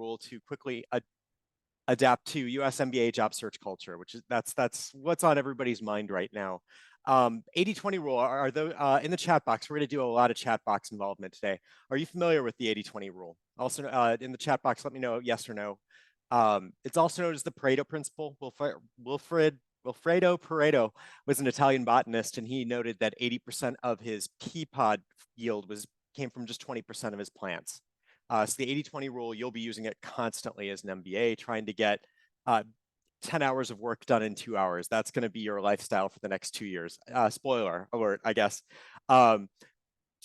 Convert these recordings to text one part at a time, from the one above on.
rule to quickly adapt to US MBA job search culture, which is that's what's on everybody's mind right now. 80-20 rule are in the chat box. We're going to do a lot of chat box involvement today. Are you familiar with the 80-20 rule? Also, in the chat box, let me know yes or no. It's also known as the Pareto principle. Wilfredo Pareto was an Italian botanist, and he noted that 80% of his pea pod yield came from just 20% of his plants. So the 80-20 rule, you'll be using it constantly as an MBA, trying to get 10 hours of work done in 2 hours. That's going to be your lifestyle for the next 2 years. Spoiler alert, I guess.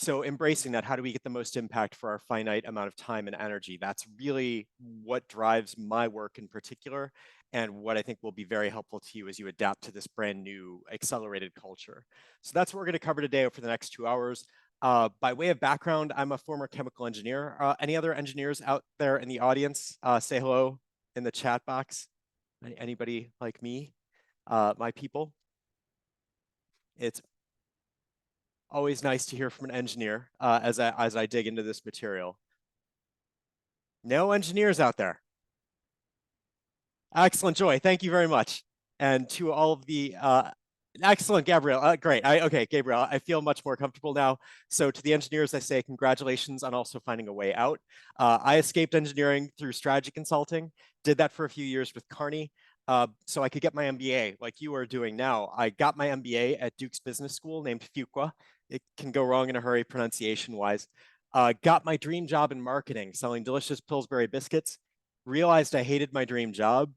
So embracing that, how do we get the most impact for our finite amount of time and energy? That's really what drives my work in particular, and what I think will be very helpful to you as you adapt to this brand new accelerated culture. So that's what we're going to cover today for the next 2 hours. By way of background, I'm a former chemical engineer. Any other engineers out there in the audience? Say hello in the chat box. Anybody like me, my people? It's always nice to hear from an engineer as I dig into this material. No engineers out there. Excellent, Joy. Thank you very much. And to all of the excellent, Gabriel. Great. Okay, Gabriel, I feel much more comfortable now. So to the engineers, I say congratulations on also finding a way out. I escaped engineering through strategy consulting, did that for a few years with Carney. So I could get my MBA like you are doing now. I got my MBA at Duke's Business School named Fuqua. It can go wrong in a hurry pronunciation-wise. Got my dream job in marketing, selling delicious Pillsbury biscuits. Realized I hated my dream job.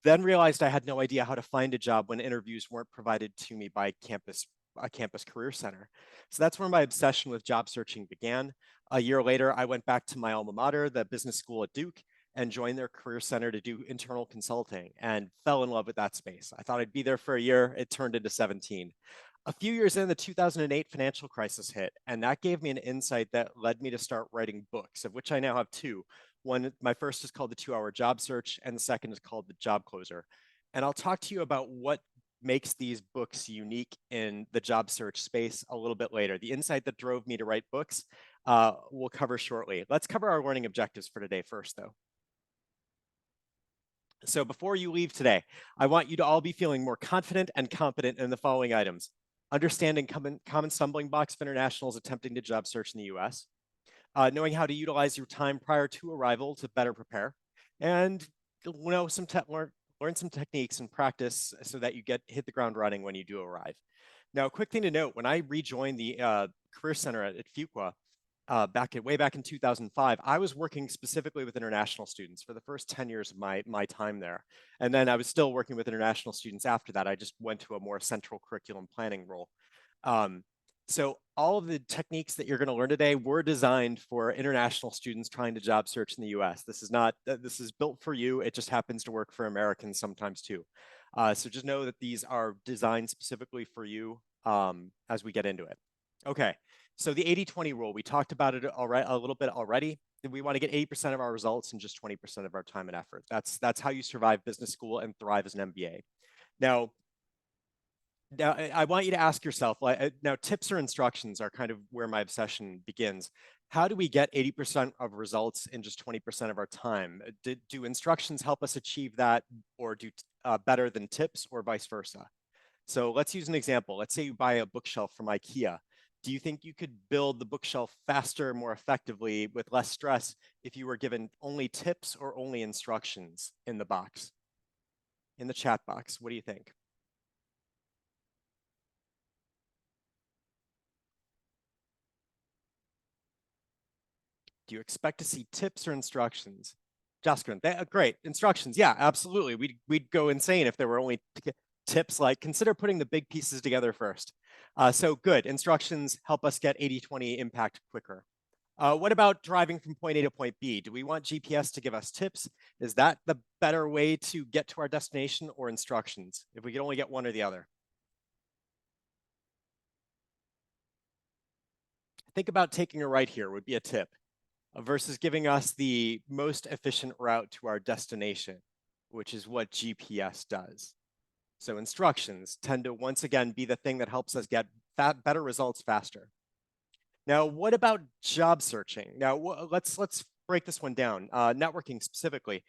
Then realized I had no idea how to find a job when interviews weren't provided to me by a campus career center. So that's where my obsession with job searching began. A year later, I went back to my alma mater, the business school at Duke, and joined their career center to do internal consulting, and fell in love with that space. I thought I'd be there for a year. It turned into 17. A few years in, the 2008 financial crisis hit, and that gave me an insight that led me to start writing books, of which I now have two. One, my first is called The 2-Hour Job Search, and the second is called The Job Closer. And I'll talk to you about what makes these books unique in the job search space a little bit later. The insight that drove me to write books we'll cover shortly. Let's cover our learning objectives for today first, though. So before you leave today, I want you to all be feeling more confident and competent in the following items. Understanding common stumbling blocks of internationals attempting to job search in the US. Knowing how to utilize your time prior to arrival to better prepare, and learn some techniques and practice so that you hit the ground running when you do arrive. Now, a quick thing to note, when I rejoined the Career Center at Fuqua way back in 2005, I was working specifically with international students for the first 10 years of my time there. And then I was still working with international students after that. I just went to a more central curriculum planning role. So all of the techniques that you're going to learn today were designed for international students trying to job search in the US. This is built for you. It just happens to work for Americans sometimes too. So just know that these are designed specifically for you as we get into it. Okay, so the 80-20 rule, we talked about it a little bit already. We want to get 80% of our results in just 20% of our time and effort. That's how you survive business school and thrive as an MBA. Now, I want you to ask yourself, now tips or instructions are kind of where my obsession begins. How do we get 80% of results in just 20% of our time? Do instructions help us achieve that, or do better than tips, or vice versa? So let's use an example. Let's say you buy a bookshelf from IKEA. Do you think you could build the bookshelf faster, more effectively, with less stress if you were given only tips or only instructions in the box? In the chat box, what do you think? Do you expect to see tips or instructions? Jessica, great. Instructions, yeah, absolutely. We'd go insane if there were only tips like consider putting the big pieces together first. So good, instructions help us get 80-20 impact quicker. What about driving from point A to point B? Do we want GPS to give us tips? Is that the better way to get to our destination, or instructions, if we could only get one or the other? Think about taking a right here would be a tip, versus giving us the most efficient route to our destination, which is what GPS does. So instructions tend to, once again, be the thing that helps us get better results faster. Now, what about job searching? Now, let's break this one down. Networking specifically.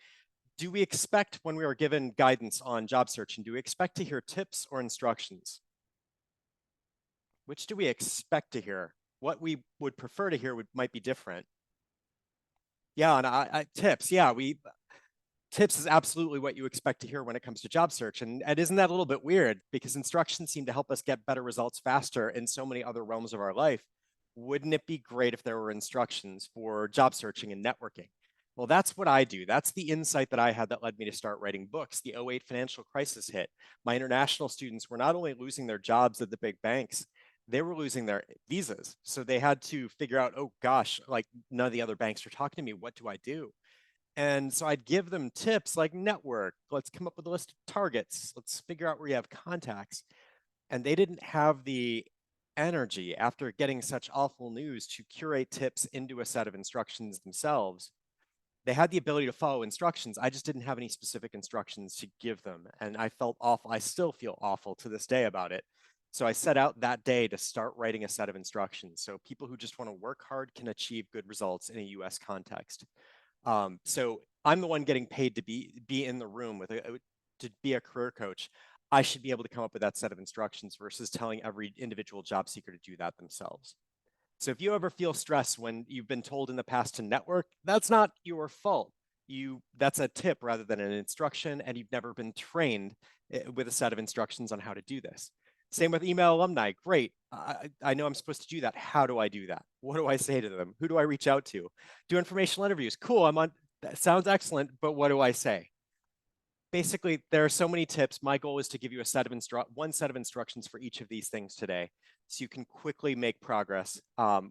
Do we expect, when we are given guidance on job searching, do we expect to hear tips or instructions? Which do we expect to hear? What we would prefer to hear might be different. Yeah, and tips. Yeah, tips is absolutely what you expect to hear when it comes to job search. And isn't that a little bit weird? Because instructions seem to help us get better results faster in so many other realms of our life. Wouldn't it be great if there were instructions for job searching and networking? Well, that's what I do. That's the insight that I had that led me to start writing books. The '08 financial crisis hit. My international students were not only losing their jobs at the big banks, they were losing their visas. So they had to figure out, oh gosh, like none of the other banks are talking to me. What do I do? And so I'd give them tips like network, let's come up with a list of targets, let's figure out where you have contacts. And they didn't have the energy after getting such awful news to curate tips into a set of instructions themselves. They had the ability to follow instructions. I just didn't have any specific instructions to give them. And I felt awful. I still feel awful to this day about it. So I set out that day to start writing a set of instructions. So people who just want to work hard can achieve good results in a US context. So I'm the one getting paid to be in the room to be a career coach. I should be able to come up with that set of instructions versus telling every individual job seeker to do that themselves. So if you ever feel stress when you've been told in the past to network, that's not your fault. That's a tip rather than an instruction, and you've never been trained with a set of instructions on how to do this. Same with email alumni. Great. I know I'm supposed to do that. How do I do that? What do I say to them? Who do I reach out to? Do informational interviews. Cool. That sounds excellent, but what do I say? Basically, there are so many tips. My goal is to give you one set of instructions for each of these things today, so you can quickly make progress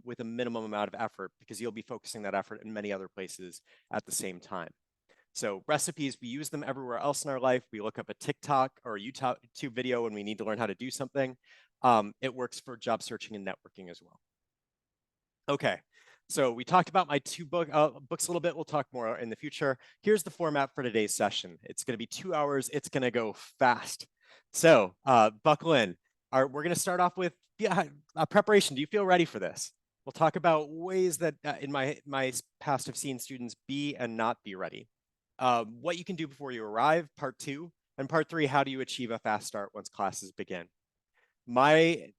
with a minimum amount of effort, because you'll be focusing that effort in many other places at the same time. So recipes, we use them everywhere else in our life. We look up a TikTok or a YouTube video when we need to learn how to do something. It works for job searching and networking as well. Okay, so we talked about my two books a little bit. We'll talk more in the future. Here's the format for today's session. It's going to be 2 hours. It's going to go fast. So buckle in. We're going to start off with preparation. Do you feel ready for this? We'll talk about ways that in my past have seen students be and not be ready. What you can do before you arrive, part 2. And part 3, how do you achieve a fast start once classes begin? My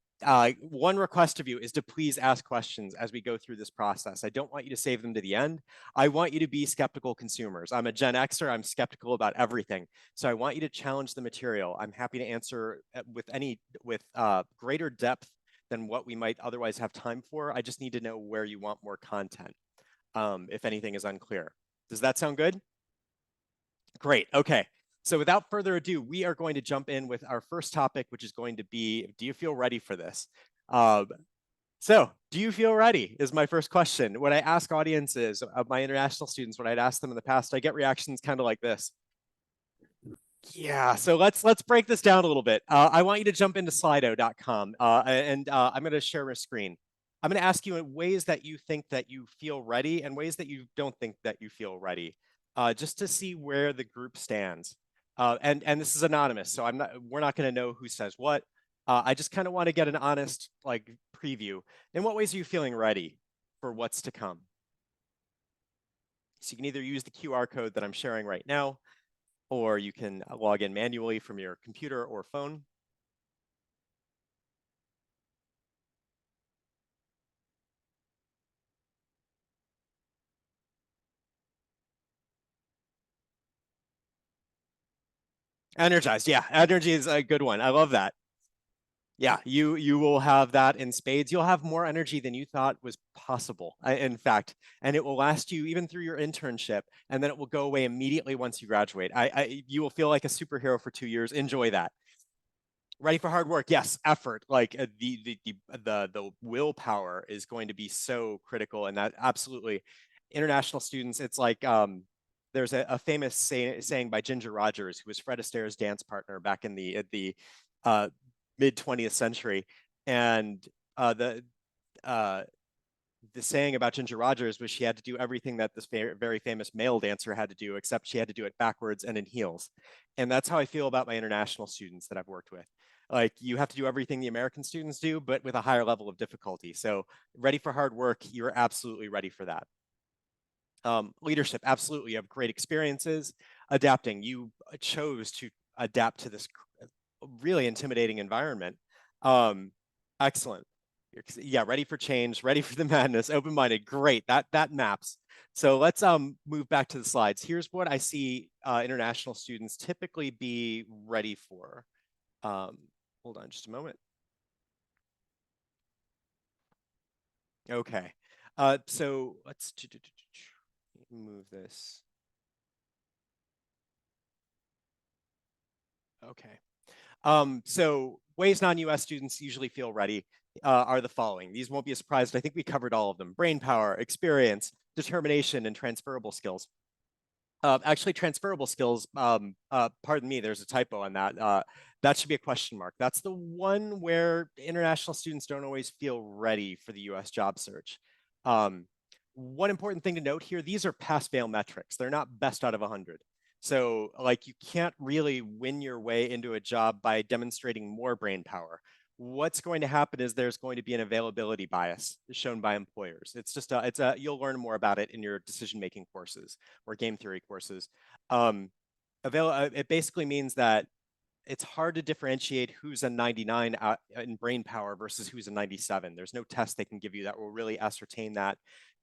one request of you is to please ask questions as we go through this process. I don't want you to save them to the end. I want you to be skeptical consumers. I'm a Gen Xer. I'm skeptical about everything. So I want you to challenge the material. I'm happy to answer with greater depth than what we might otherwise have time for. I just need to know where you want more content, if anything is unclear. Does that sound good? Great. Okay. So without further ado, we are going to jump in with our first topic, which is going to be, do you feel ready for this? So do you feel ready is my first question. When I ask audiences of my international students, when I'd asked them in the past, I get reactions kind of like this. Yeah, so let's break this down a little bit. I want you to jump into slido.com and I'm going to share my screen. I'm going to ask you in ways that you think that you feel ready and ways that you don't think that you feel ready, just to see where the group stands. And this is anonymous, so we're not going to know who says what. I just kind of want to get an honest preview. In what ways are you feeling ready for what's to come? So you can either use the QR code that I'm sharing right now, or you can log in manually from your computer or phone. Energized, yeah, energy is a good one. I love that. Yeah, you will have that in spades. You'll have more energy than you thought was possible, in fact, and it will last you even through your internship, and then it will go away immediately once you graduate. You will feel like a superhero for 2 years. Enjoy that. Ready for hard work? Yes, effort. Like the willpower is going to be so critical, and that absolutely. International students, it's like there's a famous saying by Ginger Rogers, who was Fred Astaire's dance partner back in the mid 20th century, and the saying about Ginger Rogers was she had to do everything that this very famous male dancer had to do, except she had to do it backwards and in heels. And that's how I feel about my international students that I've worked with. Like, you have to do everything the American students do, but with a higher level of difficulty. So ready for hard work, you're absolutely ready for that. Leadership, absolutely. You have great experiences. Adapting, you chose to adapt to this really intimidating environment. Excellent. Yeah, ready for change, ready for the madness, open-minded. Great. That maps. So let's move back to the slides. Here's what I see international students typically be ready for. Hold on just a moment. Okay. So let's move this. Okay. So ways non-US students usually feel ready are the following. These won't be a surprise, but I think we covered all of them. Brain power, experience, determination, and transferable skills. Actually, transferable skills, pardon me, there's a typo on that. That should be a question mark. That's the one where international students don't always feel ready for the US job search. One important thing to note here, these are pass-fail metrics. They're not best out of 100. So like you can't really win your way into a job by demonstrating more brain power. What's going to happen is there's going to be an availability bias shown by employers. You'll learn more about it in your decision-making courses or game theory courses. It basically means that it's hard to differentiate who's a 99 in brain power versus who's a 97. There's no test they can give you that will really ascertain that.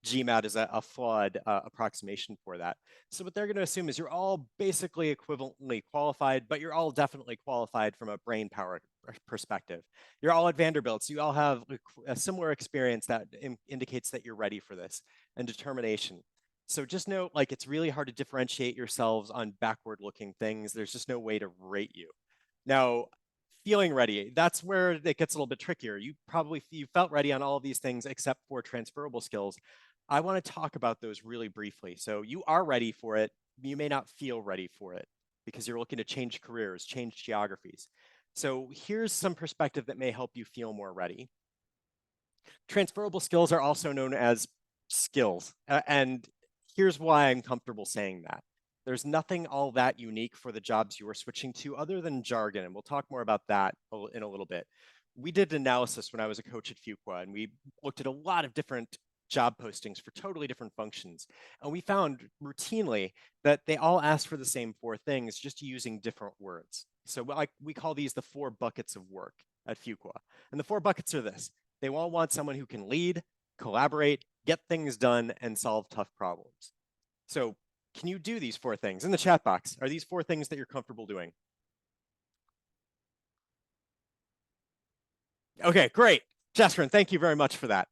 GMAT is a flawed approximation for that. So what they're going to assume is you're all basically equivalently qualified, but you're all definitely qualified from a brain power perspective. You're all at Vanderbilt, so you all have a similar experience that indicates that you're ready for this, and determination. So just note, like, it's really hard to differentiate yourselves on backward-looking things. There's just no way to rate you. Now, feeling ready, that's where it gets a little bit trickier. You felt ready on all of these things except for transferable skills. I want to talk about those really briefly. So you are ready for it. You may not feel ready for it because you're looking to change careers, change geographies. So here's some perspective that may help you feel more ready. Transferable skills are also known as skills. And here's why I'm comfortable saying that. There's nothing all that unique for the jobs you are switching to other than jargon, and we'll talk more about that in a little bit. We did an analysis when I was a coach at Fuqua, and we looked at a lot of different job postings for totally different functions. And we found routinely that they all asked for the same four things, just using different words. So we call these the 4 buckets of work at Fuqua. And the 4 buckets are this. They all want someone who can lead, collaborate, get things done, and solve tough problems. So can you do these 4 things? In the chat box, are these 4 things that you're comfortable doing? Okay, great. Jessrin, thank you very much for that.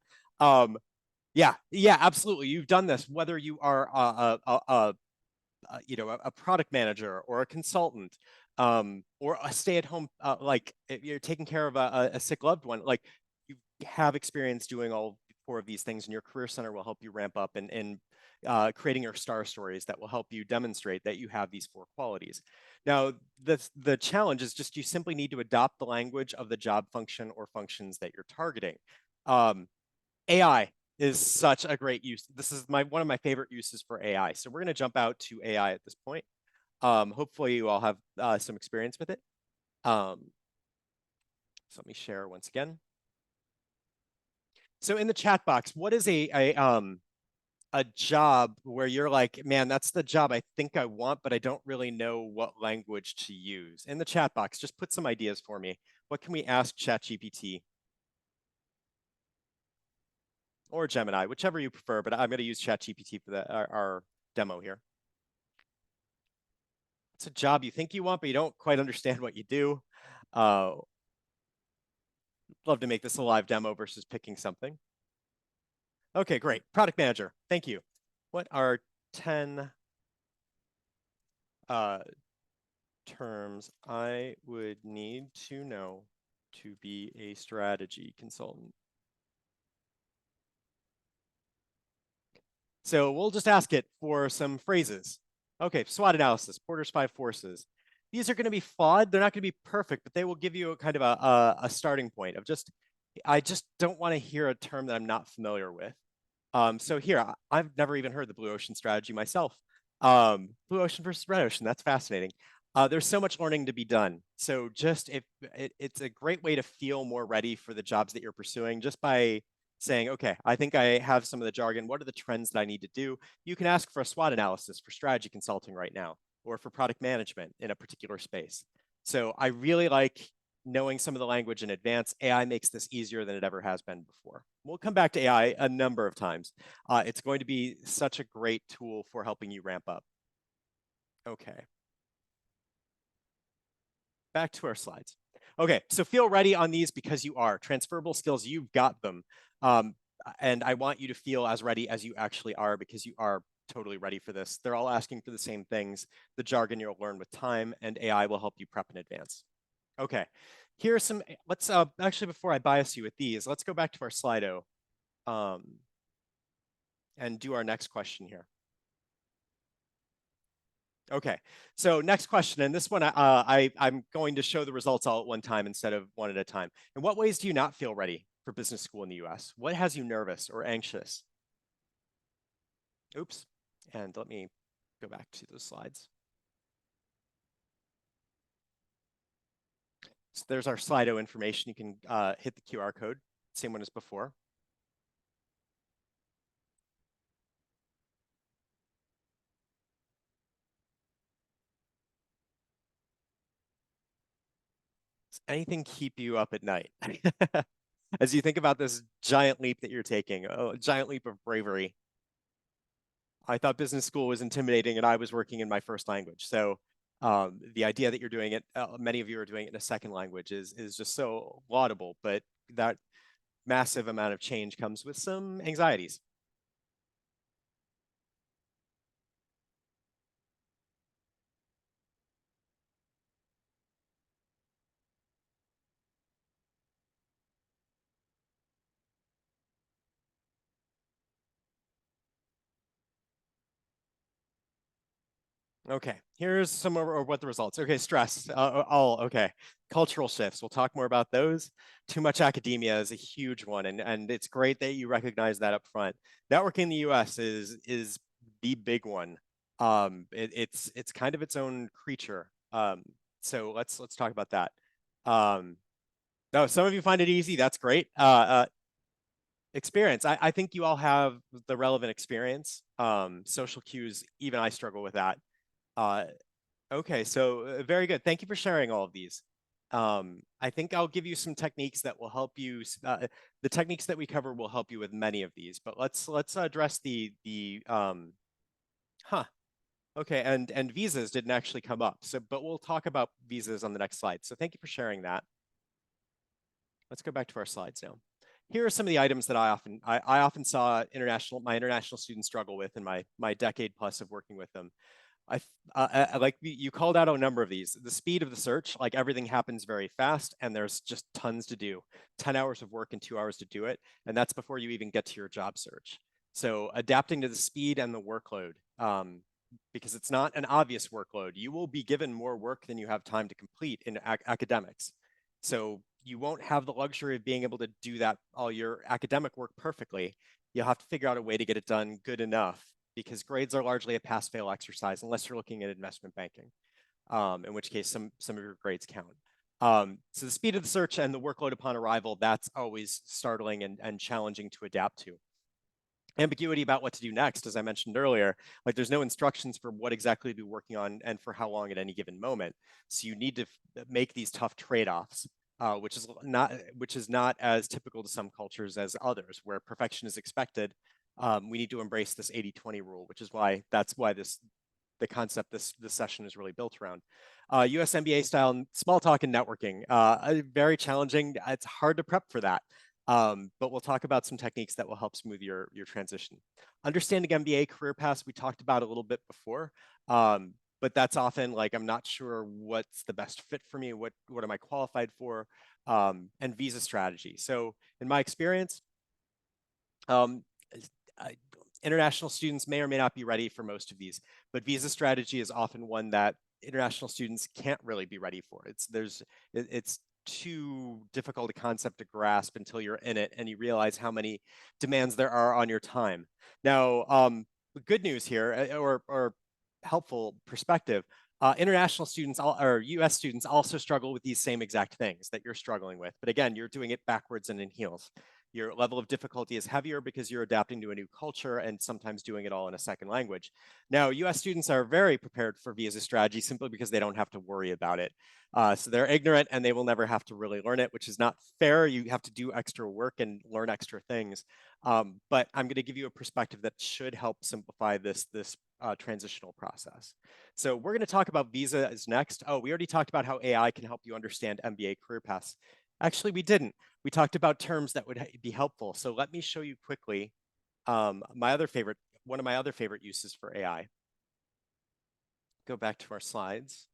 Yeah, absolutely. You've done this, whether you are a product manager or a consultant, or a stay-at-home, like if you're taking care of a sick loved one, like you have experience doing all 4 of these things, and your career center will help you ramp up and creating your star stories that will help you demonstrate that you have these 4 qualities. Now, the challenge is just you simply need to adopt the language of the job function or functions that you're targeting. AI is such a great use. This is one of my favorite uses for AI. So we're going to jump out to AI at this point. Hopefully you all have some experience with it. So let me share once again. So in the chat box, what is a job where you're like, man, that's the job I think I want, but I don't really know what language to use? In the chat box, just put some ideas for me. What can we ask ChatGPT? Or Gemini, whichever you prefer, but I'm going to use ChatGPT for our demo here. It's a job you think you want, but you don't quite understand what you do. Love to make this a live demo versus picking something. Okay, great. Product manager, thank you. What are 10 terms I would need to know to be a strategy consultant? So we'll just ask it for some phrases. Okay, SWOT analysis, Porter's 5 forces. These are going to be flawed. They're not going to be perfect, but they will give you a kind of a starting point of I just don't want to hear a term that I'm not familiar with. So here, I've never even heard the blue ocean strategy myself. Blue ocean versus red ocean, that's fascinating. There's so much learning to be done. So just it's a great way to feel more ready for the jobs that you're pursuing just by saying, okay, I think I have some of the jargon. What are the trends that I need to do? You can ask for a SWOT analysis for strategy consulting right now, or for product management in a particular space. So I really like knowing some of the language in advance. AI makes this easier than it ever has been before. We'll come back to AI a number of times. It's going to be such a great tool for helping you ramp up. Okay, back to our slides. Okay, so feel ready on these because you are. Transferable skills, you've got them. Um, and I want you to feel as ready as you actually are because you are totally ready for this. They're all asking for the same things. The jargon you'll learn with time, and AI will help you prep in advance. Okay, here are some, let's actually, before I bias you with these, let's go back to our Slido and do our next question here. Okay, so next question, and this one I'm going to show the results all at one time instead of one at a time. In what ways do you not feel ready for business school in the US? What has you nervous or anxious? Oops, and let me go back to those slides. So there's our Slido information. You can hit the QR code, same one as before. Does anything keep you up at night? As you think about this giant leap that you're taking, a giant leap of bravery. I thought business school was intimidating and I was working in my first language. So the idea that you're doing it, many of you are doing it in a second language is just so laudable, but that massive amount of change comes with some anxieties. Okay, here's some of what the results. Okay, stress. Okay. Cultural shifts. We'll talk more about those. Too much academia is a huge one, and it's great that you recognize that up front. Networking in the U.S. is the big one. It's kind of its own creature. So let's talk about that. No, some of you find it easy. That's great. Experience. I think you all have the relevant experience. Social cues. Even I struggle with that. Uh, Okay, so very good. Thank you for sharing all of these. I think I'll give you some techniques that will help you. The techniques that we cover will help you with many of these, but let's address huh. Okay, and visas didn't actually come up. So, but we'll talk about visas on the next slide. So thank you for sharing that. Let's go back to our slides now. Here are some of the items that I often saw my international students struggle with in my decade plus of working with them. I like you called out a number of these. The speed of the search, like everything happens very fast and there's just tons to do. 10 hours of work and 2 hours to do it. And that's before you even get to your job search. So adapting to the speed and the workload, because it's not an obvious workload. You will be given more work than you have time to complete in academics. So you won't have the luxury of being able to do that all your academic work perfectly. You'll have to figure out a way to get it done good enough because grades are largely a pass-fail exercise unless you're looking at investment banking, in which case some of your grades count. So the speed of the search and the workload upon arrival, that's always startling and challenging to adapt to. Ambiguity about what to do next, as I mentioned earlier, like there's no instructions for what exactly to be working on and for how long at any given moment. So you need to make these tough trade-offs, which is not as typical to some cultures as others, where perfection is expected. We need to embrace this 80-20 rule, which is why the concept this session is really built around. US MBA style small talk and networking, very challenging. It's hard to prep for that. But we'll talk about some techniques that will help smooth your transition. Understanding MBA career paths, we talked about a little bit before, but that's often like, I'm not sure what's the best fit for me, what am I qualified for, and visa strategy. So in my experience, international students may or may not be ready for most of these, but visa strategy is often one that international students can't really be ready for. It's too difficult a concept to grasp until you're in it and you realize how many demands there are on your time. Now, the good news here, or helpful perspective, international students or US students also struggle with these same exact things that you're struggling with. But again, you're doing it backwards and in heels. Your level of difficulty is heavier because you're adapting to a new culture and sometimes doing it all in a second language. Now, US students are very prepared for visa strategy simply because they don't have to worry about it. So they're ignorant and they will never have to really learn it, which is not fair. You have to do extra work and learn extra things. But I'm going to give you a perspective that should help simplify this transitional process. So we're going to talk about visas next. Oh, we already talked about how AI can help you understand MBA career paths. Actually, we didn't. We talked about terms that would be helpful. So let me show you quickly one of my other favorite uses for AI. Go back to our slides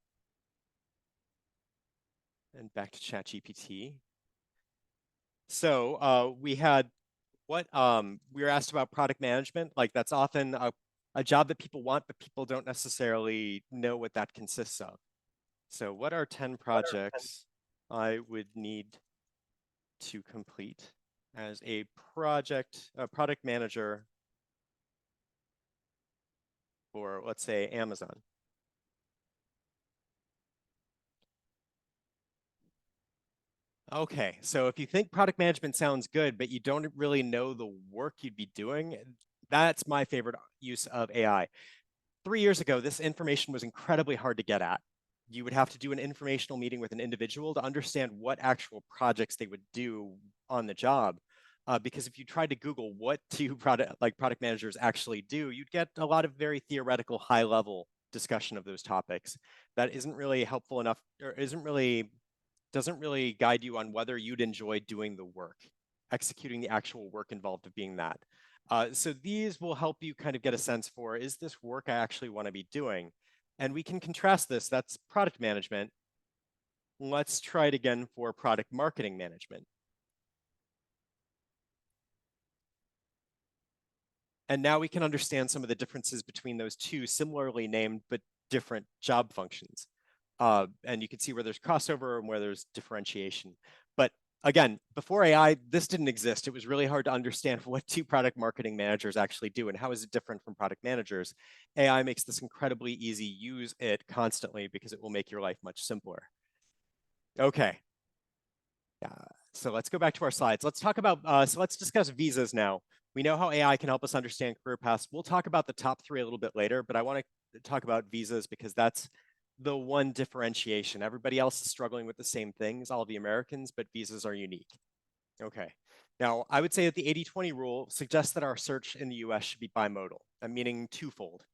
and back to ChatGPT. So we had we were asked about product management. Like that's often a job that people want, but people don't necessarily know what that consists of. So what are 10 projects I would need to complete as a product manager for, let's say, Amazon? Okay, so if you think product management sounds good, but you don't really know the work you'd be doing, that's my favorite use of AI. 3 years ago, this information was incredibly hard to get at. You would have to do an informational meeting with an individual to understand what actual projects they would do on the job. Because if you tried to Google what do product managers actually do, you'd get a lot of very theoretical, high-level discussion of those topics. That isn't really helpful enough, or doesn't really guide you on whether you'd enjoy doing the work, executing the actual work involved of being that. So these will help you kind of get a sense for, is this work I actually want to be doing? And we can contrast this, that's product management. Let's try it again for product marketing management. And now we can understand some of the differences between those two similarly named but different job functions. And you can see where there's crossover and where there's differentiation. But again, before AI, this didn't exist. It was really hard to understand what do product marketing managers actually do and how is it different from product managers. AI makes this incredibly easy. Use it constantly because it will make your life much simpler. Okay. So let's go back to our slides. Let's talk about, so let's discuss visas now. We know how AI can help us understand career paths. We'll talk about the top three a little bit later, but I want to talk about visas because that's the one differentiation. Everybody else is struggling with the same things, all the Americans, but visas are unique. Okay. Now, I would say that the 80-20 rule suggests that our search in the US should be bimodal, meaning twofold.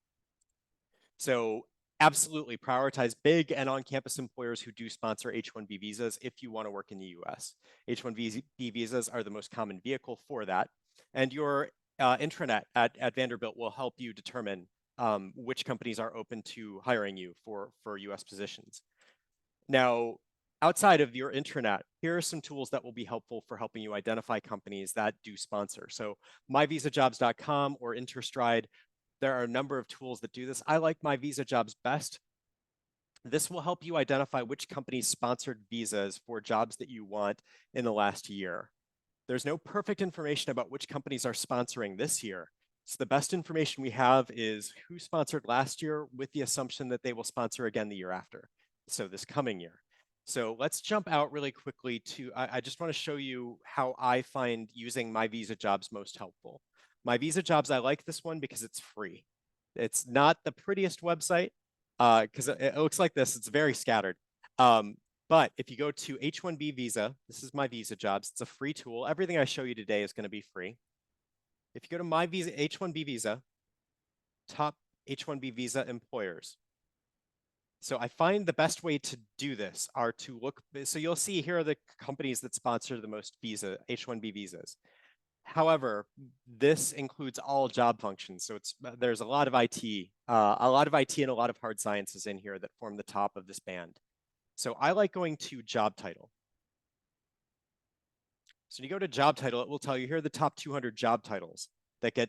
So absolutely prioritize big and on-campus employers who do sponsor H-1B visas if you want to work in the US. H-1B visas are the most common vehicle for that. And your intranet at Vanderbilt will help you determine which companies are open to hiring you for US positions. Now, outside of your intranet, here are some tools that will be helpful for helping you identify companies that do sponsor. So myvisajobs.com or Interstride, there are a number of tools that do this. I like My Visa Jobs best. This will help you identify which companies sponsored visas for jobs that you want in the last year. There's no perfect information about which companies are sponsoring this year. So the best information we have is who sponsored last year with the assumption that they will sponsor again the year after. So this coming year. So let's jump out really quickly to, I just want to show you how I find using My Visa Jobs most helpful. My Visa Jobs, I like this one because it's free. It's not the prettiest website because it looks like this. It's very scattered. But if you go to H-1B Visa, this is My Visa Jobs. It's a free tool. Everything I show you today is going to be free. If you go to My Visa, H-1B Visa, top H-1B Visa employers. So I find the best way to do this are to look. So you'll see here are the companies that sponsor the most H-1B visas. However, this includes all job functions. So there's a lot of IT and a lot of hard sciences in here that form the top of this band. So I like going to job title. So when you go to job title, it will tell you here are the top 200 job titles that get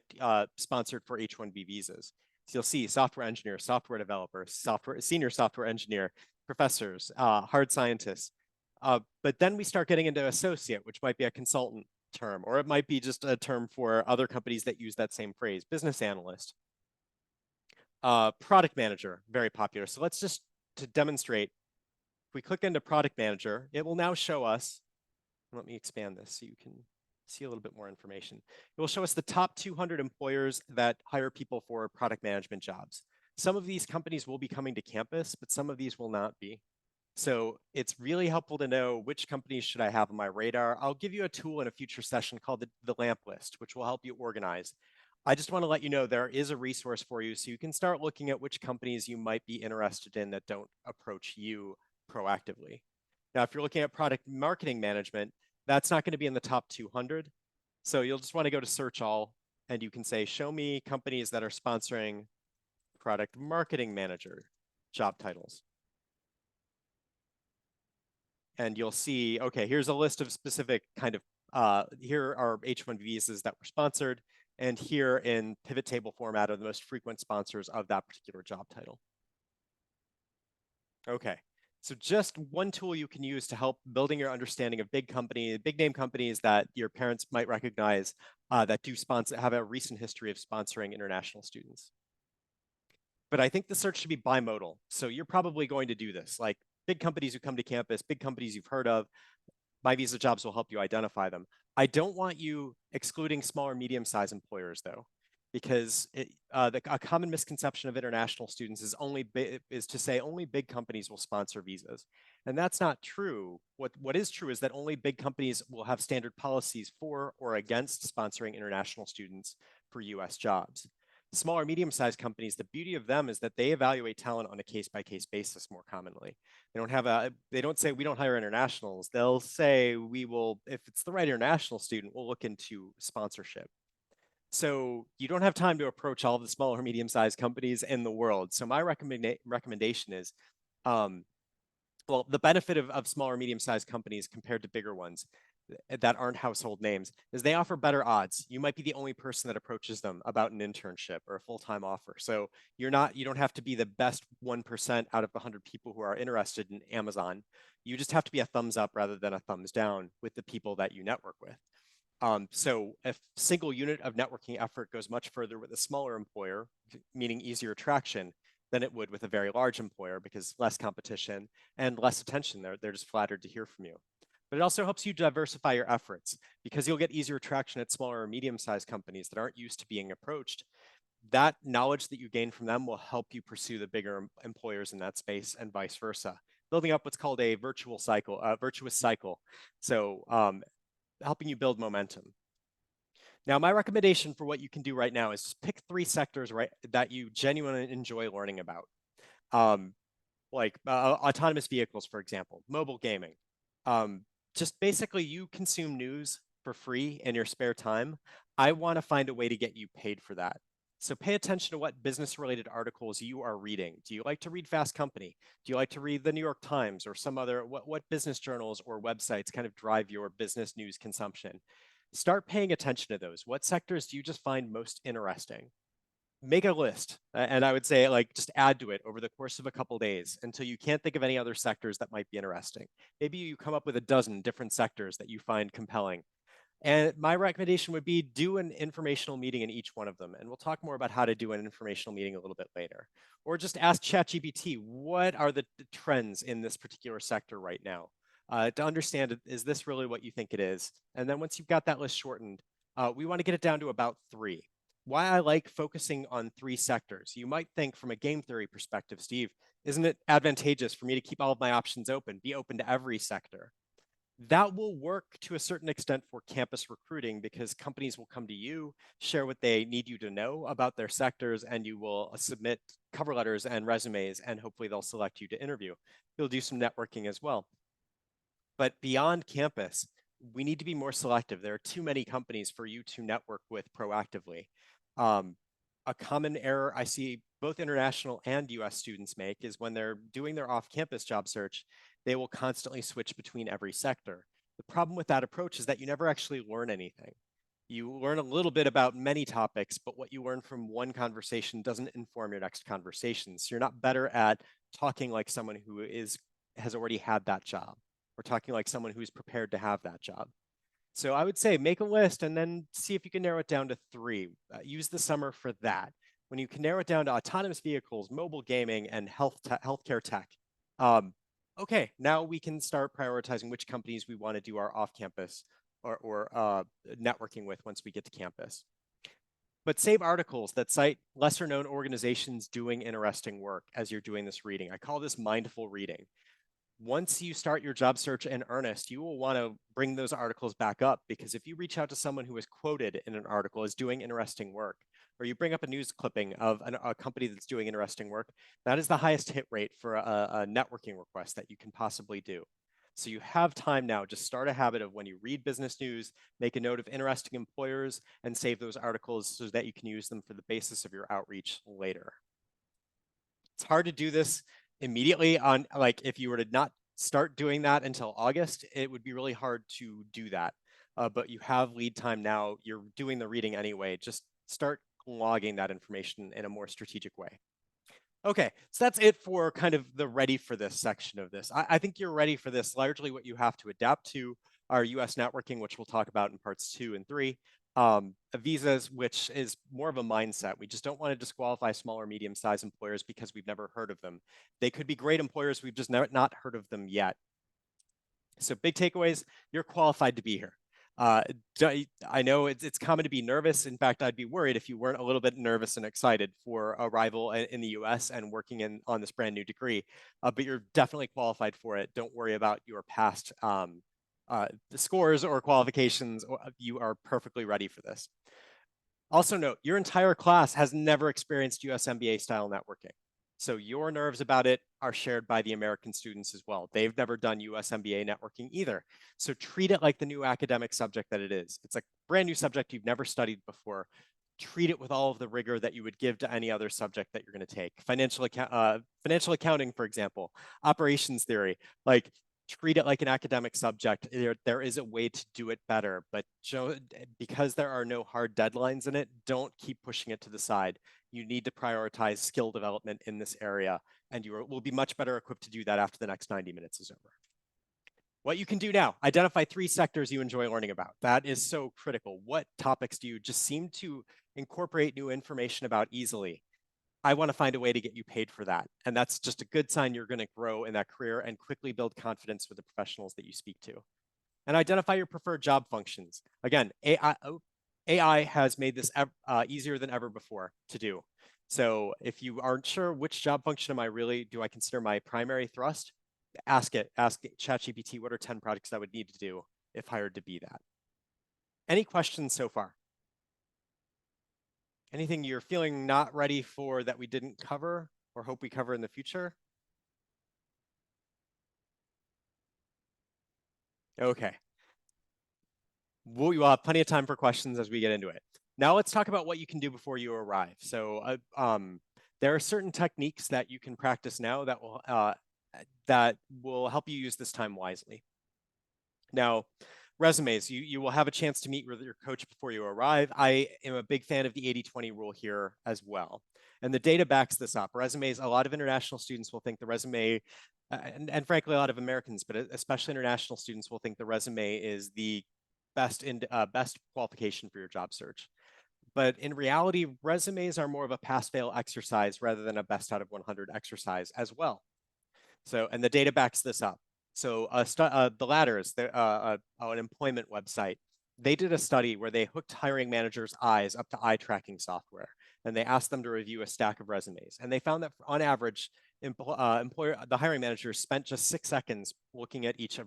sponsored for H-1B visas. So you'll see software engineer, software developer, senior software engineer, professors, hard scientists. But then we start getting into associate, which might be a consultant term, or it might be just a term for other companies that use that same phrase, business analyst. Product manager, very popular. So let's just, to demonstrate, if we click into product manager, it will now show us, let me expand this so you can see a little bit more information. It will show us the top 200 employers that hire people for product management jobs. Some of these companies will be coming to campus, but some of these will not be. So it's really helpful to know which companies should I have on my radar. I'll give you a tool in a future session called the lamp list, which will help you organize. I just want to let you know there is a resource for you so you can start looking at which companies you might be interested in that don't approach you proactively. Now, if you're looking at product marketing management, that's not going to be in the top 200. So you'll just want to go to search all and you can say, show me companies that are sponsoring product marketing manager job titles. And you'll see, okay, here's a list of specific kind of, here are H-1B visas that were sponsored, and here in pivot table format are the most frequent sponsors of that particular job title. Okay, so just one tool you can use to help building your understanding of big name companies that your parents might recognize that do have a recent history of sponsoring international students. But I think the search should be bimodal. So you're probably going to do this, like big companies who come to campus, big companies you've heard of. My visa jobs will help you identify them. I don't want you excluding small or medium-sized employers, though, because a common misconception of international students is to say only big companies will sponsor visas. And that's not true. What is true is that only big companies will have standard policies for or against sponsoring international students for US jobs. Small or medium-sized companies, the beauty of them is that they evaluate talent on a case-by-case basis more commonly. They don't say we don't hire internationals. They'll say we will, if it's the right international student, we'll look into sponsorship. So you don't have time to approach all of the small or medium-sized companies in the world. So my recommendation is, well, the benefit of small or medium-sized companies compared to bigger ones that aren't household names is they offer better odds. You might be the only person that approaches them about an internship or a full-time offer. So you don't have to be the best 1% out of the 100 people who are interested in Amazon. You just have to be a thumbs up rather than a thumbs down with the people that you network with. So a single unit of networking effort goes much further with a smaller employer, meaning easier traction, than it would with a very large employer because less competition and less attention. They're just flattered to hear from you. But it also helps you diversify your efforts because you'll get easier traction at smaller or medium-sized companies that aren't used to being approached. That knowledge that you gain from them will help you pursue the bigger employers in that space and vice versa, building up what's called a virtuous cycle. So helping you build momentum. Now, my recommendation for what you can do right now is just pick 3 sectors that you genuinely enjoy learning about. Like autonomous vehicles, for example, mobile gaming. Just basically you consume news for free in your spare time. I want to find a way to get you paid for that. So pay attention to what business-related articles you are reading. Do you like to read Fast Company? Do you like to read the New York Times or some other, what business journals or websites kind of drive your business news consumption? Start paying attention to those. What sectors do you just find most interesting? Make a list, and I would say like just add to it over the course of a couple days until you can't think of any other sectors that might be interesting. Maybe you come up with a dozen different sectors that you find compelling. And my recommendation would be do an informational meeting in each one of them. And we'll talk more about how to do an informational meeting a little bit later. Or just ask ChatGPT, what are the trends in this particular sector right now? To understand, is this really what you think it is? And then once you've got that list shortened, we want to get it down to about 3. Why I like focusing on 3 sectors. You might think from a game theory perspective, Steve, isn't it advantageous for me to keep all of my options open, be open to every sector? That will work to a certain extent for campus recruiting because companies will come to you, share what they need you to know about their sectors, and you will submit cover letters and resumes, and hopefully they'll select you to interview. You'll do some networking as well. But beyond campus, we need to be more selective. There are too many companies for you to network with proactively. A common error I see both international and US students make is when they're doing their off-campus job search, they will constantly switch between every sector. The problem with that approach is that you never actually learn anything. You learn a little bit about many topics, but what you learn from one conversation doesn't inform your next conversation. So you're not better at talking like someone who has already had that job, or talking like someone who's prepared to have that job. So I would say make a list and then see if you can narrow it down to 3. Use the summer for that. When you can narrow it down to autonomous vehicles, mobile gaming, and healthcare tech, okay, now we can start prioritizing which companies we want to do our off-campus or networking with once we get to campus. But save articles that cite lesser known organizations doing interesting work as you're doing this reading. I call this mindful reading. Once you start your job search in earnest, you will want to bring those articles back up, because if you reach out to someone who is quoted in an article as doing interesting work, or you bring up a news clipping of a company that's doing interesting work, that is the highest hit rate for a networking request that you can possibly do. So you have time now. Just start a habit of, when you read business news, make a note of interesting employers and save those articles so that you can use them for the basis of your outreach later. It's hard to do this immediately on, like, if you were to not start doing that until August, it would be really hard to do that. But you have lead time now. You're doing the reading anyway. Just start logging that information in a more strategic way. Okay, so that's it for kind of the ready for this section of this. I think you're ready for this. Largely what you have to adapt to are US networking, which we'll talk about in parts 2 and 3. Visas, which is more of a mindset. We just don't want to disqualify small or medium-sized employers because we've never heard of them. They could be great employers, we've just not heard of them yet. So big takeaways, you're qualified to be here. I know it's common to be nervous. In fact, I'd be worried if you weren't a little bit nervous and excited for arrival in the US and working on this brand new degree, but you're definitely qualified for it. Don't worry about your past scores or qualifications. You are perfectly ready for this. Also note, your entire class has never experienced US MBA style networking. So your nerves about it are shared by the American students as well. They've never done US MBA networking either. So treat it like the new academic subject that it is. It's a brand new subject you've never studied before. Treat it with all of the rigor that you would give to any other subject that you're going to take. Financial accounting, for example, operations theory. Like, treat it like an academic subject. There is a way to do it better, but because there are no hard deadlines in it, don't keep pushing it to the side. You need to prioritize skill development in this area, and you will be much better equipped to do that after the next 90 minutes is over. What you can do now, identify 3 sectors you enjoy learning about. That is so critical. What topics do you just seem to incorporate new information about easily? I want to find a way to get you paid for that. And that's just a good sign you're going to grow in that career and quickly build confidence with the professionals that you speak to. And identify your preferred job functions. Again, AI has made this easier than ever before to do. So if you aren't sure which job function do I consider my primary thrust, ask ChatGPT, what are 10 projects I would need to do if hired to be that? Any questions so far? Anything you're feeling not ready for that we didn't cover or hope we cover in the future? Okay. We'll have plenty of time for questions as we get into it. Now let's talk about what you can do before you arrive. So there are certain techniques that you can practice now that will help you use this time wisely. Now, resumes, you will have a chance to meet with your coach before you arrive. I am a big fan of the 80-20 rule here as well. And the data backs this up. Resumes, a lot of international students will think the resume, and frankly, a lot of Americans, but especially international students will think the resume is the best qualification for your job search. But in reality, resumes are more of a pass-fail exercise rather than a best out of 100 exercise as well. So, and the data backs this up. So the Ladders, an employment website, they did a study where they hooked hiring managers' eyes up to eye tracking software, and they asked them to review a stack of resumes. And they found that on average, the hiring managers spent just 6 seconds looking at each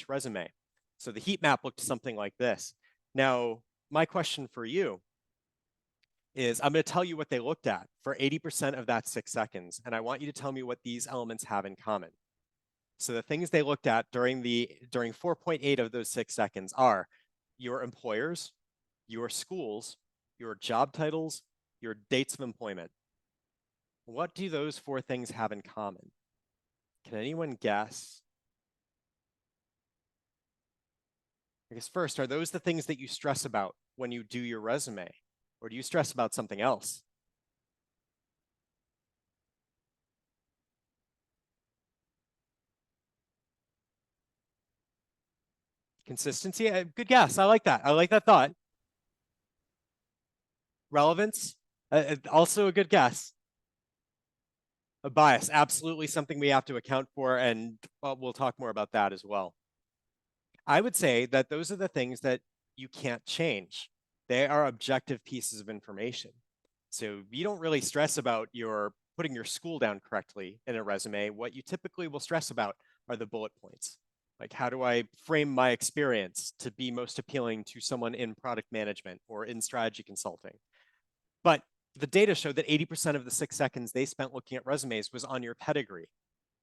resume. So the heat map looked something like this. Now, my question for you is, I'm going to tell you what they looked at for 80% of that 6 seconds, and I want you to tell me what these elements have in common. So the things they looked at during 4.8 of those 6 seconds are your employers, your schools, your job titles, your dates of employment. What do those 4 things have in common? Can anyone guess? I guess first, are those the things that you stress about when you do your resume? Or do you stress about something else? Consistency? Good guess. I like that. I like that thought. Relevance? Also a good guess. A bias, absolutely something we have to account for, and we'll talk more about that as well. I would say that those are the things that you can't change. They are objective pieces of information. So you don't really stress about your putting your school down correctly in a resume. What you typically will stress about are the bullet points. Like, how do I frame my experience to be most appealing to someone in product management or in strategy consulting? But the data showed that 80% of the 6 seconds they spent looking at resumes was on your pedigree.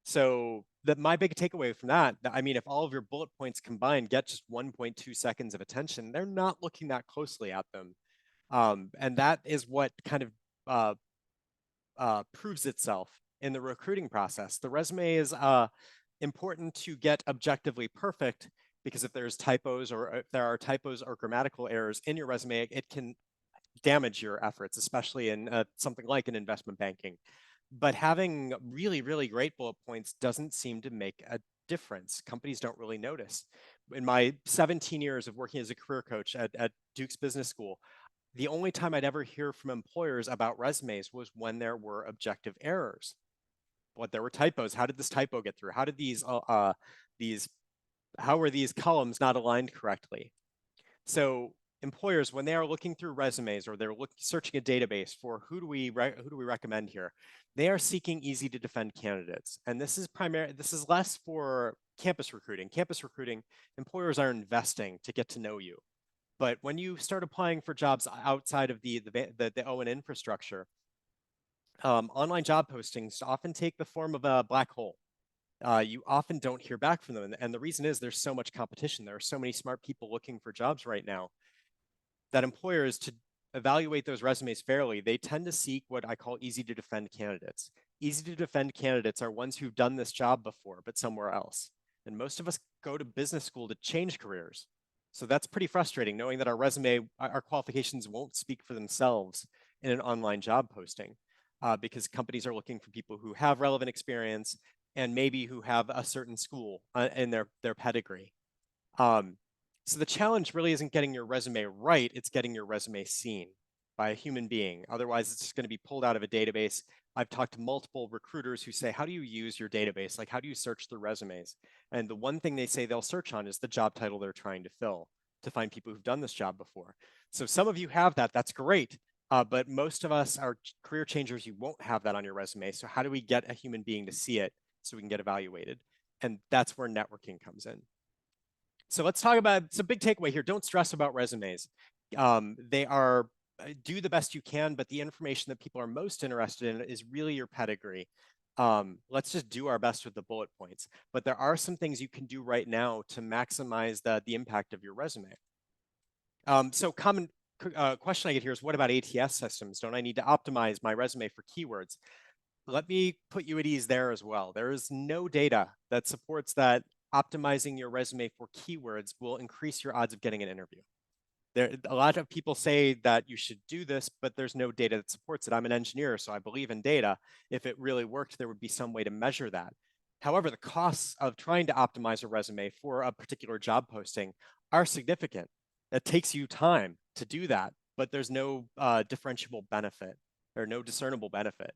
So my big takeaway from that, I mean, if all of your bullet points combined get just 1.2 seconds of attention, they're not looking that closely at them. And that is what kind of uh, proves itself in the recruiting process. The resume is important to get objectively perfect, because if there's typos or if there are typos or grammatical errors in your resume, it can damage your efforts, especially in something like in investment banking. But having really, really great bullet points doesn't seem to make a difference. Companies don't really notice. In my 17 years of working as a career coach at Duke's Business School, the only time I'd ever hear from employers about resumes was when there were objective errors. What, there were typos. How did this typo get through? How did how were these columns not aligned correctly? So employers, when they are looking through resumes or they're searching a database for who do we recommend here, they are seeking easy to defend candidates. And this is less for campus recruiting. Campus recruiting, employers are investing to get to know you. But when you start applying for jobs outside of the Owen infrastructure, online job postings often take the form of a black hole. You often don't hear back from them. And the reason is there's so much competition. There are so many smart people looking for jobs right now that employers, to evaluate those resumes fairly, they tend to seek what I call easy to defend candidates. Easy to defend candidates are ones who've done this job before, but somewhere else. And most of us go to business school to change careers. So that's pretty frustrating, knowing that our resume, our qualifications won't speak for themselves in an online job posting, because companies are looking for people who have relevant experience and maybe who have a certain school in their pedigree. So the challenge really isn't getting your resume right, it's getting your resume seen by a human being. Otherwise, it's just going to be pulled out of a database. I've talked to multiple recruiters who say, how do you use your database? Like, how do you search through resumes? And the one thing they say they'll search on is the job title they're trying to fill, to find people who've done this job before. So some of you have that, that's great. But most of us are career changers, you won't have that on your resume. So how do we get a human being to see it so we can get evaluated? And that's where networking comes in. So let's talk about, it's a big takeaway here. Don't stress about resumes. They are, do the best you can, but the information that people are most interested in is really your pedigree. Let's just do our best with the bullet points. But there are some things you can do right now to maximize the impact of your resume. So common question I get here is, what about ATS systems? Don't I need to optimize my resume for keywords? Let me put you at ease there as well. There is no data that supports that optimizing your resume for keywords will increase your odds of getting an interview. A lot of people say that you should do this, but there's no data that supports it. I'm an engineer, so I believe in data. If it really worked, there would be some way to measure that. However, the costs of trying to optimize a resume for a particular job posting are significant. It takes you time to do that, but there's no differentiable benefit or no discernible benefit.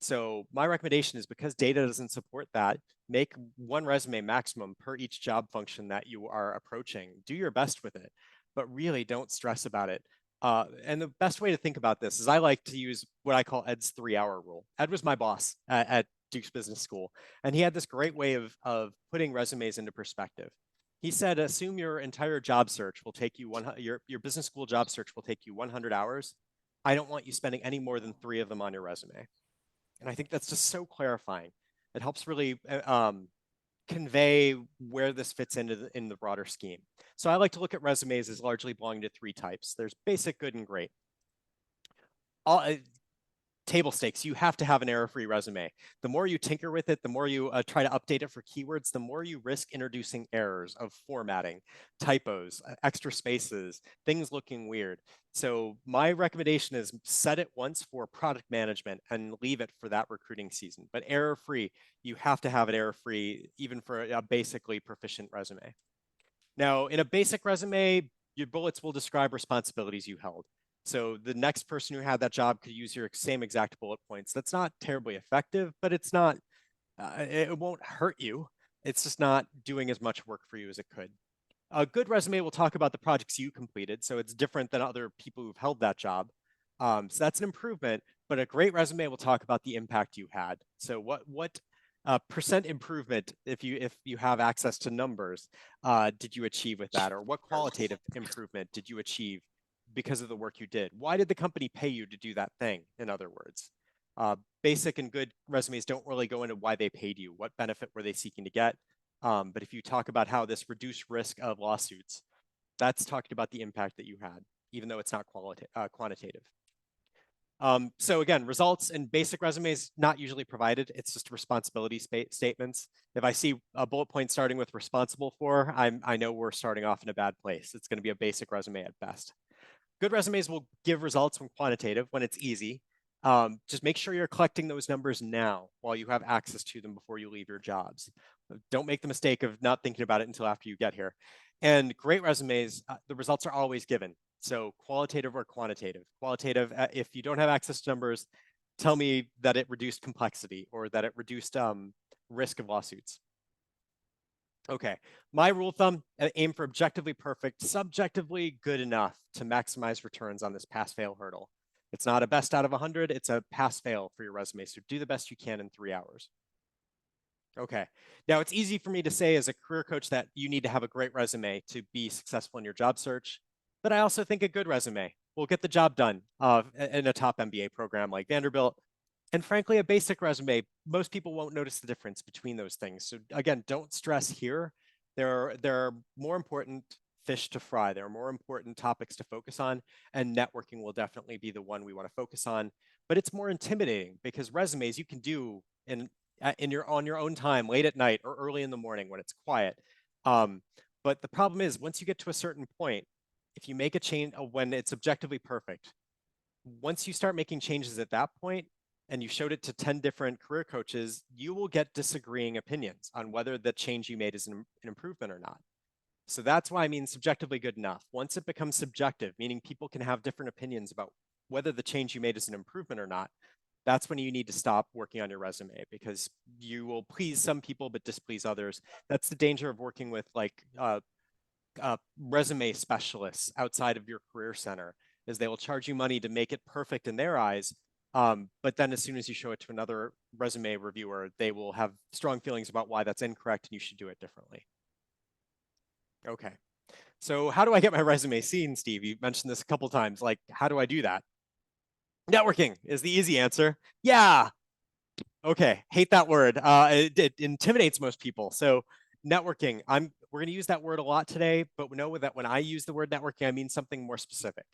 So my recommendation is, because data doesn't support that, make one resume maximum per each job function that you are approaching. Do your best with it, but really don't stress about it. And the best way to think about this is, I like to use what I call Ed's 3-hour rule. Ed was my boss at Duke's Business School, and he had this great way of putting resumes into perspective. He said, assume your entire job search will take you your business school job search will take you 100 hours. I don't want you spending any more than 3 of them on your resume. And I think that's just so clarifying. It helps really convey where this fits into in the broader scheme. So I like to look at resumes as largely belonging to 3 types. There's basic, good, and great. Table stakes, you have to have an error-free resume. The more you tinker with it, the more you try to update it for keywords, the more you risk introducing errors of formatting, typos, extra spaces, things looking weird. So my recommendation is, set it once for product management and leave it for that recruiting season. But error-free, you have to have it error-free, even for a basically proficient resume. Now, in a basic resume, your bullets will describe responsibilities you held. So the next person who had that job could use your same exact bullet points. That's not terribly effective, but it's not, it won't hurt you. It's just not doing as much work for you as it could. A good resume will talk about the projects you completed, so it's different than other people who've held that job. So that's an improvement, but a great resume will talk about the impact you had. So what percent improvement, if you have access to numbers, did you achieve with that? Or what qualitative improvement did you achieve because of the work you did? Why did the company pay you to do that thing, in other words? Basic and good resumes don't really go into why they paid you. What benefit were they seeking to get? But if you talk about how this reduced risk of lawsuits, that's talking about the impact that you had, even though it's not quantitative. So again, results and basic resumes not usually provided. It's just responsibility statements. If I see a bullet point starting with responsible for, I know we're starting off in a bad place. It's going to be a basic resume at best. Good resumes will give results when quantitative, when it's easy. Just make sure you're collecting those numbers now while you have access to them before you leave your jobs. Don't make the mistake of not thinking about it until after you get here. And great resumes, the results are always given. So qualitative or quantitative. Qualitative, if you don't have access to numbers, tell me that it reduced complexity or that it reduced risk of lawsuits. Okay, my rule of thumb, aim for objectively perfect, subjectively good enough to maximize returns on this pass-fail hurdle. It's not a best out of 100, it's a pass-fail for your resume, so do the best you can in 3 hours. Okay, now it's easy for me to say as a career coach that you need to have a great resume to be successful in your job search, but I also think a good resume will get the job done in a top MBA program like Vanderbilt. And frankly, a basic resume, most people won't notice the difference between those things. So again, don't stress here. There are more important fish to fry. There are more important topics to focus on, and networking will definitely be the one we want to focus on. But it's more intimidating because resumes you can do on your own time, late at night or early in the morning when it's quiet. But the problem is, once you get to a certain point, if you make a change when it's objectively perfect, once you start making changes at that point, and you showed it to 10 different career coaches, you will get disagreeing opinions on whether the change you made is an improvement or not. So that's why I mean subjectively good enough. Once it becomes subjective, meaning people can have different opinions about whether the change you made is an improvement or not, that's when you need to stop working on your resume because you will please some people but displease others. That's the danger of working with like resume specialists outside of your career center, is they will charge you money to make it perfect in their eyes. But then as soon as you show it to another resume reviewer, they will have strong feelings about why that's incorrect and you should do it differently. Okay, so how do I get my resume seen, Steve? You mentioned this a couple times. Like, how do I do that? Networking is the easy answer. Yeah. Okay, hate that word. It intimidates most people. So networking, we're going to use that word a lot today, but we know that when I use the word networking, I mean something more specific.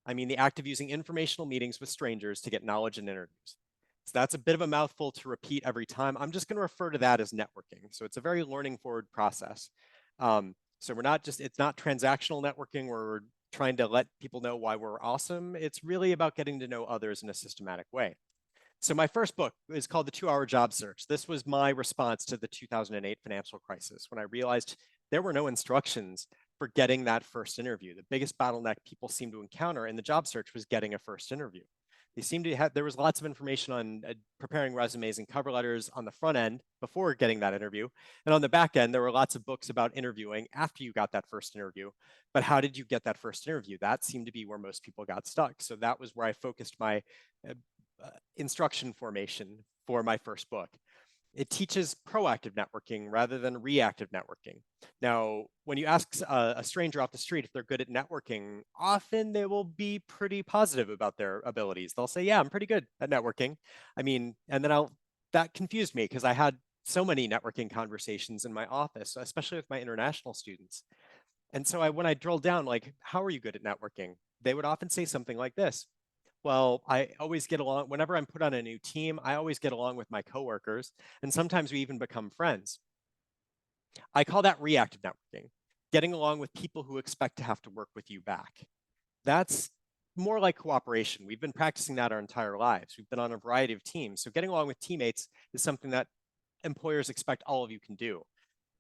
I mean the act of using informational meetings with strangers to get knowledge and interviews. So that's a bit of a mouthful to repeat every time. I'm just going to refer to that as networking. So it's a very learning forward process. So it's not transactional networking where we're trying to let people know why we're awesome. It's really about getting to know others in a systematic way. So my first book is called The 2-Hour Job Search. This was my response to the 2008 financial crisis when I realized there were no instructions for getting that first interview. The biggest bottleneck people seem to encounter in the job search was getting a first interview. There was lots of information on preparing resumes and cover letters on the front end before getting that interview. And on the back end, there were lots of books about interviewing after you got that first interview. But how did you get that first interview? That seemed to be where most people got stuck. So that was where I focused my instruction formation for my first book. It teaches proactive networking rather than reactive networking. Now, when you ask a stranger off the street if they're good at networking, often they will be pretty positive about their abilities. They'll say, yeah, I'm pretty good at networking. I mean, and then that confused me because I had so many networking conversations in my office, especially with my international students. And so when I drilled down, like, how are you good at networking? They would often say something like this. Well, I always get along, whenever I'm put on a new team, I always get along with my coworkers, and sometimes we even become friends. I call that reactive networking, getting along with people who expect to have to work with you back. That's more like cooperation. We've been practicing that our entire lives. We've been on a variety of teams. So getting along with teammates is something that employers expect all of you can do.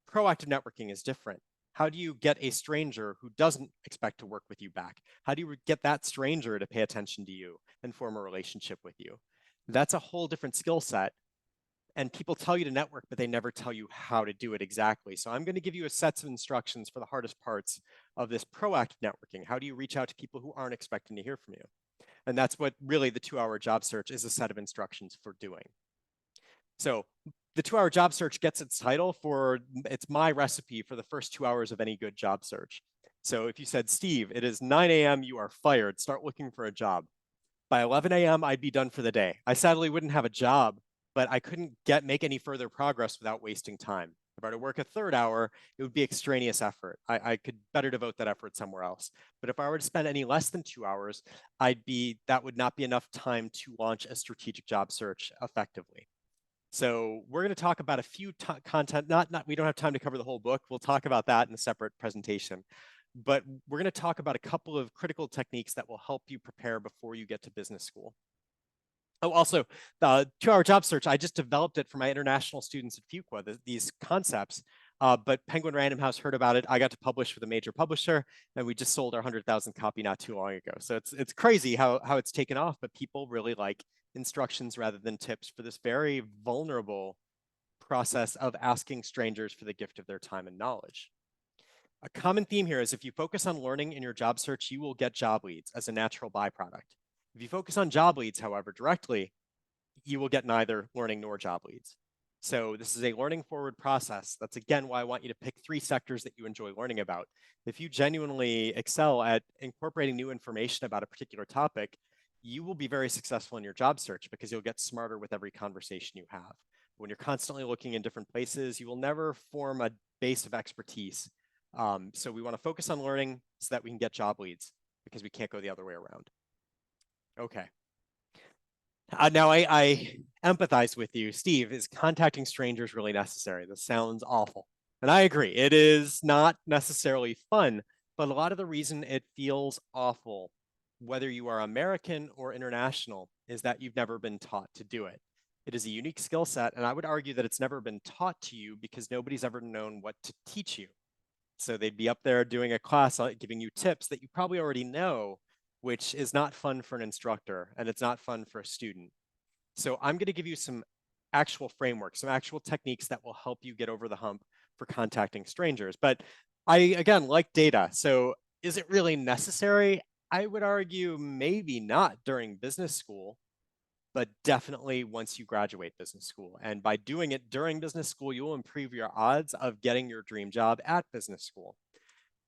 Proactive networking is different. How do you get a stranger who doesn't expect to work with you back? How do you get that stranger to pay attention to you and form a relationship with you? That's a whole different skill set. And people tell you to network, but they never tell you how to do it exactly. So I'm going to give you a set of instructions for the hardest parts of this proactive networking. How do you reach out to people who aren't expecting to hear from you? And that's what really the 2-hour job search is, a set of instructions for doing. So the 2-hour job search gets its title for, it's my recipe for the first 2 hours of any good job search. So if you said, Steve, it is 9 a.m., you are fired, start looking for a job. By 11 a.m., I'd be done for the day. I sadly wouldn't have a job, but I couldn't make any further progress without wasting time. If I were to work a 3rd hour, it would be extraneous effort. I could better devote that effort somewhere else. But if I were to spend any less than 2 hours, that would not be enough time to launch a strategic job search effectively. So we're going to talk about a few content, we don't have time to cover the whole book. We'll talk about that in a separate presentation. But we're going to talk about a couple of critical techniques that will help you prepare before you get to business school. Oh, also, the 2-hour job search, I just developed it for my international students at Fuqua, these concepts, but Penguin Random House heard about it. I got to publish with a major publisher, and we just sold our 100,000 copy not too long ago. So it's crazy how it's taken off, but people really like instructions rather than tips for this very vulnerable process of asking strangers for the gift of their time and knowledge. A common theme here is if you focus on learning in your job search, you will get job leads as a natural byproduct. If you focus on job leads, however, directly, you will get neither learning nor job leads. So this is a learning forward process. That's again why I want you to pick 3 sectors that you enjoy learning about. If you genuinely excel at incorporating new information about a particular topic, you will be very successful in your job search because you'll get smarter with every conversation you have. When you're constantly looking in different places, you will never form a base of expertise. So we want to focus on learning so that we can get job leads because we can't go the other way around. Okay. Now I empathize with you. Steve, is contacting strangers really necessary? This sounds awful. And I agree, it is not necessarily fun, but a lot of the reason it feels awful, whether you are American or international, is that you've never been taught to do it. It is a unique skill set, and I would argue that it's never been taught to you because nobody's ever known what to teach you. So they'd be up there doing a class giving you tips that you probably already know, which is not fun for an instructor, and it's not fun for a student. So I'm going to give you some actual frameworks, some actual techniques that will help you get over the hump for contacting strangers. But I, again, like data. So is it really necessary? I would argue maybe not during business school, but definitely once you graduate business school. And by doing it during business school, you will improve your odds of getting your dream job at business school.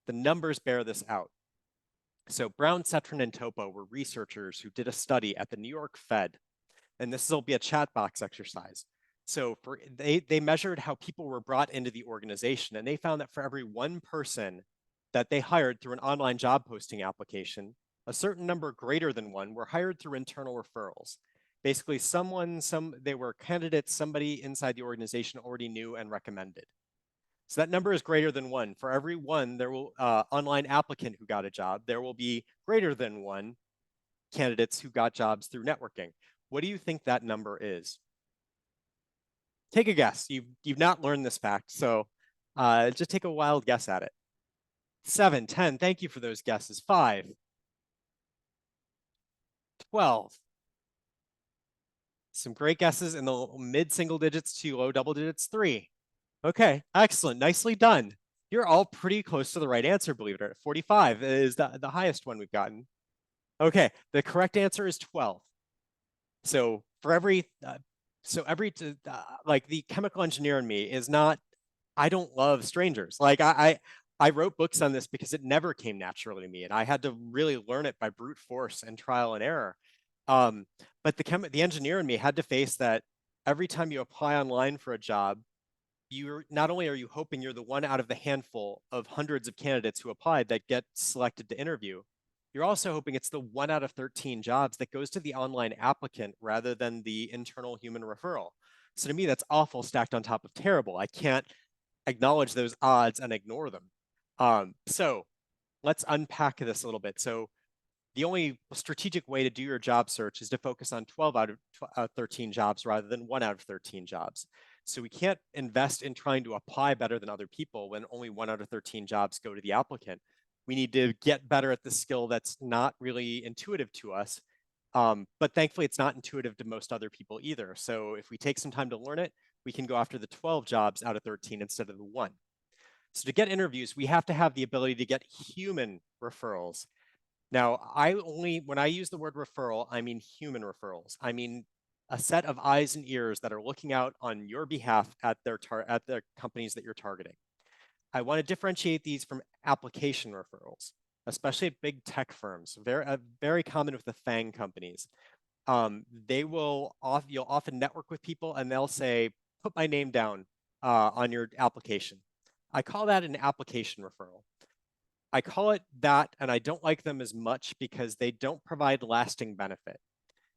The numbers bear this out. So Brown, Cetron, and Topo were researchers who did a study at the New York Fed, and this will be a chat box exercise. So they measured how people were brought into the organization, and they found that for every 1 person that they hired through an online job posting application, a certain number greater than 1 were hired through internal referrals. Basically, they were candidates somebody inside the organization already knew and recommended. So that number is greater than 1. For every 1 there will online applicant who got a job, there will be greater than 1 candidates who got jobs through networking. What do you think that number is? Take a guess. You've not learned this fact, so just take a wild guess at it. 7, 10, thank you for those guesses. 5, 12. Some great guesses in the mid-single digits to low double digits. 3. Okay, excellent, nicely done. You're all pretty close to the right answer, believe it or not. 45 is the highest one we've gotten. Okay, the correct answer is 12. So for every, like the chemical engineer in me is not, I don't love strangers. Like I wrote books on this because it never came naturally to me, and I had to really learn it by brute force and trial and error. But the engineer in me had to face that every time you apply online for a job, you're not only are you hoping you're the one out of the handful of hundreds of candidates who applied that get selected to interview, you're also hoping it's the 1 out of 13 jobs that goes to the online applicant rather than the internal human referral. So to me, that's awful stacked on top of terrible. I can't acknowledge those odds and ignore them. So let's unpack this a little bit. So the only strategic way to do your job search is to focus on 12 out of 13 jobs rather than 1 out of 13 jobs. So we can't invest in trying to apply better than other people when only 1 out of 13 jobs go to the applicant. We need to get better at the skill that's not really intuitive to us But thankfully, it's not intuitive to most other people either. So if we take some time to learn it, we can go after the 12 jobs out of 13 instead of the one. So to get interviews, we have to have the ability to get human referrals. Now, when I use the word referral, I mean human referrals. I mean a set of eyes and ears that are looking out on your behalf at the companies that you're targeting. I want to differentiate these from application referrals, especially at big tech firms, very common with the FANG companies. You'll often network with people and they'll say, put my name down on your application. I call that an application referral. I call it that, and I don't like them as much because they don't provide lasting benefit.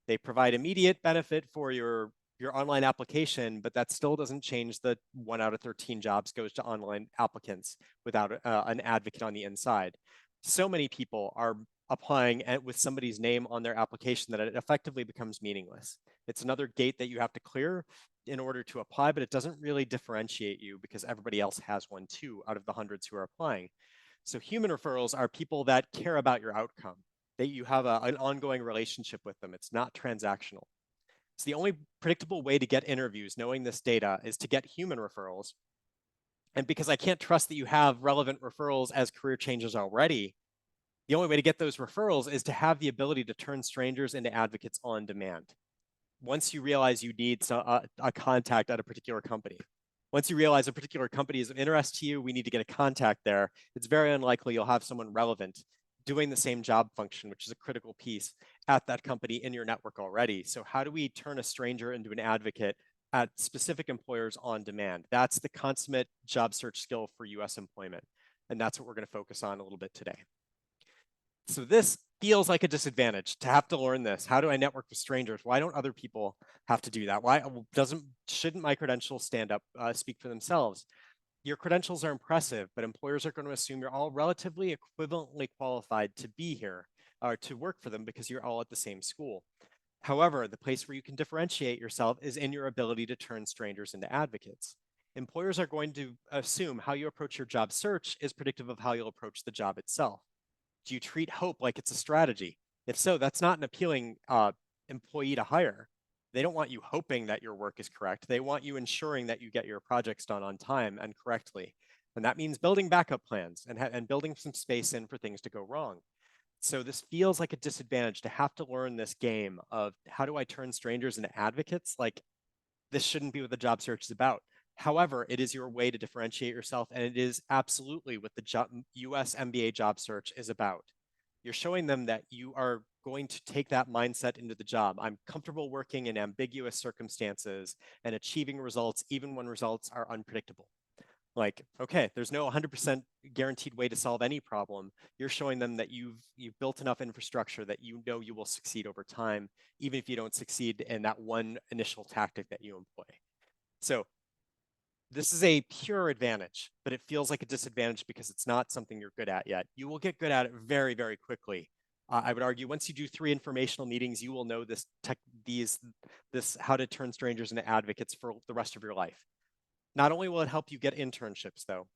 They provide immediate benefit for your online application, but that still doesn't change the 1 out of 13 jobs goes to online applicants without an advocate on the inside. So many people are applying with somebody's name on their application that it effectively becomes meaningless. It's another gate that you have to clear in order to apply, but it doesn't really differentiate you because everybody else has one too out of the hundreds who are applying. So human referrals are people that care about your outcome, that you have an ongoing relationship with them. It's not transactional. So the only predictable way to get interviews, knowing this data, is to get human referrals. And because I can't trust that you have relevant referrals as career changes already, the only way to get those referrals is to have the ability to turn strangers into advocates on demand. Once you realize you need a contact at a particular company. Once you realize a particular company is of interest to you, we need to get a contact there. It's very unlikely you'll have someone relevant doing the same job function, which is a critical piece at that company in your network already. So how do we turn a stranger into an advocate at specific employers on demand? That's the consummate job search skill for US employment. And that's what we're going to focus on a little bit today. So this feels like a disadvantage to have to learn this. How do I network with strangers? Why don't other people have to do that? Shouldn't my credentials speak for themselves? Your credentials are impressive, but employers are going to assume you're all relatively equivalently qualified to be here or to work for them because you're all at the same school. However, the place where you can differentiate yourself is in your ability to turn strangers into advocates. Employers are going to assume how you approach your job search is predictive of how you'll approach the job itself. Do you treat hope like it's a strategy? If so, that's not an appealing employee to hire. They don't want you hoping that your work is correct. They want you ensuring that you get your projects done on time and correctly. And that means building backup plans and building some space in for things to go wrong. So this feels like a disadvantage to have to learn this game of how do I turn strangers into advocates? Like this shouldn't be what the job search is about. However, it is your way to differentiate yourself, and it is absolutely what the US MBA job search is about. You're showing them that you are going to take that mindset into the job. I'm comfortable working in ambiguous circumstances and achieving results even when results are unpredictable. Like, okay, there's no 100% guaranteed way to solve any problem. You're showing them that you've built enough infrastructure that you know you will succeed over time, even if you don't succeed in that one initial tactic that you employ. So this is a pure advantage, but it feels like a disadvantage because it's not something you're good at yet. You will get good at it very, very quickly. I would argue once you do 3 informational meetings, you will know this how to turn strangers into advocates for the rest of your life. Not only will it help you get internships, though,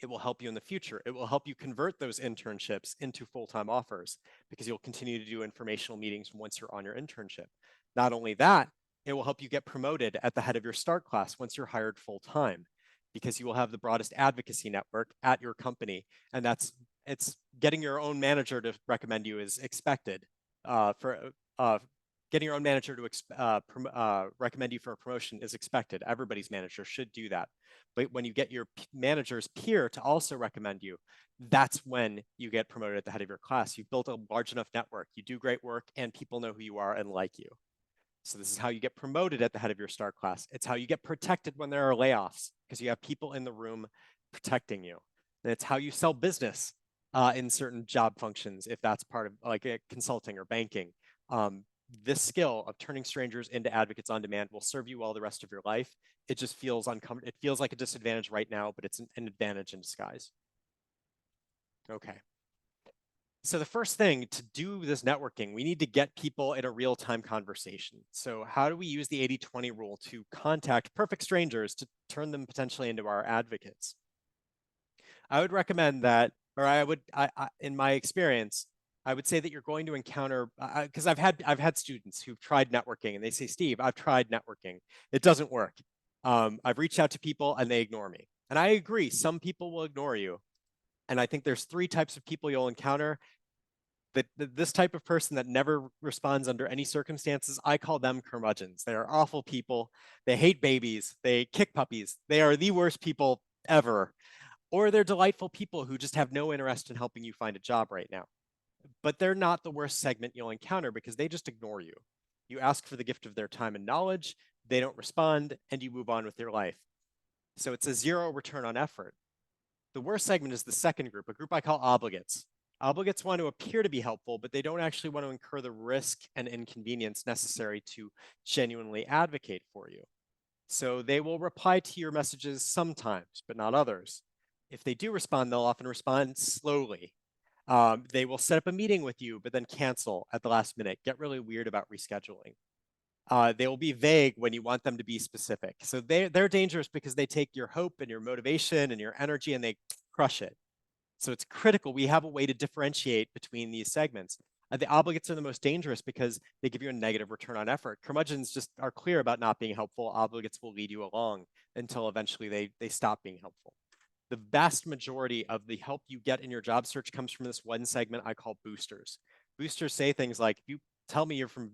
it will help you in the future. It will help you convert those internships into full-time offers because you'll continue to do informational meetings once you're on your internship. Not only that, it will help you get promoted at the head of your start class once you're hired full-time because you will have the broadest advocacy network at your company. And it's getting your own manager to recommend you is expected. Getting your own manager to recommend you for a promotion is expected. Everybody's manager should do that. But when you get your manager's peer to also recommend you, that's when you get promoted at the head of your class. You've built a large enough network. You do great work and people know who you are and like you. So this is how you get promoted at the head of your start class. It's how you get protected when there are layoffs because you have people in the room protecting you. And it's how you sell business in certain job functions, if that's part of like consulting or banking. This skill of turning strangers into advocates on demand will serve you well the rest of your life. It just feels uncomfortable. It feels like a disadvantage right now, but it's an advantage in disguise. Okay. So the first thing to do this networking, we need to get people in a real-time conversation. So how do we use the 80-20 rule to contact perfect strangers to turn them potentially into our advocates? I would recommend that, or in my experience, I would say that you're going to encounter, because I've had students who've tried networking and they say, Steve, I've tried networking. It doesn't work. I've reached out to people and they ignore me. And I agree, some people will ignore you. And I think there's three types of people you'll encounter. This type of person that never responds under any circumstances, I call them curmudgeons. They are awful people. They hate babies. They kick puppies. They are the worst people ever. Or they're delightful people who just have no interest in helping you find a job right now. But they're not the worst segment you'll encounter because they just ignore you. You ask for the gift of their time and knowledge, they don't respond, and you move on with your life. So it's a zero return on effort. The worst segment is the second group, a group I call obligates. Obligates want to appear to be helpful, but they don't actually want to incur the risk and inconvenience necessary to genuinely advocate for you. So they will reply to your messages sometimes, but not others. If they do respond, they'll often respond slowly. They will set up a meeting with you, but then cancel at the last minute, get really weird about rescheduling. They will be vague when you want them to be specific. So they're dangerous because they take your hope and your motivation and your energy and they crush it. So it's critical we have a way to differentiate between these segments. The obligates are the most dangerous because they give you a negative return on effort. Curmudgeons just are clear about not being helpful. Obligates will lead you along until eventually they stop being helpful. The vast majority of the help you get in your job search comes from this one segment I call boosters. Boosters say things like, if you tell me you're from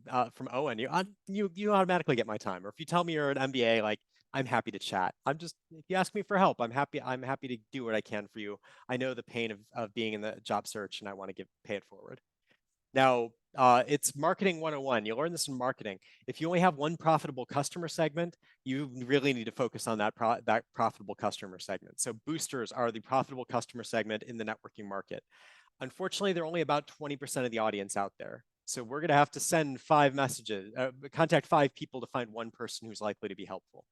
Owen, you automatically get my time. Or if you tell me you're an MBA, like, I'm happy to chat. If you ask me for help, I'm happy to do what I can for you. I know the pain of being in the job search and I want to pay it forward. Now, it's marketing 101. You'll learn this in marketing. If you only have one profitable customer segment, you really need to focus on that profitable customer segment. So boosters are the profitable customer segment in the networking market. Unfortunately, they're only about 20% of the audience out there. So we're going to have to send 5 messages, contact 5 people to find one person who's likely to be helpful.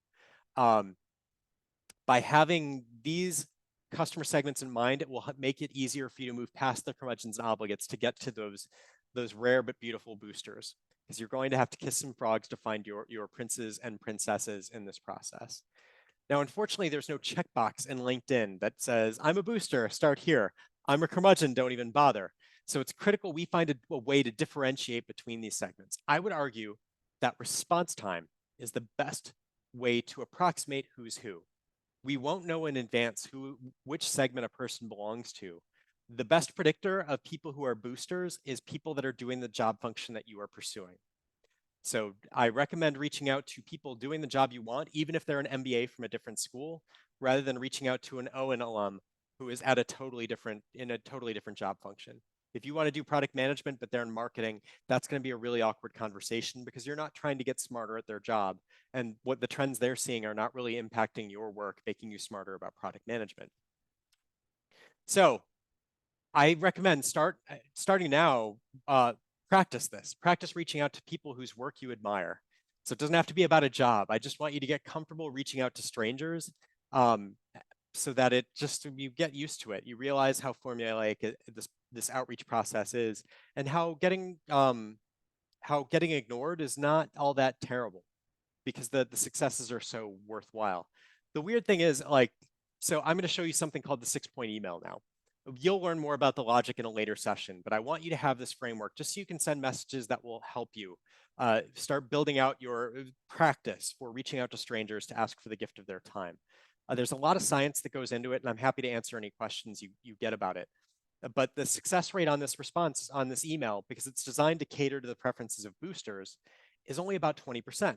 By having these customer segments in mind, it will make it easier for you to move past the curmudgeons and obligates to get to those rare but beautiful boosters, because you're going to have to kiss some frogs to find your princes and princesses in this process. Now, unfortunately, there's no checkbox in LinkedIn that says, I'm a booster, start here. I'm a curmudgeon, don't even bother. So it's critical we find a way to differentiate between these segments. I would argue that response time is the best way to approximate who's who. We won't know in advance which segment a person belongs to. The best predictor of people who are boosters is people that are doing the job function that you are pursuing. So I recommend reaching out to people doing the job you want, even if they're an MBA from a different school, rather than reaching out to an Owen alum who is in a totally different job function. If you want to do product management, but they're in marketing, that's going to be a really awkward conversation because you're not trying to get smarter at their job. And what the trends they're seeing are not really impacting your work, making you smarter about product management. So I recommend starting now, practice this. Practice reaching out to people whose work you admire. So it doesn't have to be about a job. I just want you to get comfortable reaching out to strangers, so that you get used to it. You realize how formulaic this outreach process is, and how getting ignored is not all that terrible, because the successes are so worthwhile. The weird thing is, so I'm going to show you something called the 6-point email now. You'll learn more about the logic in a later session, but I want you to have this framework just so you can send messages that will help you start building out your practice for reaching out to strangers to ask for the gift of their time. There's a lot of science that goes into it, and I'm happy to answer any questions you get about it. But the success rate on this response, on this email, because it's designed to cater to the preferences of boosters, is only about 20%.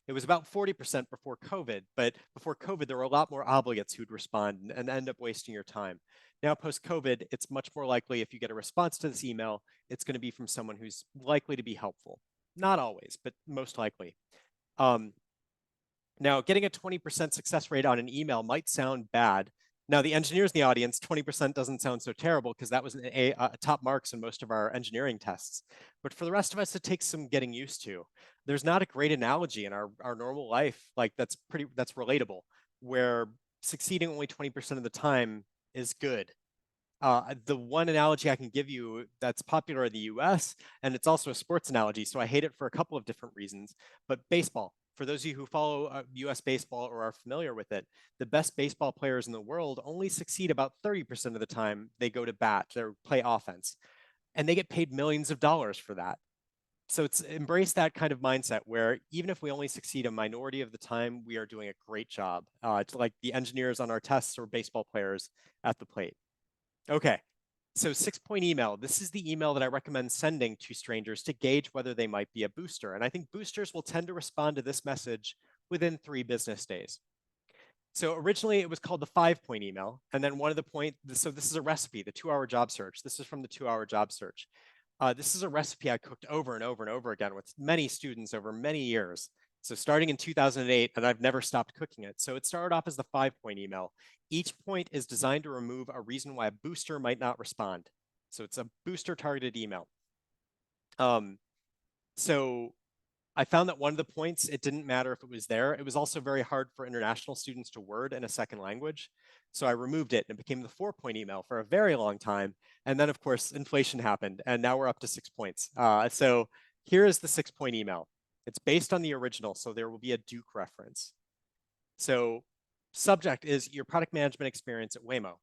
It was about 40% before COVID, but before COVID, there were a lot more obligates who'd respond and end up wasting your time. Now, post-COVID, it's much more likely if you get a response to this email, it's going to be from someone who's likely to be helpful. Not always, but most likely. Now, getting a 20% success rate on an email might sound bad. Now, the engineers in the audience, 20% doesn't sound so terrible because that was top marks in most of our engineering tests. But for the rest of us, it takes some getting used to. There's not a great analogy in our normal life that's relatable, where succeeding only 20% of the time is good. The one analogy I can give you that's popular in the US, and it's also a sports analogy, so I hate it for a couple of different reasons, but baseball. For those of you who follow US baseball or are familiar with it, the best baseball players in the world only succeed about 30% of the time they go to bat or play offense. and they get paid millions of dollars for that. So it's embrace that kind of mindset where even if we only succeed a minority of the time, we are doing a great job. It's like the engineers on our tests or baseball players at the plate. Okay, so 6-point email. This is the email that I recommend sending to strangers to gauge whether they might be a booster. And I think boosters will tend to respond to this message within 3 business days. So originally it was called the 5-point email. And then one of the points, so this is a recipe, the 2-hour job search. This is from the 2-hour job search. This is a recipe I cooked over and over and over again with many students over many years. So starting in 2008, and I've never stopped cooking it. So it started off as the 5-point email. Each point is designed to remove a reason why a booster might not respond. So it's a booster targeted email. So I found that one of the points, it didn't matter if it was there. It was also very hard for international students to word in a second language. So I removed it and it became the 4-point email for a very long time. And then of course, inflation happened and now we're up to 6 points. So here is the 6-point email. It's based on the original, so there will be a Duke reference. So subject is your product management experience at Waymo.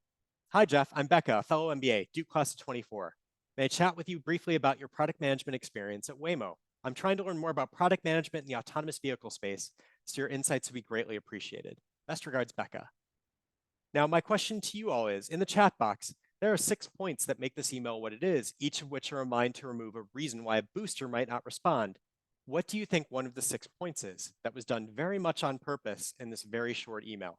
Hi, Jeff, I'm Becca, a fellow MBA, Duke class of 24. May I chat with you briefly about your product management experience at Waymo? I'm trying to learn more about product management in the autonomous vehicle space, so your insights would be greatly appreciated. Best regards, Becca. Now, my question to you all is, in the chat box, there are 6 points that make this email what it is, each of which are a mind to remove a reason why a booster might not respond. What do you think one of the 6 points is that was done very much on purpose in this very short email?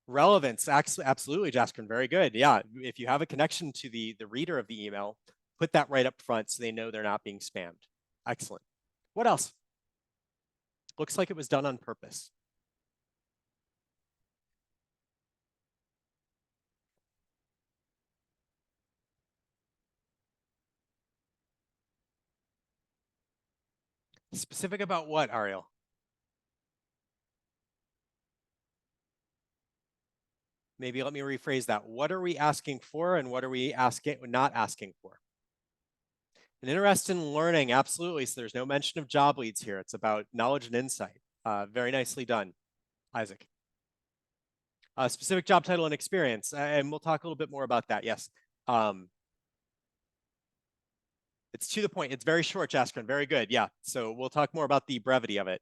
Relevance, absolutely, Jaskrin, very good. Yeah, if you have a connection to the reader of the email, put that right up front so they know they're not being spammed. Excellent. What else? Looks like it was done on purpose. Specific about what, Ariel? Maybe let me rephrase that. What are we asking for and what are we not asking for? An interest in learning, absolutely. So there's no mention of job leads here. It's about knowledge and insight. Very nicely done, Isaac. Specific job title and experience, and we'll talk a little bit more about that, yes. It's to the point. It's very short, Jaskrin. Very good. Yeah. So we'll talk more about the brevity of it.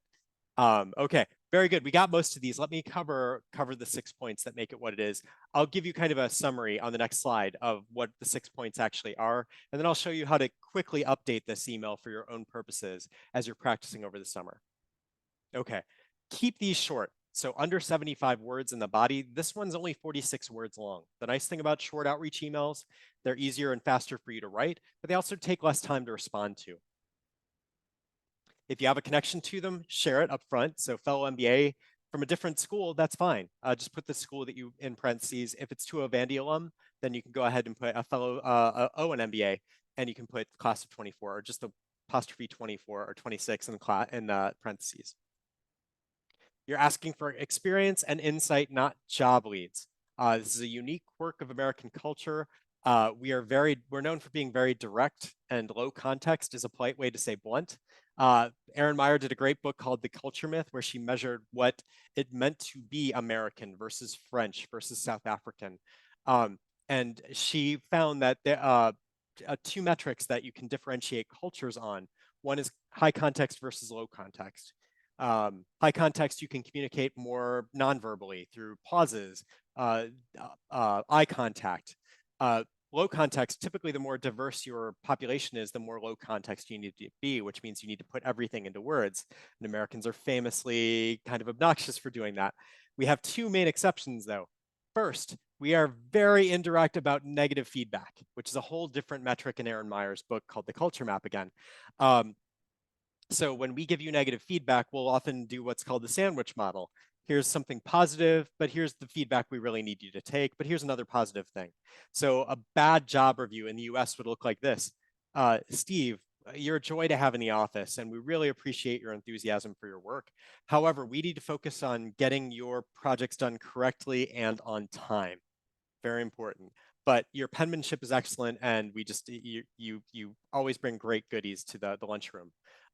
Okay. Very good. We got most of these. Let me cover the 6 points that make it what it is. I'll give you kind of a summary on the next slide of what the 6 points actually are, and then I'll show you how to quickly update this email for your own purposes as you're practicing over the summer. Okay. Keep these short. So under 75 words in the body. This one's only 46 words long. The nice thing about short outreach emails, they're easier and faster for you to write, but they also take less time to respond to. If you have a connection to them, share it up front. So fellow MBA from a different school, that's fine. Just put the school that you in parentheses. If it's to a Vandy alum, then you can go ahead and put a fellow an MBA, and you can put class of 24 or just the apostrophe 24 or 26 in parentheses. You're asking for experience and insight, not job leads. This is a unique quirk of American culture. We're known for being very direct, and low context is a polite way to say blunt. Erin Meyer did a great book called The Culture Myth, where she measured what it meant to be American versus French versus South African. And she found that there are 2 metrics that you can differentiate cultures on. One is high context versus low context. High context, you can communicate more non-verbally through pauses, eye contact. Low context, typically the more diverse your population is, the more low context you need to be, which means you need to put everything into words. And Americans are famously kind of obnoxious for doing that. We have 2 main exceptions though. First, we are very indirect about negative feedback, which is a whole different metric in Erin Meyer's book called The Culture Map again. So when we give you negative feedback, we'll often do what's called the sandwich model. Here's something positive, but here's the feedback we really need you to take, but here's another positive thing. So a bad job review in the US would look like this. Steve, you're a joy to have in the office, and we really appreciate your enthusiasm for your work. However, we need to focus on getting your projects done correctly and on time. Very important. But your penmanship is excellent, and we just you always bring great goodies to the lunchroom.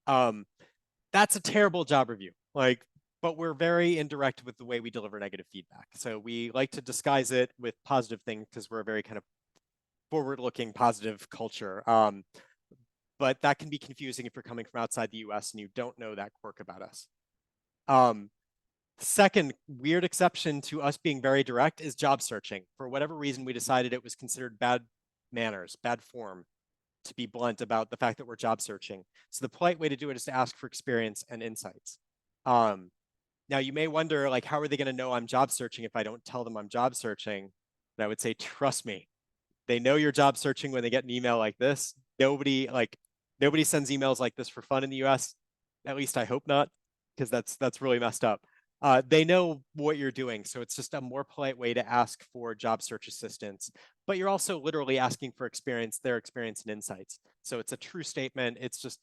That's a terrible job review. But we're very indirect with the way we deliver negative feedback. So we like to disguise it with positive things because we're a very kind of forward-looking, positive culture. But that can be confusing if you're coming from outside the US and you don't know that quirk about us. Second weird exception to us being very direct is job searching. For whatever reason, we decided it was considered bad manners, bad form, to be blunt about the fact that we're job searching. So the polite way to do it is to ask for experience and insights. Now you may wonder, like, how are they going to know I'm job searching if I don't tell them I'm job searching? And I would say, trust me, they know you're job searching when they get an email like this. Nobody sends emails like this for fun in the US. At least I hope not, because that's really messed up. They know what you're doing, so it's just a more polite way to ask for job search assistance. But you're also literally asking for their experience and insights. So it's a true statement. It's just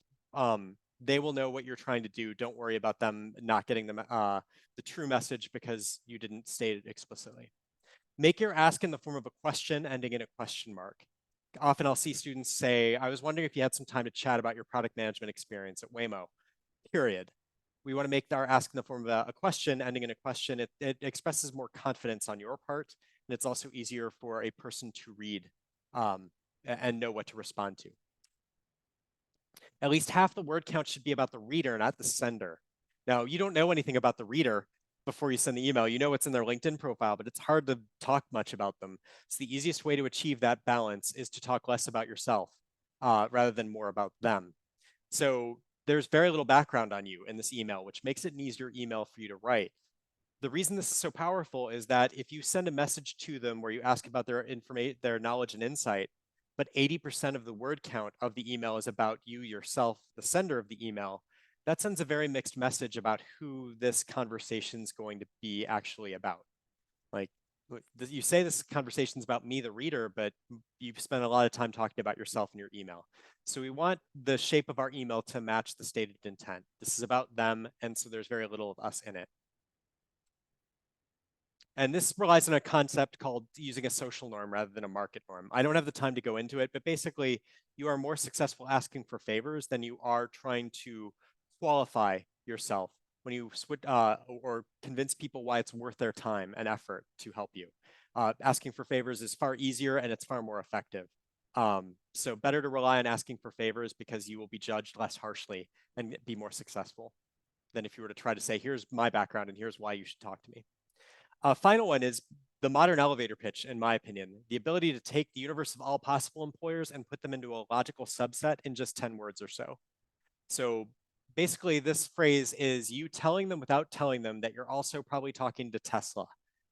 they will know what you're trying to do. Don't worry about them not getting the true message because you didn't state it explicitly. Make your ask in the form of a question ending in a question mark. Often I'll see students say, I was wondering if you had some time to chat about your product management experience at Waymo, period. We want to make our ask in the form of a question ending in a question. It expresses more confidence on your part, and it's also easier for a person to read and know what to respond to. At least half the word count should be about the reader, not the sender. Now, you don't know anything about the reader before you send the email. You know what's in their LinkedIn profile, but it's hard to talk much about them. So the easiest way to achieve that balance is to talk less about yourself rather than more about them. So there's very little background on you in this email, which makes it an easier email for you to write. The reason this is so powerful is that if you send a message to them where you ask about their knowledge and insight, but 80% of the word count of the email is about you yourself, the sender of the email, that sends a very mixed message about who this conversation is going to be actually about. Like, you say this conversation is about me, the reader, but you've spent a lot of time talking about yourself in your email. So we want the shape of our email to match the stated intent. This is about them, and so there's very little of us in it. And this relies on a concept called using a social norm rather than a market norm. I don't have the time to go into it, but basically you are more successful asking for favors than you are trying to qualify yourself when you switch or convince people why it's worth their time and effort to help you. Asking for favors is far easier and it's far more effective. So better to rely on asking for favors because you will be judged less harshly and be more successful than if you were to try to say, here's my background and here's why you should talk to me. Final one is the modern elevator pitch, in my opinion, the ability to take the universe of all possible employers and put them into a logical subset in just 10 words or so. So basically, this phrase is you telling them without telling them that you're also probably talking to Tesla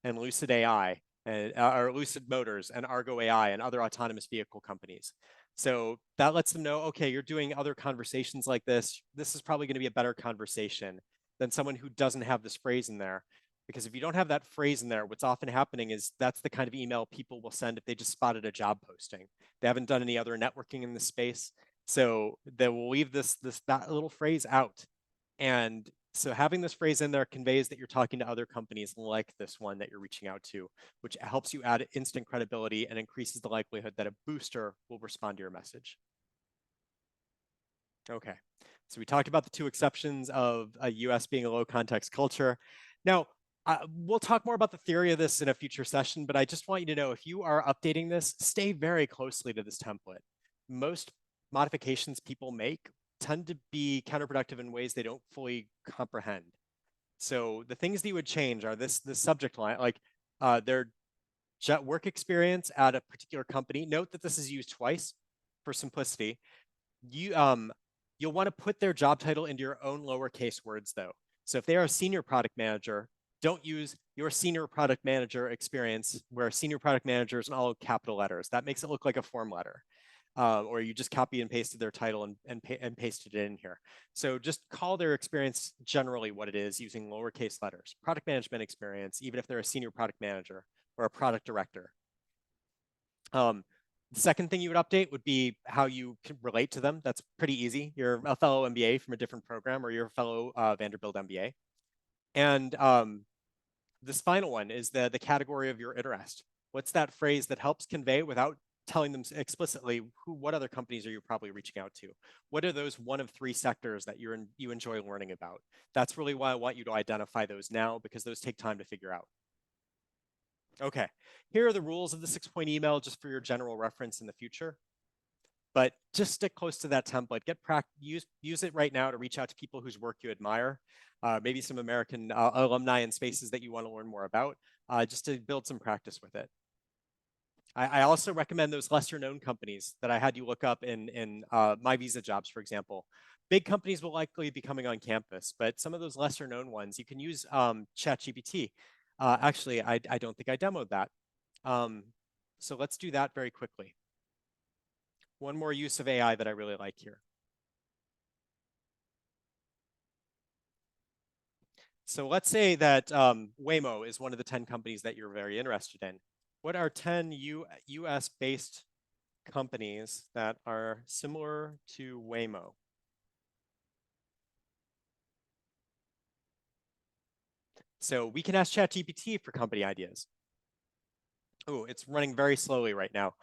and Lucid AI, or Lucid Motors and Argo AI and other autonomous vehicle companies. So that lets them know, okay, you're doing other conversations like this. This is probably going to be a better conversation than someone who doesn't have this phrase in there. Because if you don't have that phrase in there, what's often happening is that's the kind of email people will send if they just spotted a job posting. They haven't done any other networking in this space. So they will leave that little phrase out. And so having this phrase in there conveys that you're talking to other companies like this one that you're reaching out to, which helps you add instant credibility and increases the likelihood that a booster will respond to your message. Okay, so we talked about the two exceptions of a US being a low context culture. Now, we'll talk more about the theory of this in a future session, but I just want you to know if you are updating this, stay very closely to this template. Most modifications people make tend to be counterproductive in ways they don't fully comprehend. So the things that you would change are this subject line, like their work experience at a particular company. Note that this is used twice for simplicity. You'll want to put their job title into your own lowercase words though. So if they are a senior product manager, don't use your senior product manager experience where senior product manager is in all capital letters. That makes it look like a form letter. Or you just copy and pasted their title and pasted it in here. So just call their experience generally what it is using lowercase letters. Product management experience, even if they're a senior product manager or a product director. The second thing you would update would be how you can relate to them. That's pretty easy. You're a fellow MBA from a different program, or you're a fellow Vanderbilt MBA. And this final one is the category of your interest. What's that phrase that helps convey without telling them explicitly what other companies are you probably reaching out to? What are those one of three sectors that you enjoy learning about? That's really why I want you to identify those now, because those take time to figure out. Okay, here are the rules of the 6-point email just for your general reference in the future. But just stick close to that template. Use it right now to reach out to people whose work you admire, maybe some American alumni in spaces that you want to learn more about, just to build some practice with it. I also recommend those lesser known companies that I had you look up in My Visa Jobs, for example. Big companies will likely be coming on campus, but some of those lesser known ones, you can use ChatGPT. Actually, I don't think I demoed that. So let's do that very quickly. One more use of AI that I really like here. So let's say that Waymo is one of the 10 companies that you're very interested in. What are 10 US-based companies that are similar to Waymo? So we can ask ChatGPT for company ideas. Oh, it's running very slowly right now.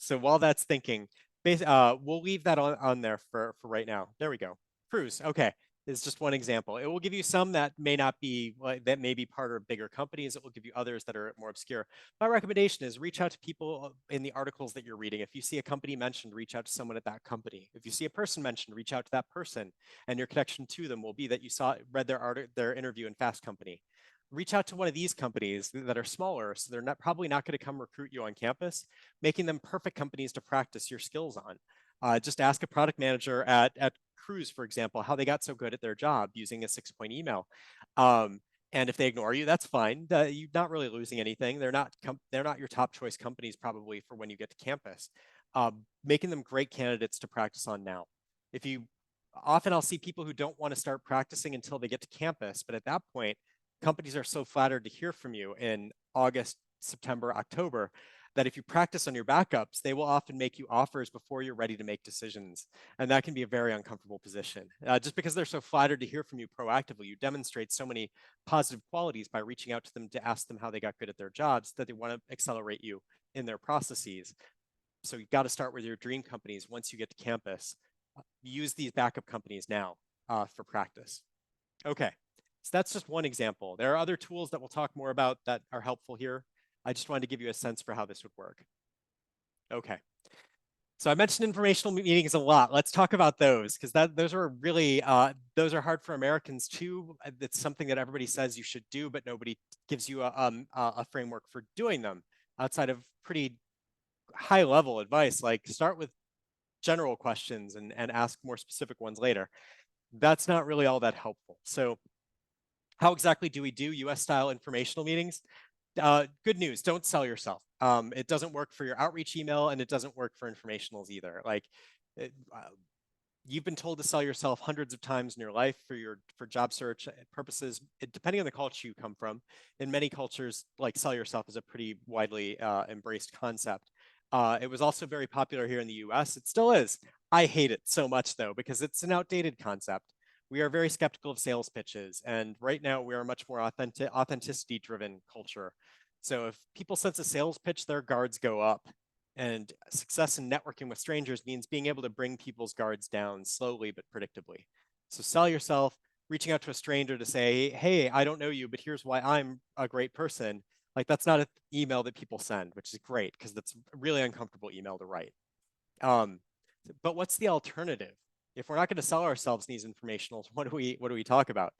So while that's thinking, we'll leave that on there for right now. There we go. Cruise. Okay. Is just one example. It will give you some that may not be that may be part of bigger companies. It will give you others that are more obscure. My recommendation is reach out to people in the articles that you're reading. If you see a company mentioned, reach out to someone at that company. If you see a person mentioned, reach out to that person. And your connection to them will be that you read their interview in Fast Company. Reach out to one of these companies that are smaller, so they're probably not going to come recruit you on campus, making them perfect companies to practice your skills on. Just ask a product manager at Cruise, for example, how they got so good at their job using a 6-point email. And if they ignore you, that's fine. You're not really losing anything. They're not your top choice companies probably for when you get to campus. Making them great candidates to practice on now. Often I'll see people who don't want to start practicing until they get to campus, but at that point, companies are so flattered to hear from you in August, September, October, that if you practice on your backups, they will often make you offers before you're ready to make decisions. And that can be a very uncomfortable position. Just because they're so flattered to hear from you proactively, you demonstrate so many positive qualities by reaching out to them to ask them how they got good at their jobs that they want to accelerate you in their processes. So you've got to start with your dream companies once you get to campus. Use these backup companies now for practice. Okay, so that's just one example. There are other tools that we'll talk more about that are helpful here. I just wanted to give you a sense for how this would work. Okay. So I mentioned informational meetings a lot. Let's talk about those because those are really those are hard for Americans too. It's something that everybody says you should do, but nobody gives you a framework for doing them outside of pretty high level advice. Like start with general questions and ask more specific ones later. That's not really all that helpful. So how exactly do we do US style informational meetings? Good news, don't sell yourself. It doesn't work for your outreach email and it doesn't work for informationals either. You've been told to sell yourself hundreds of times in your life for job search purposes, depending on the culture you come from. In many cultures, like sell yourself is a pretty widely embraced concept. It was also very popular here in the US. It still is. I hate it so much though, because it's an outdated concept. We are very skeptical of sales pitches. And right now we are a much more authenticity driven culture. So if people sense a sales pitch, their guards go up. And success in networking with strangers means being able to bring people's guards down slowly but predictably. So sell yourself, reaching out to a stranger to say, hey, I don't know you, but here's why I'm a great person. Like that's not an email that people send, which is great because that's a really uncomfortable email to write. But what's the alternative? If we're not going to sell ourselves in these informationals, what do we talk about?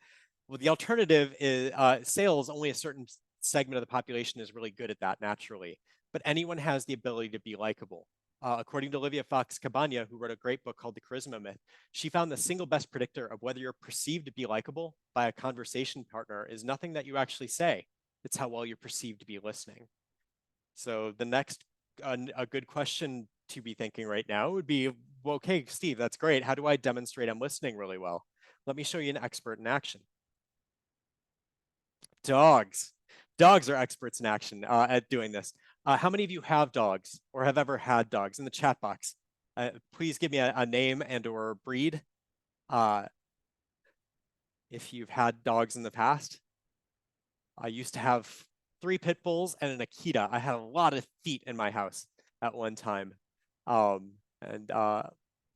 Well, the alternative is sales. Only a certain segment of the population is really good at that naturally, but anyone has the ability to be likable. According to Olivia Fox Cabana, who wrote a great book called The Charisma Myth, she found the single best predictor of whether you're perceived to be likable by a conversation partner is nothing that you actually say. It's how well you're perceived to be listening. So the next, a good question to be thinking right now would be, well, okay, Steve, that's great. How do I demonstrate I'm listening really well? Let me show you an expert in action. Dogs. Dogs are experts in action at doing this. How many of you have dogs or have ever had dogs in the chat box? Please give me a name and or breed if you've had dogs in the past. I used to have 3 pit bulls and an Akita. I had a lot of feet in my house at one time. And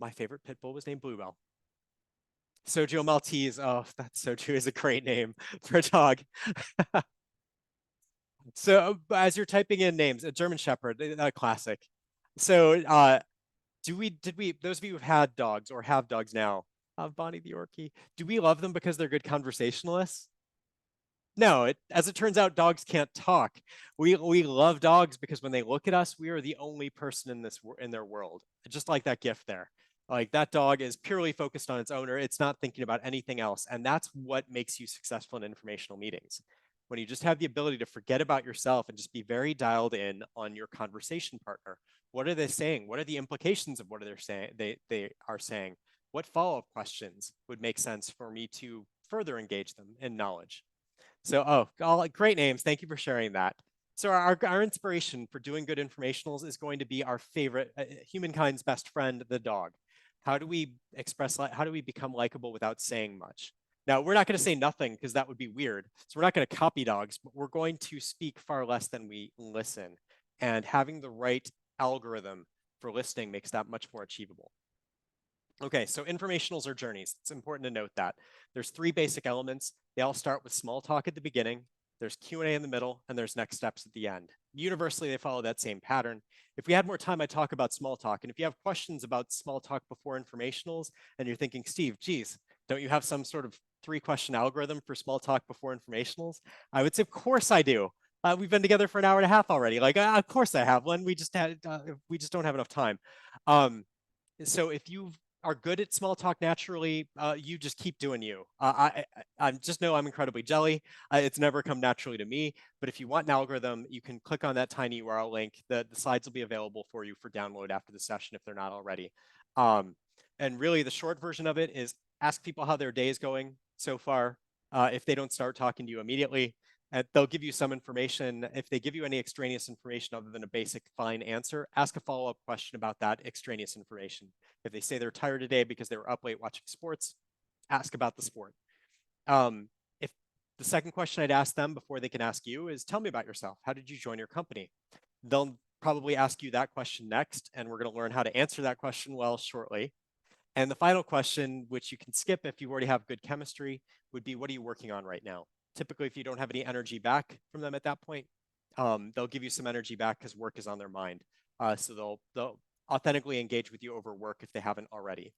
my favorite pit bull was named Bluebell. Sojo Maltese. Oh, that Sojo is a great name for a dog. So as you're typing in names, a German Shepherd, a classic. So those of you who've had dogs or have dogs now, Bonnie the Yorkie, do we love them because they're good conversationalists? No, as it turns out, dogs can't talk. We love dogs because when they look at us, we are the only person in their world. Just like that gift there. Like that dog is purely focused on its owner. It's not thinking about anything else. And that's what makes you successful in informational meetings. When you just have the ability to forget about yourself and just be very dialed in on your conversation partner. What are they saying? What are the implications of what they're saying? They are saying. What follow-up questions would make sense for me to further engage them in knowledge? So, all great names. Thank you for sharing that. So our inspiration for doing good informationals is going to be our favorite, humankind's best friend, the dog. How do we how do we become likable without saying much? Now, we're not going to say nothing because that would be weird. So we're not going to copy dogs, but we're going to speak far less than we listen. And having the right algorithm for listening makes that much more achievable. Okay, so informationals are journeys. It's important to note that. There's three basic elements. They all start with small talk at the beginning, there's Q&A in the middle, and there's next steps at the end. Universally, they follow that same pattern. If we had more time, I'd talk about small talk. And if you have questions about small talk before informationals, and you're thinking, Steve, geez, don't you have some sort of 3-question algorithm for small talk before informationals? I would say, of course I do. We've been together for an hour and a half already. Like, of course I have one. We just don't have enough time. So if you are good at small talk naturally, you just keep doing you. I just know I'm incredibly jelly. It's never come naturally to me. But if you want an algorithm, you can click on that tiny URL link. The slides will be available for you for download after the session if they're not already. And really, the short version of it is ask people how their day is going so far. If they don't start talking to you immediately, they'll give you some information. If they give you any extraneous information other than a basic fine answer, ask a follow-up question about that extraneous information. If they say they're tired today because they were up late watching sports, ask about the sport. If the second question I'd ask them before they can ask you is, tell me about yourself. How did you join your company? They'll probably ask you that question next, and we're going to learn how to answer that question well shortly. And the final question, which you can skip if you already have good chemistry, would be, what are you working on right now? Typically, if you don't have any energy back from them at that point, they'll give you some energy back because work is on their mind. So they'll authentically engage with you over work if they haven't already.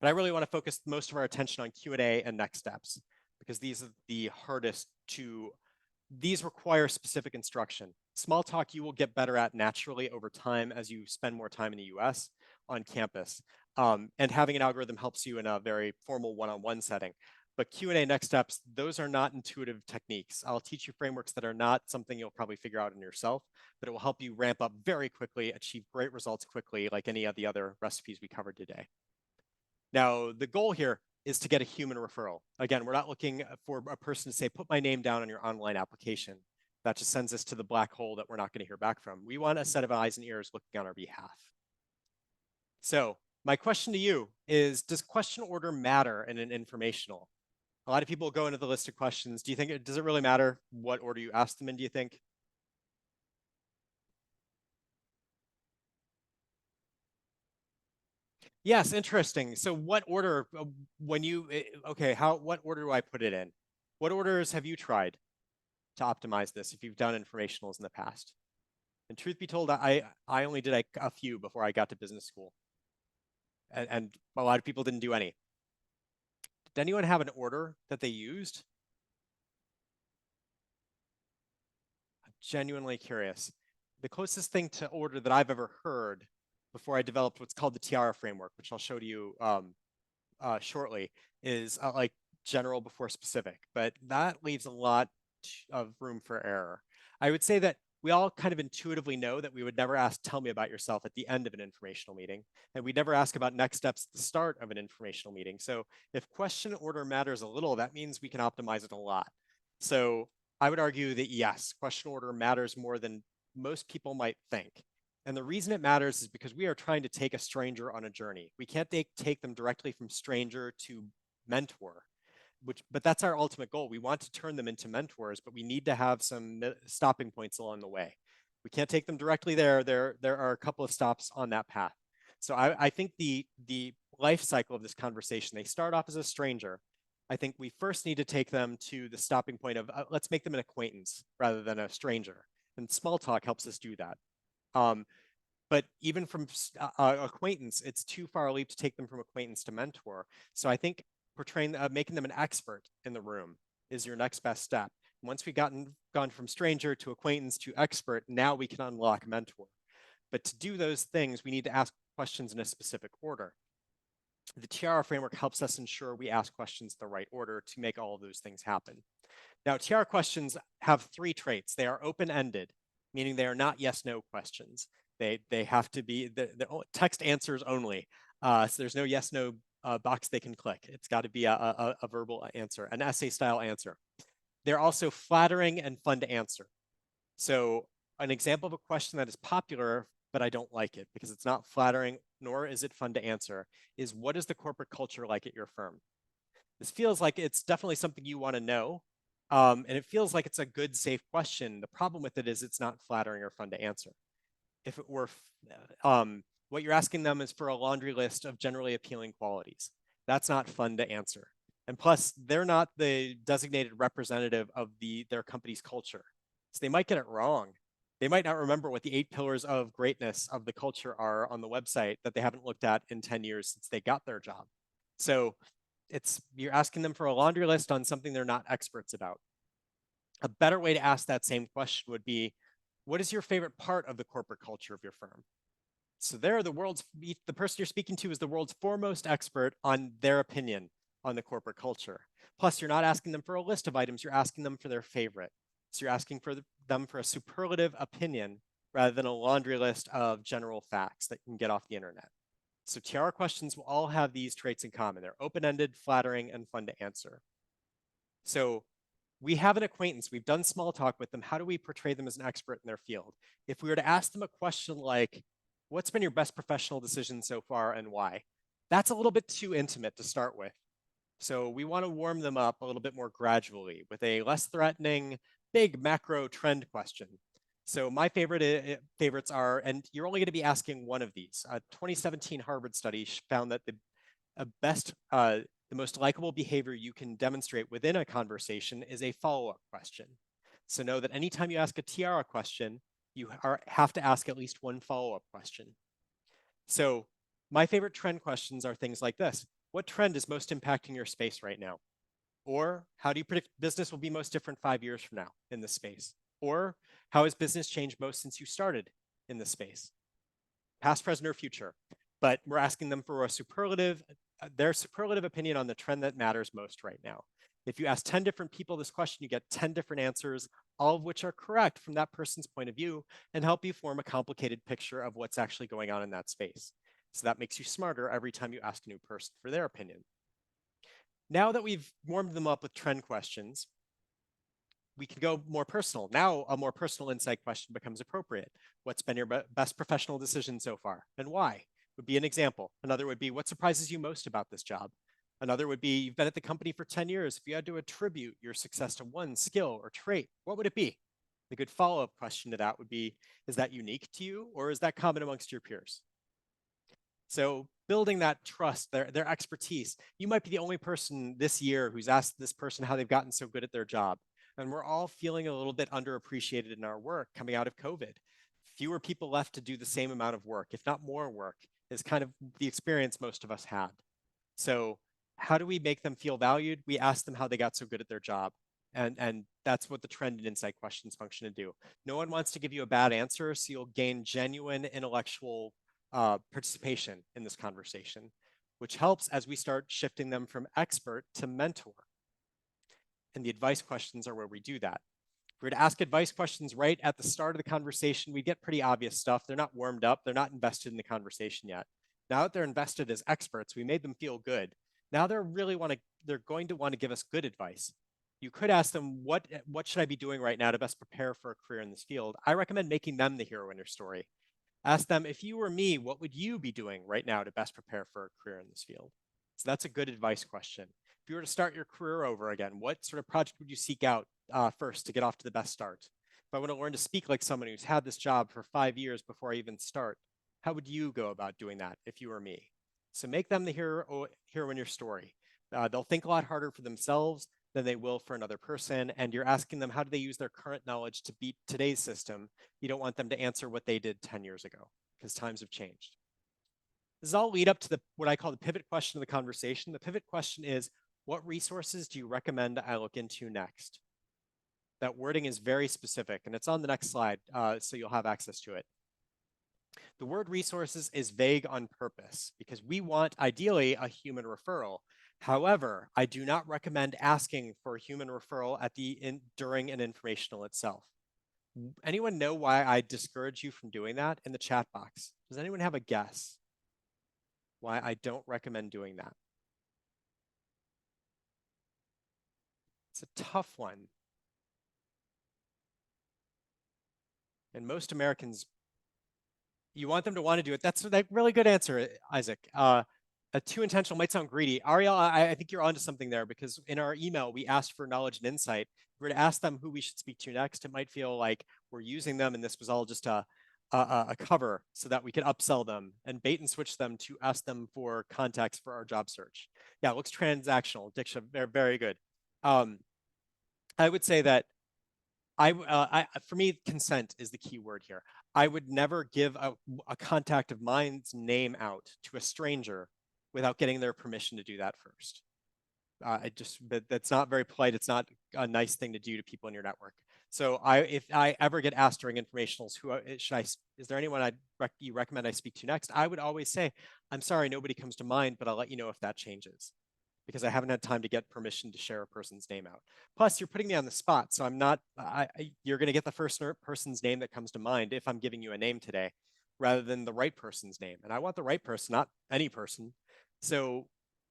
But I really want to focus most of our attention on Q&A and next steps because these are the hardest to, these require specific instruction. Small talk you will get better at naturally over time as you spend more time in the US on campus. And having an algorithm helps you in a very formal one-on-one setting. But Q&A next steps, those are not intuitive techniques. I'll teach you frameworks that are not something you'll probably figure out in yourself, but it will help you ramp up very quickly, achieve great results quickly, like any of the other recipes we covered today. Now, the goal here is to get a human referral. Again, we're not looking for a person to say, put my name down on your online application. That just sends us to the black hole that we're not going to hear back from. We want a set of eyes and ears looking on our behalf. So my question to you is, does question order matter in an informational? A lot of people go into the list of questions. Do you think does it really matter what order you ask them in, do you think? Yes, interesting. So what order, when you, okay, what order do I put it in? What orders have you tried to optimize this if you've done informationals in the past? And truth be told, I only did a few before I got to business school. And a lot of people didn't do any. Did anyone have an order that they used? I'm genuinely curious. The closest thing to order that I've ever heard before I developed what's called the Tiara framework, which I'll show to you shortly, is like general before specific, but that leaves a lot of room for error. I would say that we all kind of intuitively know that we would never ask, tell me about yourself at the end of an informational meeting, and we'd never ask about next steps at the start of an informational meeting. So if question order matters a little, that means we can optimize it a lot. So I would argue that yes, question order matters more than most people might think. And the reason it matters is because we are trying to take a stranger on a journey. We can't take them directly from stranger to mentor, but that's our ultimate goal. We want to turn them into mentors, but we need to have some stopping points along the way. We can't take them directly there. There are a couple of stops on that path. So I think the life cycle of this conversation, they start off as a stranger. I think we first need to take them to the stopping point of let's make them an acquaintance rather than a stranger. And small talk helps us do that. Um, but even from acquaintance, it's too far a leap to take them from acquaintance to mentor. So I think portraying, making them an expert in the room is your next best step. Once we've gone from stranger to acquaintance to expert, now we can unlock mentor. But to do those things, we need to ask questions in a specific order. The Tiara framework helps us ensure we ask questions in the right order to make all of those things happen. Now, Tiara questions have three traits. They are open-ended, meaning they are not yes/no questions. They have to be the text answers only. So there's no yes/no box they can click. It's got to be a verbal answer, an essay-style answer. They're also flattering and fun to answer. So an example of a question that is popular, but I don't like it because it's not flattering, nor is it fun to answer, is what is the corporate culture like at your firm? This feels like it's definitely something you want to know. And it feels like it's a good, safe question. The problem with it is it's not flattering or fun to answer. If it were, what you're asking them is for a laundry list of generally appealing qualities. That's not fun to answer. And plus, they're not the designated representative of their company's culture. So they might get it wrong. They might not remember what the 8 pillars of greatness of the culture are on the website that they haven't looked at in 10 years since they got their job. So you're asking them for a laundry list on something they're not experts about. A better way to ask that same question would be, what is your favorite part of the corporate culture of your firm? So the person you're speaking to is the world's foremost expert on their opinion on the corporate culture. Plus, you're not asking them for a list of items, you're asking them for their favorite. So you're asking them for a superlative opinion rather than a laundry list of general facts that you can get off the internet. So Tiara questions will all have these traits in common. They're open-ended, flattering, and fun to answer. So we have an acquaintance, we've done small talk with them. How do we portray them as an expert in their field? If we were to ask them a question like, what's been your best professional decision so far and why? That's a little bit too intimate to start with. So we want to warm them up a little bit more gradually with a less threatening, big macro trend question. So my favorites are, and you're only going to be asking one of these. A 2017 Harvard study found that the most likable behavior you can demonstrate within a conversation is a follow-up question. So know that anytime you ask a Tiara question, you have to ask at least one follow-up question. So my favorite trend questions are things like this. What trend is most impacting your space right now? Or how do you predict business will be most different 5 years from now in this space? Or how has business changed most since you started in this space? Past, present, or future. But we're asking them for their superlative opinion on the trend that matters most right now. If you ask 10 different people this question, you get 10 different answers, all of which are correct from that person's point of view and help you form a complicated picture of what's actually going on in that space. So that makes you smarter every time you ask a new person for their opinion. Now that we've warmed them up with trend questions, we can go more personal. Now a more personal insight question becomes appropriate. What's been your best professional decision so far and why? Would be an example. Another would be, what surprises you most about this job? Another would be, you've been at the company for 10 years. If you had to attribute your success to one skill or trait, what would it be? A good follow-up question to that would be, is that unique to you or is that common amongst your peers? So building that trust, their expertise. You might be the only person this year who's asked this person how they've gotten so good at their job. And we're all feeling a little bit underappreciated in our work coming out of COVID. Fewer people left to do the same amount of work, if not more work, is kind of the experience most of us had. So how do we make them feel valued? We ask them how they got so good at their job. And that's what the trend and insight questions function to do. No one wants to give you a bad answer, so you'll gain genuine intellectual participation in this conversation, which helps as we start shifting them from expert to mentor. And the advice questions are where we do that. If we were to ask advice questions right at the start of the conversation, we get pretty obvious stuff. They're not warmed up. They're not invested in the conversation yet. Now that they're invested as experts, we made them feel good. Now they're going to want to give us good advice. You could ask them, what should I be doing right now to best prepare for a career in this field? I recommend making them the hero in your story. Ask them, if you were me, what would you be doing right now to best prepare for a career in this field? So that's a good advice question. If you were to start your career over again, what sort of project would you seek out first to get off to the best start? If I want to learn to speak like someone who's had this job for 5 years before I even start, how would you go about doing that if you were me? So make them the hero in your story. They'll think a lot harder for themselves than they will for another person. And you're asking them, how do they use their current knowledge to beat today's system? You don't want them to answer what they did 10 years ago because times have changed. This is all lead up to what I call the pivot question of the conversation. The pivot question is, what resources do you recommend I look into next? That wording is very specific, and it's on the next slide, so you'll have access to it. The word resources is vague on purpose because we want, ideally, a human referral. However, I do not recommend asking for a human referral during an informational itself. Anyone know why I discourage you from doing that in the chat box? Does anyone have a guess why I don't recommend doing that? It's a tough one. And most Americans, you want them to want to do it. That's a really good answer, Isaac. Too intentional might sound greedy. Ariel, I think you're onto something there because in our email, we asked for knowledge and insight. If we were to ask them who we should speak to next, it might feel like we're using them and this was all just a cover so that we could upsell them and bait and switch them to ask them for context for our job search. Yeah, it looks transactional. Diksha, very good. I would say that for me, consent is the key word here. I would never give a contact of mine's name out to a stranger without getting their permission to do that first. That's not very polite. It's not a nice thing to do to people in your network. So if I ever get asked during informationals, is there anyone you recommend I speak to next? I would always say, I'm sorry, nobody comes to mind, but I'll let you know if that changes because I haven't had time to get permission to share a person's name out. Plus, you're putting me on the spot, so you're going to get the first person's name that comes to mind if I'm giving you a name today, rather than the right person's name. And I want the right person, not any person. So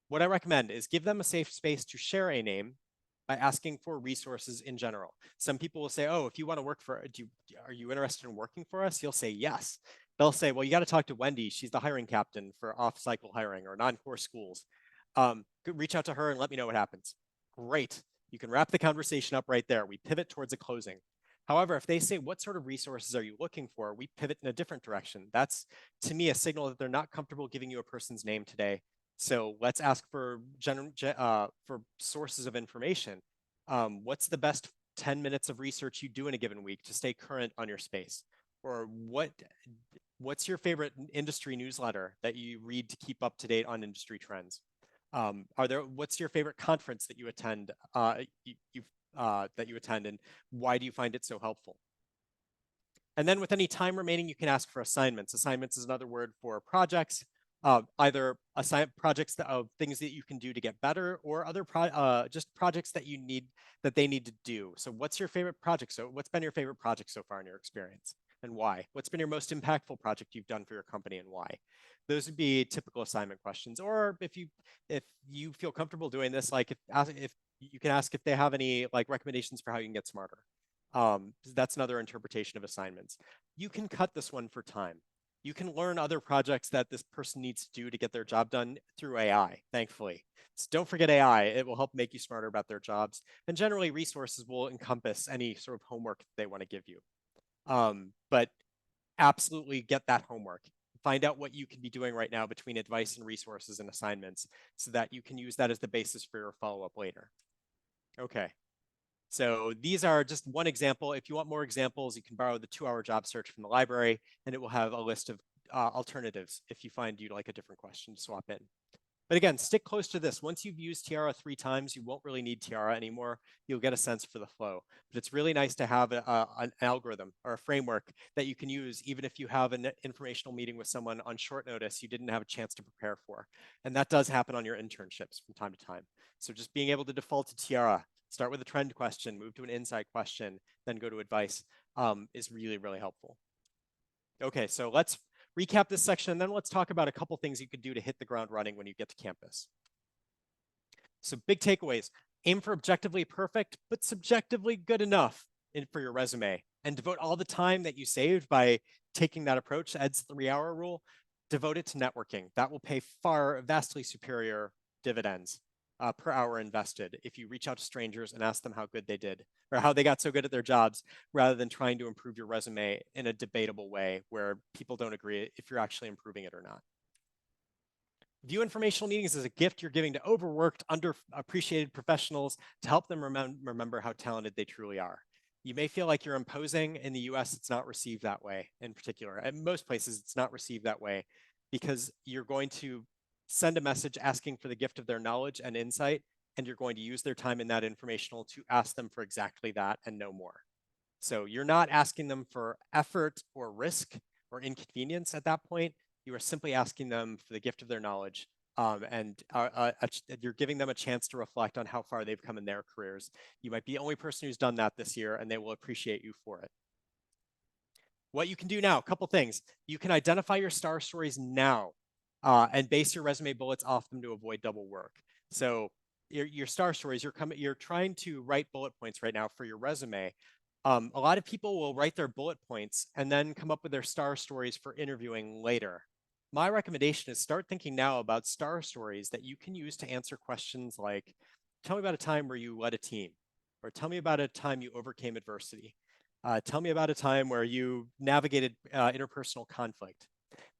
what I recommend is give them a safe space to share a name by asking for resources in general. Some people will say, oh, if you want to work for, are you interested in working for us? You'll say yes. They'll say, well, you got to talk to Wendy. She's the hiring captain for off-cycle hiring or non-core schools. Reach out to her and let me know what happens. Great. You can wrap the conversation up right there. We pivot towards a closing. However, if they say, what sort of resources are you looking for? We pivot in a different direction. That's, to me, a signal that they're not comfortable giving you a person's name today. So let's ask for sources of information. What's the best 10 minutes of research you do in a given week to stay current on your space? Or what's your favorite industry newsletter that you read to keep up to date on industry trends? What's your favorite conference that you attend, that you attend, and why do you find it so helpful? And then with any time remaining, you can ask for assignments. Assignments is another word for projects, either projects of things that you can do to get better, or other just projects that they need to do. So what's your favorite project? So what's been your favorite project so far in your experience, and why? What's been your most impactful project you've done for your company, and why? Those would be typical assignment questions. Or if you feel comfortable doing this, like if you can ask if they have any like recommendations for how you can get smarter. That's another interpretation of assignments. You can cut this one for time. You can learn other projects that this person needs to do to get their job done through AI, thankfully. So don't forget AI. It will help make you smarter about their jobs. And generally, resources will encompass any sort of homework they want to give you. But absolutely get that homework. Find out what you can be doing right now between advice and resources and assignments so that you can use that as the basis for your follow-up later. Okay. So these are just one example. If you want more examples, you can borrow the 2-hour job search from the library, and it will have a list of alternatives if you find you'd like a different question to swap in. But again, stick close to this. Once you've used Tiara 3 times, you won't really need Tiara anymore. You'll get a sense for the flow. But it's really nice to have an algorithm or a framework that you can use even if you have an informational meeting with someone on short notice you didn't have a chance to prepare for. And that does happen on your internships from time to time. So just being able to default to Tiara, start with a trend question, move to an insight question, then go to advice is really, really helpful. Okay, so let's recap this section, and then let's talk about a couple things you could do to hit the ground running when you get to campus. So big takeaways: aim for objectively perfect, but subjectively good enough for your resume, and devote all the time that you saved by taking that approach, Ed's 3-hour rule, devote it to networking. That will pay vastly superior dividends per hour invested if you reach out to strangers and ask them how good they did or how they got so good at their jobs, rather than trying to improve your resume in a debatable way where people don't agree if you're actually improving it or not. View informational meetings as a gift you're giving to overworked, underappreciated professionals to help them remember how talented they truly are. You may feel like you're imposing. In the US, it's not received that way in particular. At most places, it's not received that way because you're going to send a message asking for the gift of their knowledge and insight, and you're going to use their time in that informational to ask them for exactly that and no more. So you're not asking them for effort or risk or inconvenience at that point. You are simply asking them for the gift of their knowledge, and you're giving them a chance to reflect on how far they've come in their careers. You might be the only person who's done that this year, and they will appreciate you for it. What you can do now, a couple things. You can identify your star stories now and base your resume bullets off them to avoid double work. So your star stories, you're trying to write bullet points right now for your resume. A lot of people will write their bullet points and then come up with their star stories for interviewing later. My recommendation is start thinking now about star stories that you can use to answer questions like, tell me about a time where you led a team, or tell me about a time you overcame adversity. Tell me about a time where you navigated interpersonal conflict.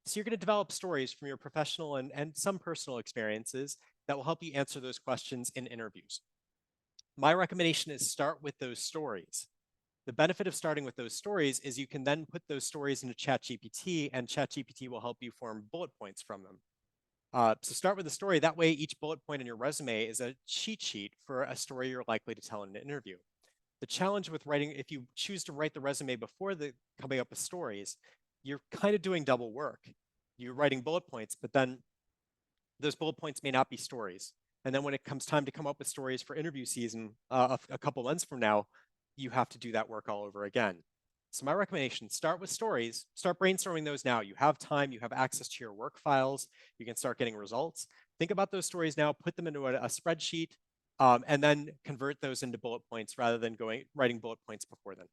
So you're going to develop stories from your professional and some personal experiences that will help you answer those questions in interviews. My recommendation is start with those stories. The benefit of starting with those stories is you can then put those stories into ChatGPT, and ChatGPT will help you form bullet points from them. So start with a story. That way, each bullet point in your resume is a cheat sheet for a story you're likely to tell in an interview. The challenge with writing, if you choose to write the resume before coming up with stories, you're kind of doing double work. You're writing bullet points, but then those bullet points may not be stories. And then when it comes time to come up with stories for interview season a couple months from now, you have to do that work all over again. So my recommendation, start with stories, start brainstorming those now. You have time, you have access to your work files, you can start getting results. Think about those stories now, put them into a spreadsheet, and then convert those into bullet points rather than writing bullet points before them.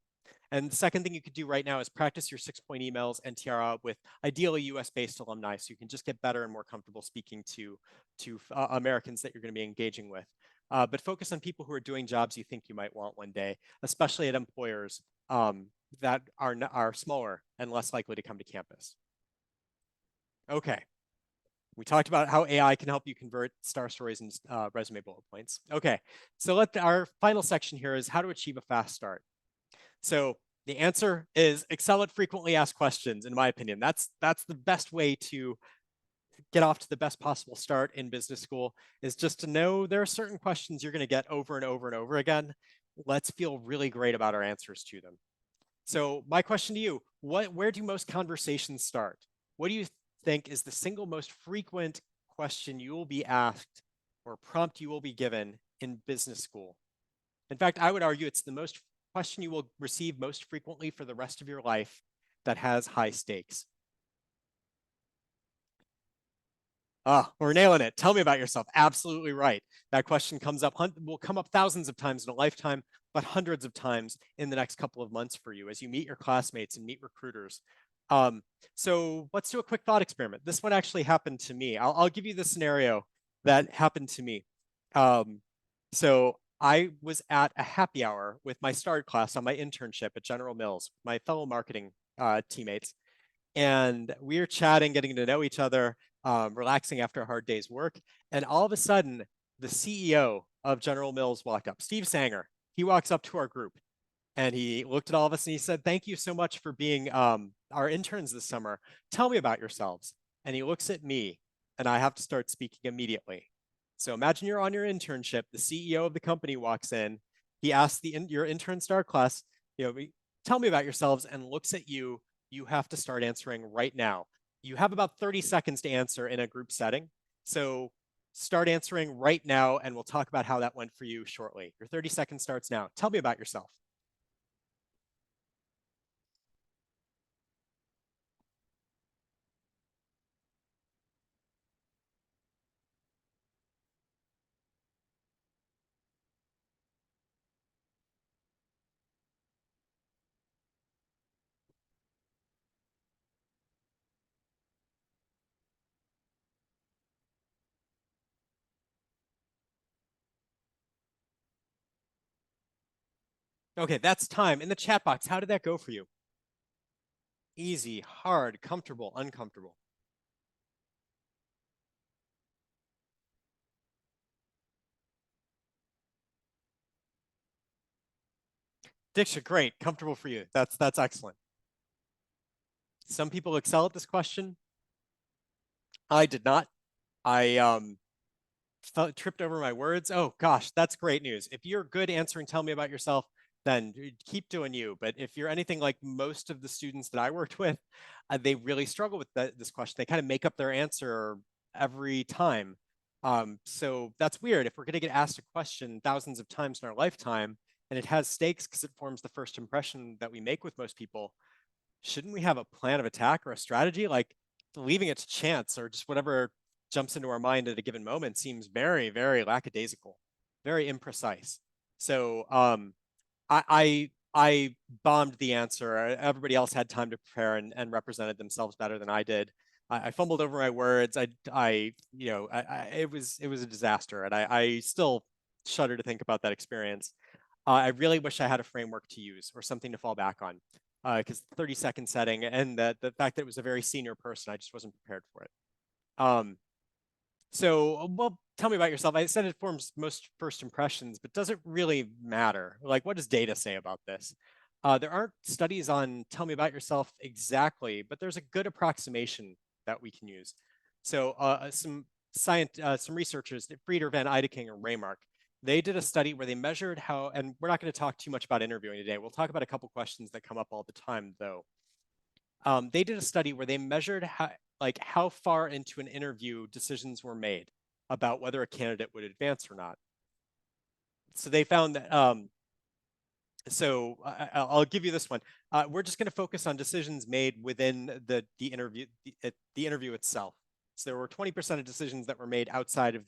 And the second thing you could do right now is practice your 6-point emails and TR out with ideally US-based alumni, so you can just get better and more comfortable speaking to Americans that you're going to be engaging with. But focus on people who are doing jobs you think you might want one day, especially at employers that are smaller and less likely to come to campus. Okay. We talked about how AI can help you convert star stories and resume bullet points. Okay, so our final section here is how to achieve a fast start. So the answer is excel at frequently asked questions, in my opinion. That's the best way to get off to the best possible start in business school, is just to know there are certain questions you're going to get over and over and over again. Let's feel really great about our answers to them. So my question to you, where do most conversations start? What do you think is the single most frequent question you will be asked or prompt you will be given in business school? In fact, I would argue it's the most question you will receive most frequently for the rest of your life that has high stakes. We're nailing it. Tell me about yourself. Absolutely right. That question will come up thousands of times in a lifetime, but hundreds of times in the next couple of months for you as you meet your classmates and meet recruiters. So let's do a quick thought experiment. This one actually happened to me. I'll give you the scenario that happened to me. So I was at a happy hour with my START class on my internship at General Mills, my fellow marketing teammates. And we were chatting, getting to know each other, relaxing after a hard day's work. And all of a sudden, the CEO of General Mills walked up, Steve Sanger. He walks up to our group and he looked at all of us and he said, "Thank you so much for being our interns this summer. Tell me about yourselves." And he looks at me and I have to start speaking immediately. So imagine you're on your internship. The CEO of the company walks in. He asks your intern STAR class, tell me about yourselves, and looks at you. You have to start answering right now. You have about 30 seconds to answer in a group setting. So start answering right now, and we'll talk about how that went for you shortly. Your 30 seconds starts now. Tell me about yourself. Okay, that's time. In the chat box, how did that go for you? Easy, hard, comfortable, uncomfortable. Diksha, great, comfortable for you. That's excellent. Some people excel at this question. I did not. I tripped over my words. Oh gosh, that's great news. If you're good answering, tell me about yourself, then keep doing you. But if you're anything like most of the students that I worked with, they really struggle with this question. They kind of make up their answer every time. So that's weird. If we're going to get asked a question thousands of times in our lifetime, and it has stakes because it forms the first impression that we make with most people, shouldn't we have a plan of attack or a strategy? Like leaving it to chance or just whatever jumps into our mind at a given moment seems very, very lackadaisical, very imprecise. So I bombed the answer. Everybody else had time to prepare and represented themselves better than I did. I fumbled over my words. It was a disaster, and I still shudder to think about that experience. I really wish I had a framework to use or something to fall back on, because 30-second setting and the fact that it was a very senior person, I just wasn't prepared for it. Well, tell me about yourself. I said it forms most first impressions, but does it really matter? Like, what does data say about this? There aren't studies on tell me about yourself exactly, but there's a good approximation that we can use. So some researchers, Frieder, Van Eideking, and Raymark, they did a study where they measured how, and we're not going to talk too much about interviewing today. We'll talk about a couple questions that come up all the time, though. They did a study where they measured how far into an interview decisions were made about whether a candidate would advance or not. So they found that, I'll give you this one. We're just going to focus on decisions made within the interview itself. So there were 20% of decisions that were made outside of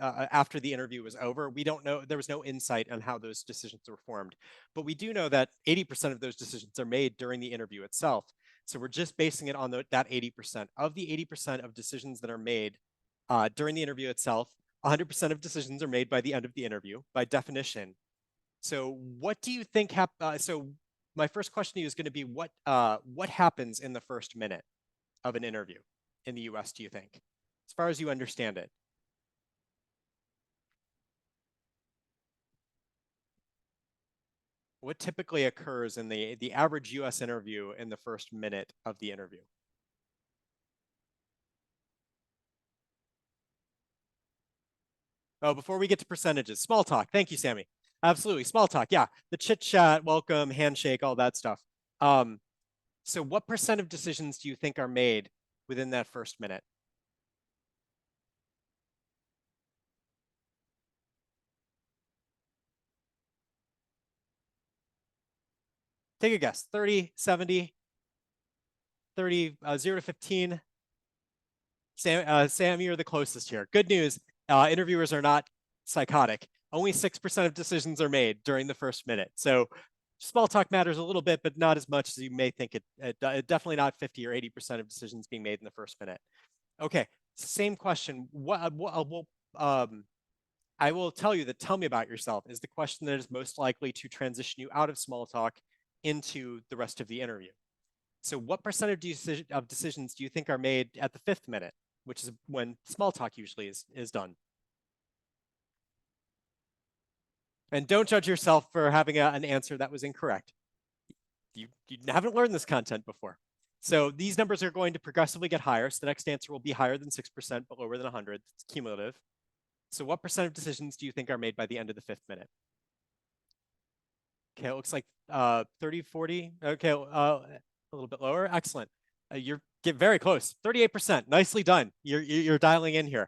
after the interview was over. We don't know, there was no insight on how those decisions were formed, but we do know that 80% of those decisions are made during the interview itself. So we're just basing it on that 80%. Of the 80% of decisions that are made during the interview itself, 100% of decisions are made by the end of the interview, by definition. So what do you think so my first question to you is going to be what happens in the first minute of an interview in the US, do you think? As far as you understand it. What typically occurs in the average US interview in the first minute of the interview? Oh, before we get to percentages, small talk. Thank you, Sammy. Absolutely, small talk. Yeah, the chit chat, welcome, handshake, all that stuff. So what percent of decisions do you think are made within that first minute? Take a guess. 30, 70, 30, 0 to 15. Sam, you're the closest here. Good news, interviewers are not psychotic. Only 6% of decisions are made during the first minute. So small talk matters a little bit, but not as much as you may think. Definitely not 50 or 80% of decisions being made in the first minute. Okay, same question. I will tell you that tell me about yourself is the question that is most likely to transition you out of small talk into the rest of the interview. So what percent of decisions do you think are made at the 5th minute, which is when small talk usually is done? And don't judge yourself for having an answer that was incorrect. You haven't learned this content before. So these numbers are going to progressively get higher. So the next answer will be higher than 6%, but lower than 100. It's cumulative. So what percent of decisions do you think are made by the end of the 5th minute? Okay, it looks like 30, 40. Okay, a little bit lower. Excellent. You're get very close. 38%. Nicely done. You're dialing in here.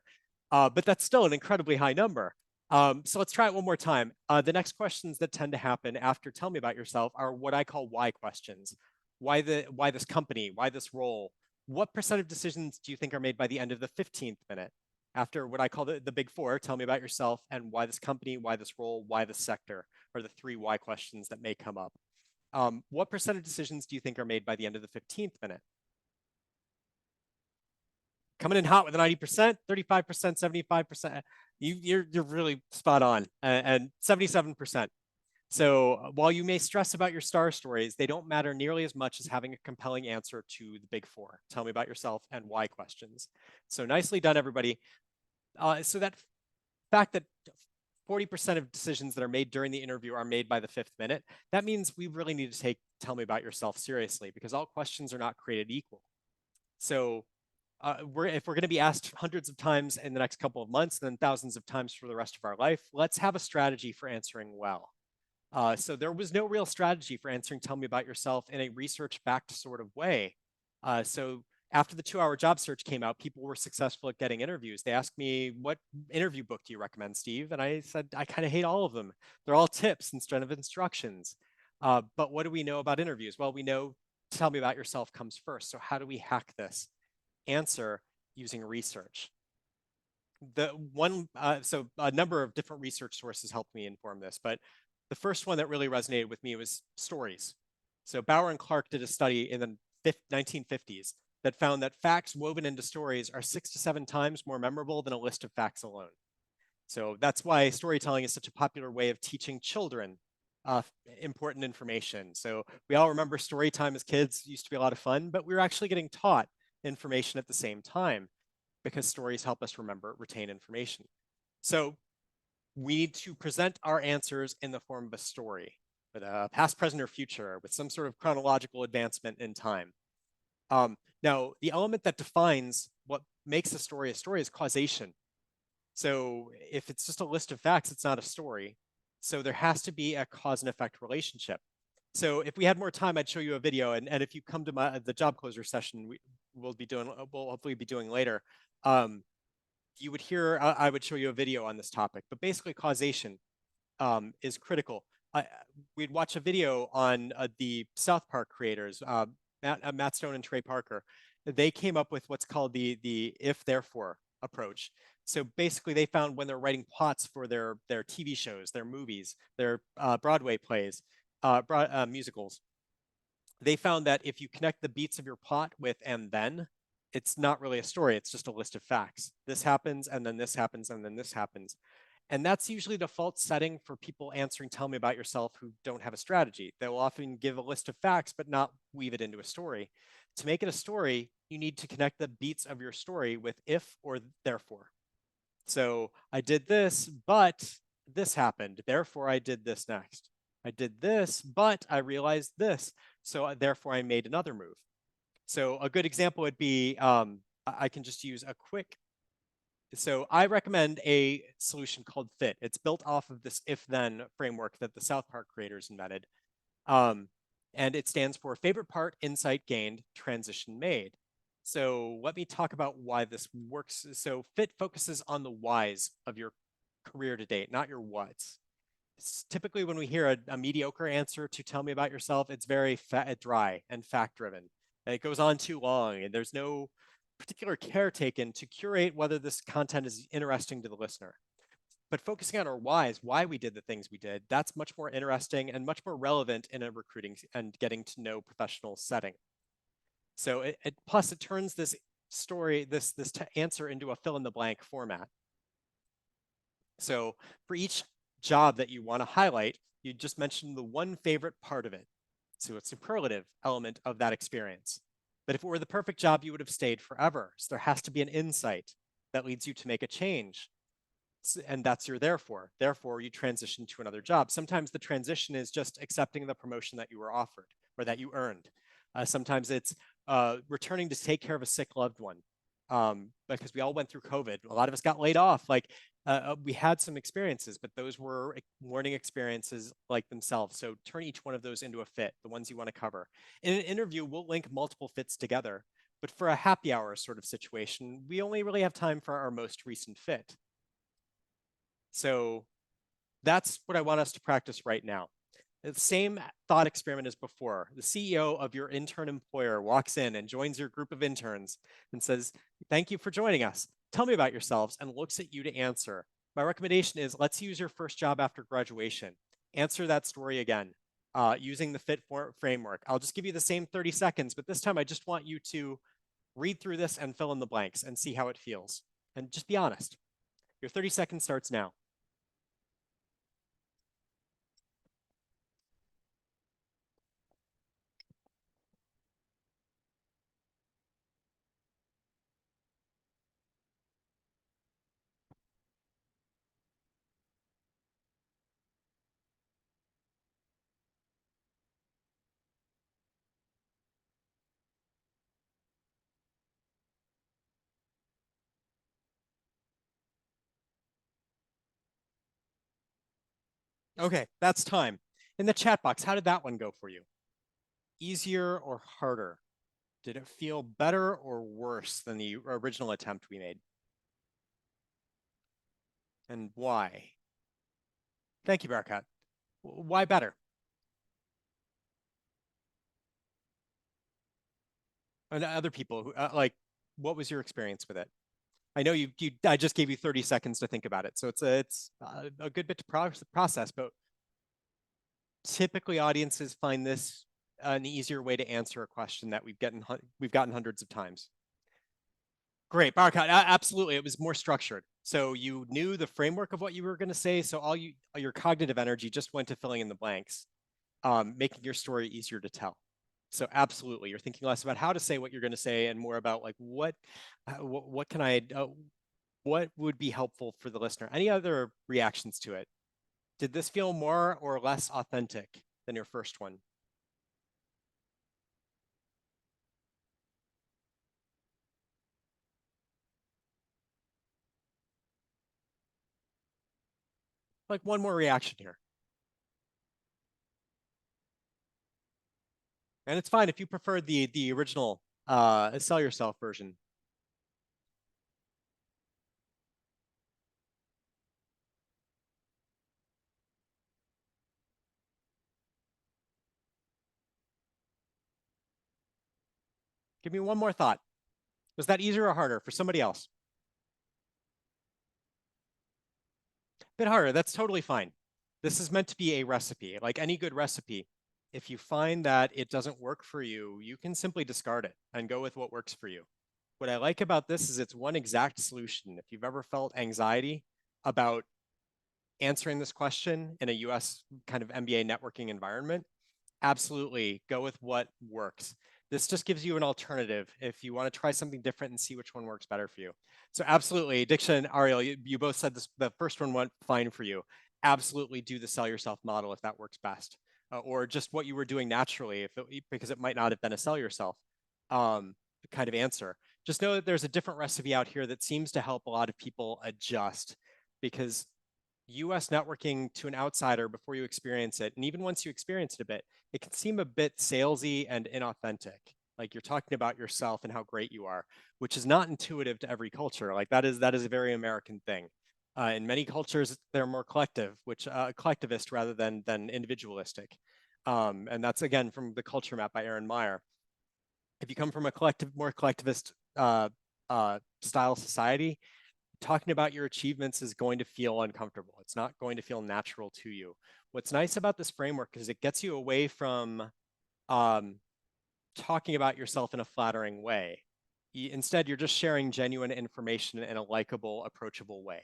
But that's still an incredibly high number. So let's try it one more time. The next questions that tend to happen after tell me about yourself are what I call why questions. Why this company? Why this role? What percent of decisions do you think are made by the end of the 15th minute? After what I call the big four, tell me about yourself and why this company, why this role, why this sector are the 3 why questions that may come up. What percent of decisions do you think are made by the end of the 15th minute? Coming in hot with a 90%, 35%, 75%. You're really spot on, and 77%. So while you may stress about your star stories, they don't matter nearly as much as having a compelling answer to the big four. Tell me about yourself and why questions. So nicely done, everybody. So that fact that 40% of decisions that are made during the interview are made by the 5th minute. That means we really need to take tell me about yourself seriously, because all questions are not created equal. So if we're going to be asked hundreds of times in the next couple of months, and then thousands of times for the rest of our life, let's have a strategy for answering well. So there was no real strategy for answering tell me about yourself in a research-backed sort of way. So after the 2-hour job search came out, people were successful at getting interviews. They asked me, what interview book do you recommend, Steve? And I said, I kind of hate all of them. They're all tips instead of instructions. But what do we know about interviews? Well, we know tell me about yourself comes first. So how do we hack this? Answer using research. So a number of different research sources helped me inform this, but the first one that really resonated with me was stories. So Bauer and Clark did a study in the 1950s that found that facts woven into stories are 6 to 7 times more memorable than a list of facts alone. So that's why storytelling is such a popular way of teaching children important information. So we all remember story time as kids. It used to be a lot of fun, but we were actually getting taught information at the same time, because stories help us retain information. So we need to present our answers in the form of a story, with a past, present, or future, with some sort of chronological advancement in time. Now, the element that defines what makes a story is causation. So if it's just a list of facts, it's not a story. So there has to be a cause and effect relationship. So if we had more time, I'd show you a video. And if you come to the job closer session, we'll hopefully be doing later, you would hear, I would show you a video on this topic. But basically, causation is critical. We'd watch a video on the South Park creators, Matt Stone and Trey Parker. They came up with what's called the if therefore approach. So basically, they found when they're writing plots for their TV shows, their movies, their Broadway plays, musicals, they found that if you connect the beats of your plot with and then, it's not really a story. It's just a list of facts. This happens, and then this happens, and then this happens. And that's usually the default setting for people answering tell me about yourself who don't have a strategy. They'll often give a list of facts, but not weave it into a story. To make it a story, you need to connect the beats of your story with if or therefore. So I did this, but this happened. Therefore, I did this next. I did this, but I realized this. So therefore, I made another move. So a good example would be, I can just use a quick. So I recommend a solution called FIT. It's built off of this if-then framework that the South Park creators invented. And it stands for favorite part, insight gained, transition made. So let me talk about why this works. So FIT focuses on the whys of your career to date, not your whats. Typically, when we hear a mediocre answer to tell me about yourself, it's very dry and fact-driven. It goes on too long, and there's no particular care taken to curate whether this content is interesting to the listener. But focusing on our whys, why we did the things we did, that's much more interesting and much more relevant in a recruiting and getting to know professional setting. So plus it turns this story, this answer into a fill-in-the-blank format. So for each job that you want to highlight, you just mention the one favorite part of it. So a superlative element of that experience. But if it were the perfect job, you would have stayed forever. So there has to be an insight that leads you to make a change. And that's your therefore. Therefore, you transition to another job. Sometimes the transition is just accepting the promotion that you were offered or that you earned. Sometimes it's returning to take care of a sick loved one. Because we all went through COVID. A lot of us got laid off. We had some experiences, but those were learning experiences like themselves. So turn each one of those into a fit, the ones you want to cover. In an interview, we'll link multiple fits together. But for a happy hour sort of situation, we only really have time for our most recent fit. So that's what I want us to practice right now. The same thought experiment as before. The CEO of your intern employer walks in and joins your group of interns and says, "Thank you for joining us. Tell me about yourselves," and looks at you to answer. My recommendation is, let's use your first job after graduation. Answer that story again using the FIT framework. I'll just give you the same 30 seconds, but this time I just want you to read through this and fill in the blanks and see how it feels. And just be honest. Your 30 seconds starts now. Okay, that's time. In the chat box, how did that one go for you? Easier or harder? Did it feel better or worse than the original attempt we made? And why? Thank you, Barakat. Why better? And other people who like, what was your experience with it? I know I just gave you 30 seconds to think about it, so it's a good bit to process. But typically, audiences find this an easier way to answer a question that we've gotten hundreds of times. Great, Barakat. Absolutely, it was more structured. So you knew the framework of what you were going to say. So all your cognitive energy just went to filling in the blanks, making your story easier to tell. So absolutely, you're thinking less about how to say what you're going to say and more about like what can I what would be helpful for the listener. Any other reactions to it? Did this feel more or less authentic than your first one? Like one more reaction here. And it's fine if you prefer the original sell yourself version. Give me one more thought. Was that easier or harder for somebody else? Bit harder. That's totally fine. This is meant to be a recipe. Like any good recipe, if you find that it doesn't work for you, you can simply discard it and go with what works for you. What I like about this is it's one exact solution. If you've ever felt anxiety about answering this question in a US kind of MBA networking environment, absolutely go with what works. This just gives you an alternative if you want to try something different and see which one works better for you. So absolutely, Diksha and Ariel, you both said this, the first one went fine for you. Absolutely do the sell yourself model if that works best. Or just what you were doing naturally, because it might not have been a sell yourself kind of answer. Just know that there's a different recipe out here that seems to help a lot of people adjust, because US networking to an outsider before you experience it, and even once you experience it a bit, it can seem a bit salesy and inauthentic. Like you're talking about yourself and how great you are, which is not intuitive to every culture. Like that is a very American thing. In many cultures, they're more collective, which collectivist rather than individualistic. And that's again from the Culture Map by Aaron Meyer. If you come from a more collectivist style society, talking about your achievements is going to feel uncomfortable. It's not going to feel natural to you. What's nice about this framework is it gets you away from um, talking about yourself in a flattering way. Instead, you're just sharing genuine information in a likable, approachable way.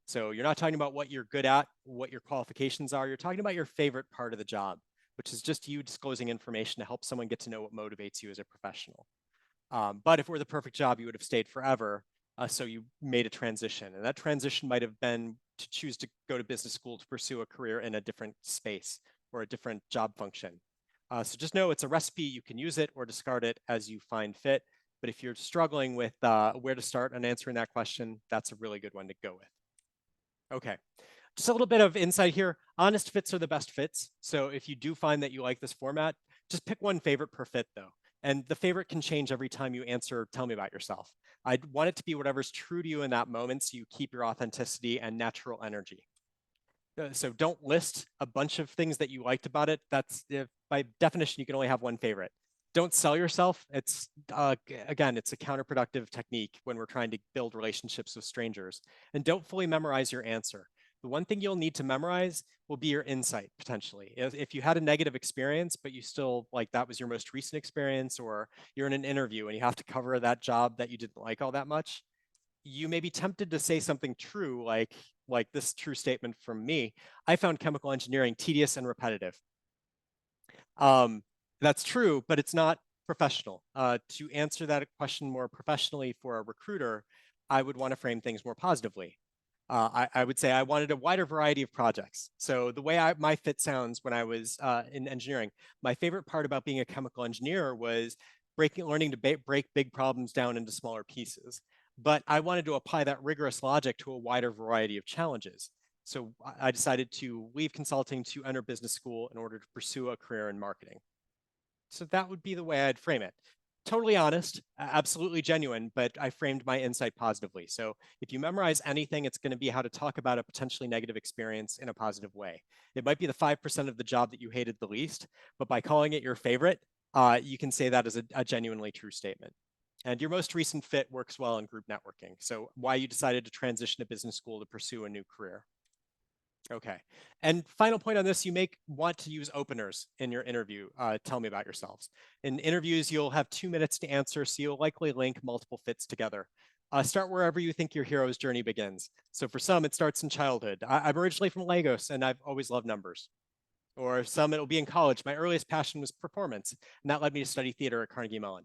So you're not talking about what you're good at, what your qualifications are. You're talking about your favorite part of the job, which is just you disclosing information to help someone get to know what motivates you as a professional. But if it were the perfect job, you would have stayed forever. So you made a transition, and that transition might have been to choose to go to business school to pursue a career in a different space or a different job function. So just know it's a recipe. You can use it or discard it as you find fit. But if you're struggling with where to start on answering that question, that's a really good one to go with. Okay. Just a little bit of insight here. Honest fits are the best fits. So if you do find that you like this format, just pick one favorite per fit though. And the favorite can change every time you answer, tell me about yourself. I want it to be whatever's true to you in that moment so you keep your authenticity and natural energy. So don't list a bunch of things that you liked about it. That's by definition, you can only have one favorite. Don't sell yourself. It's again, it's a counterproductive technique when we're trying to build relationships with strangers. And don't fully memorize your answer. The one thing you'll need to memorize will be your insight potentially. If you had a negative experience, but you still like that was your most recent experience, or you're in an interview and you have to cover that job that you didn't like all that much, you may be tempted to say something true, like this true statement from me. I found chemical engineering tedious and repetitive. Um, that's true, but it's not professional. To answer that question more professionally for a recruiter, I would want to frame things more positively. I would say I wanted a wider variety of projects. So the way my fit sounds when I was in engineering, my favorite part about being a chemical engineer was learning to break big problems down into smaller pieces. But I wanted to apply that rigorous logic to a wider variety of challenges. So I decided to leave consulting to enter business school in order to pursue a career in marketing. So that would be the way I'd frame it. Totally honest, absolutely genuine, but I framed my insight positively. So if you memorize anything, it's going to be how to talk about a potentially negative experience in a positive way. It might be the 5% of the job that you hated the least, but by calling it your favorite, you can say that as a genuinely true statement. And your most recent fit works well in group networking. So why you decided to transition to business school to pursue a new career. Okay. And final point on this, you may want to use openers in your interview. Tell me about yourselves. In interviews, you'll have 2 minutes to answer, so you'll likely link multiple fits together. Start wherever you think your hero's journey begins. So for some, it starts in childhood. I'm originally from Lagos, and I've always loved numbers. Or some, it'll be in college. My earliest passion was performance, and that led me to study theater at Carnegie Mellon.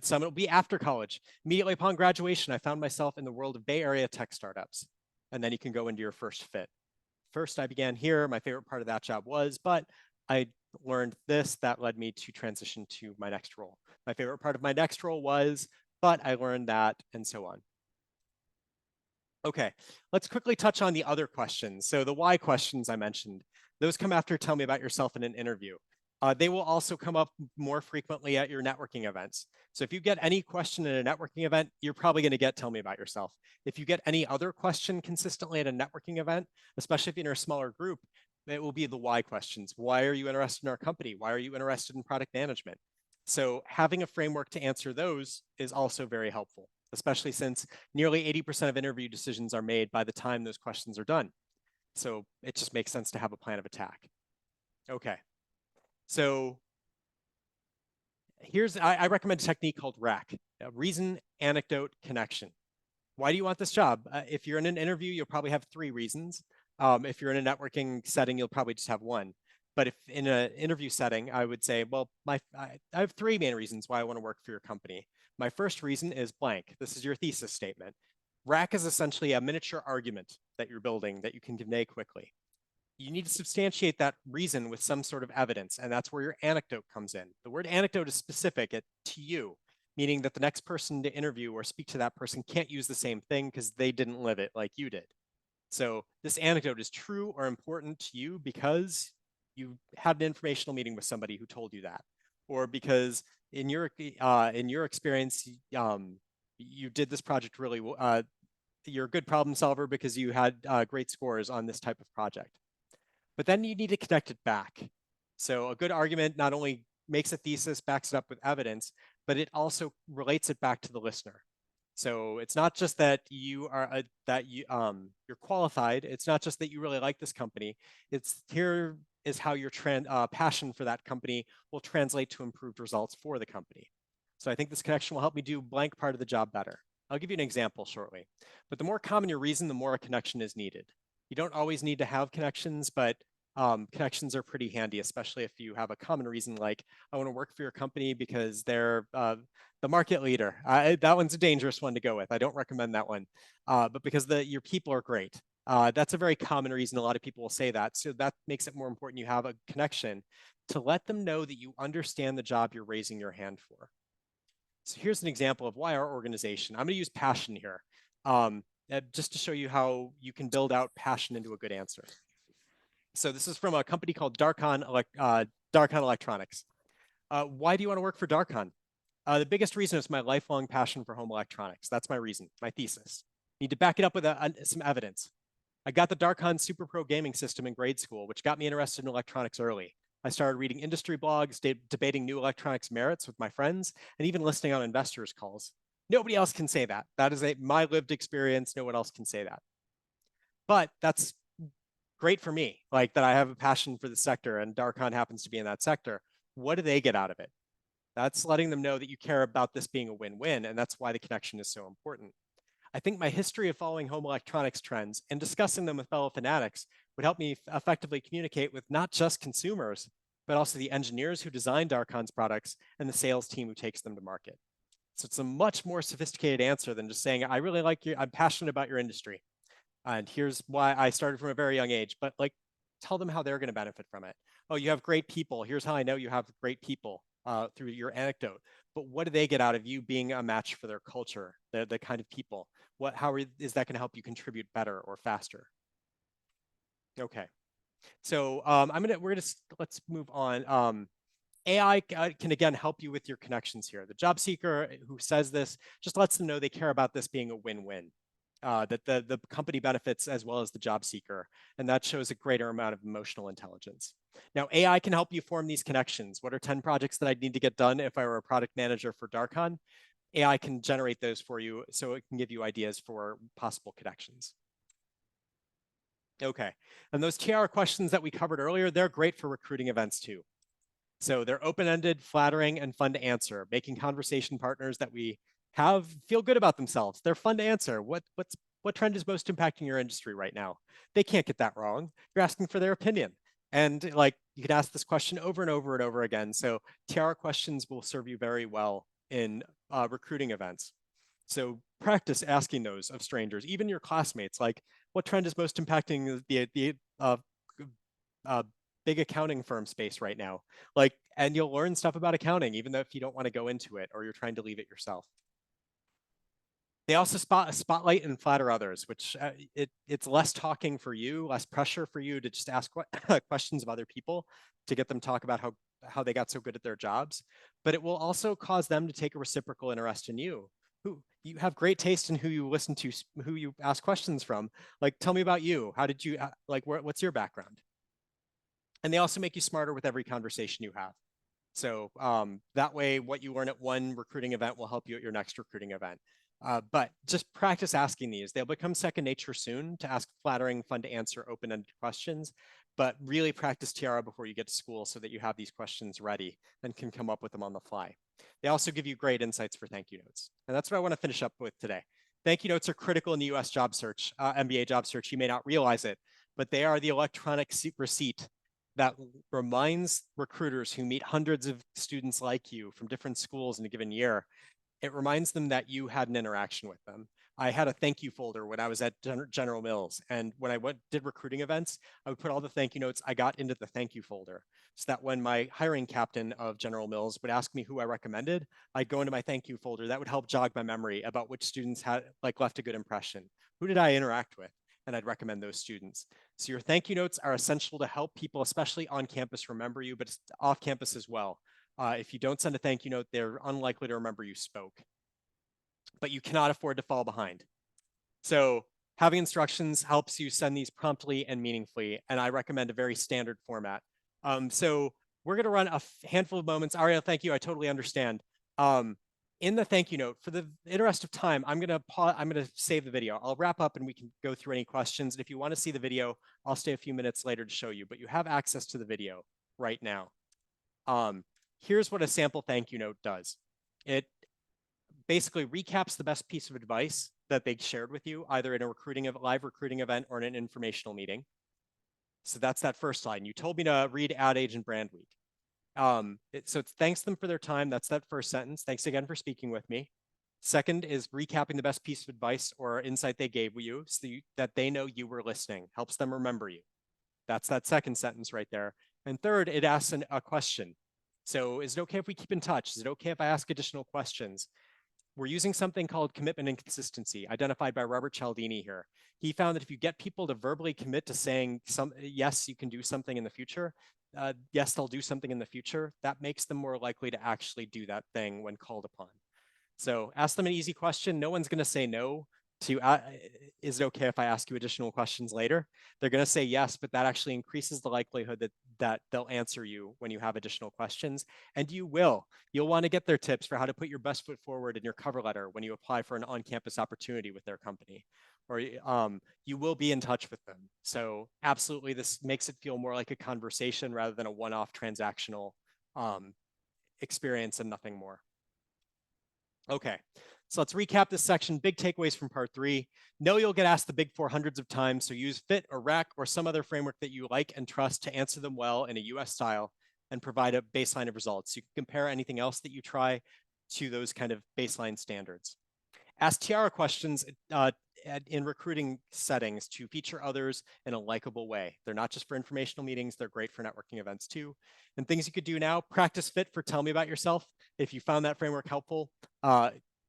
Some, it'll be after college. Immediately upon graduation, I found myself in the world of Bay Area tech startups. And then you can go into your first fit. First, I began here. My favorite part of that job was, but I learned this that led me to transition to my next role. My favorite part of my next role was, but I learned that, and so on. Okay, let's quickly touch on the other questions. So the why questions I mentioned, those come after tell me about yourself in an interview. They will also come up more frequently at your networking events. So if you get any question in a networking event, you're probably going to get tell me about yourself. If you get any other question consistently at a networking event, especially if you're in a smaller group, it will be the why questions. Why are you interested in our company? Why are you interested in product management? So having a framework to answer those is also very helpful, especially since nearly 80% of interview decisions are made by the time those questions are done. So it just makes sense to have a plan of attack. Okay. So I recommend a technique called RAC, reason, anecdote, connection. Why do you want this job? If you're in an interview, you'll probably have 3 reasons. If you're in a networking setting, you'll probably just have 1. But if in an interview setting, I would say, well, I have 3 main reasons why I want to work for your company. My first reason is blank. This is your thesis statement. RAC is essentially a miniature argument that you're building that you can convey quickly. You need to substantiate that reason with some sort of evidence, and that's where your anecdote comes in. The word anecdote is specific to you, meaning that the next person to interview or speak to that person can't use the same thing because they didn't live it like you did. So this anecdote is true or important to you because you had an informational meeting with somebody who told you that, or because in your experience, you did this project really. You're a good problem solver because you had great scores on this type of project. But then you need to connect it back. So a good argument not only makes a thesis, backs it up with evidence, but it also relates it back to the listener. So it's not just that you are you're qualified. It's not just that you really like this company. It's here is how your passion for that company will translate to improved results for the company. So I think this connection will help me do blank part of the job better. I'll give you an example shortly. But the more common your reason, the more a connection is needed. You don't always need to have connections, but connections are pretty handy, especially if you have a common reason like, I want to work for your company because they're the market leader. That one's a dangerous one to go with. I don't recommend that one. But because your people are great. That's a very common reason. A lot of people will say that. So that makes it more important you have a connection to let them know that you understand the job you're raising your hand for. So here's an example of why our organization, I'm going to use passion here, just to show you how you can build out passion into a good answer. So this is from a company called Darkon Electronics. Why do you want to work for Darkon? The biggest reason is my lifelong passion for home electronics. That's my reason, my thesis. Need to back it up with some evidence. I got the Darkon Super Pro gaming system in grade school, which got me interested in electronics early. I started reading industry blogs, debating new electronics merits with my friends, and even listening on investors' calls. Nobody else can say that. That is my lived experience. No one else can say that. But that's great for me, like that I have a passion for the sector and Darkon happens to be in that sector. What do they get out of it? That's letting them know that you care about this being a win-win, and that's why the connection is so important. I think my history of following home electronics trends and discussing them with fellow fanatics would help me effectively communicate with not just consumers, but also the engineers who design Darkon's products and the sales team who takes them to market. So it's a much more sophisticated answer than just saying, I really like you, I'm passionate about your industry. And here's why I started from a very young age, but like, tell them how they're going to benefit from it. Oh, you have great people. Here's how I know you have great people through your anecdote. But what do they get out of you being a match for their culture, the kind of people? How is that going to help you contribute better or faster? Okay. So let's move on. AI can again help you with your connections here. The job seeker who says this just lets them know they care about this being a win-win, that the company benefits as well as the job seeker, and that shows a greater amount of emotional intelligence. Now, AI can help you form these connections. What are 10 projects that I'd need to get done if I were a product manager for Darkon? AI can generate those for you, so it can give you ideas for possible connections. Okay, and those TR questions that we covered earlier, they're great for recruiting events too. So they're open-ended, flattering, and fun to answer, making conversation partners that we have feel good about themselves. They're fun to answer. What trend is most impacting your industry right now? They can't get that wrong. You're asking for their opinion. And like you can ask this question over and over and over again. So TR questions will serve you very well in recruiting events. So practice asking those of strangers, even your classmates, like what trend is most impacting the uh, big accounting firm space right now? Like, and you'll learn stuff about accounting, even though if you don't want to go into it or you're trying to leave it yourself. They also spotlight and flatter others, which it's less talking for you, less pressure for you to just ask questions of other people to get them to talk about how they got so good at their jobs. But it will also cause them to take a reciprocal interest in you. Who you have great taste in who you listen to, who you ask questions from. Like, tell me about you. How did you like? What's your background? And they also make you smarter with every conversation you have. So that way, what you learn at one recruiting event will help you at your next recruiting event. But just practice asking these. They'll become second nature soon to ask flattering, fun to answer, open-ended questions. But really practice Tiara before you get to school so that you have these questions ready and can come up with them on the fly. They also give you great insights for thank you notes. And that's what I want to finish up with today. Thank you notes are critical in the US job search, MBA job search. You may not realize it, but they are the electronic receipt that reminds recruiters who meet hundreds of students like you from different schools in a given year, it reminds them that you had an interaction with them. I had a thank you folder when I was at General Mills. And when I did recruiting events, I would put all the thank you notes I got into the thank you folder. So that when my hiring captain of General Mills would ask me who I recommended, I'd go into my thank you folder. That would help jog my memory about which students had left a good impression. Who did I interact with? And I'd recommend those students. So your thank you notes are essential to help people, especially on campus, remember you, but off campus as well. If you don't send a thank you note, they're unlikely to remember you spoke. But you cannot afford to fall behind. So having instructions helps you send these promptly and meaningfully, and I recommend a very standard format. So we're going to run a handful of moments. Aria, thank you. I totally understand. In the thank you note, for the interest of time, I'm going to save the video. I'll wrap up and we can go through any questions. And if you want to see the video, I'll stay a few minutes later to show you, but you have access to the video right now. Here's what a sample thank you note does. It basically recaps the best piece of advice that they shared with you, either in a live recruiting event or in an informational meeting. So that's that first line. You told me to read Ad Age and Brand Week. So it's thanks them for their time. That's that first sentence. Thanks again for speaking with me. Second is recapping the best piece of advice or insight they gave you so that they know you were listening, helps them remember you. That's that second sentence right there. And third, it asks a question. So is it okay if we keep in touch? Is it okay if I ask additional questions? We're using something called commitment and consistency, identified by Robert Cialdini here. He found that if you get people to verbally commit to saying, yes, you can do something in the future, yes, they'll do something in the future, that makes them more likely to actually do that thing when called upon. So ask them an easy question. No one's going to say no to, is it okay if I ask you additional questions later? They're going to say yes, but that actually increases the likelihood that they'll answer you when you have additional questions. And you will. You'll want to get their tips for how to put your best foot forward in your cover letter when you apply for an on-campus opportunity with their company. Or you will be in touch with them. So absolutely, this makes it feel more like a conversation rather than a one-off transactional experience and nothing more. Okay, so let's recap this section. Big takeaways from part 3. Know you'll get asked the big 4 hundreds of times, so use FIT or RAC or some other framework that you like and trust to answer them well in a US style and provide a baseline of results. You can compare anything else that you try to those kind of baseline standards. Ask Tiara questions in recruiting settings to feature others in a likable way. They're not just for informational meetings, they're great for networking events too. And things you could do now, practice FIT for tell me about yourself. If you found that framework helpful,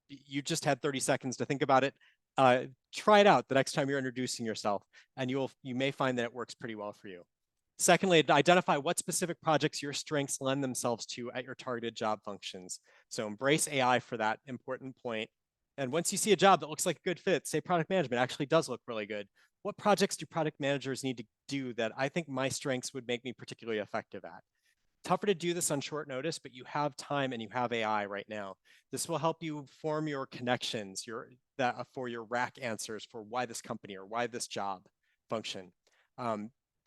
you just had 30 seconds to think about it. try it out the next time you're introducing yourself, and you may find that it works pretty well for you. Secondly, identify what specific projects your strengths lend themselves to at your targeted job functions. So embrace AI for that important point. And once you see a job that looks like a good fit, say product management actually does look really good, what projects do product managers need to do that I think my strengths would make me particularly effective at? Tougher to do this on short notice, but you have time and you have AI right now. This will help you form your connections for your rack answers for why this company or why this job function.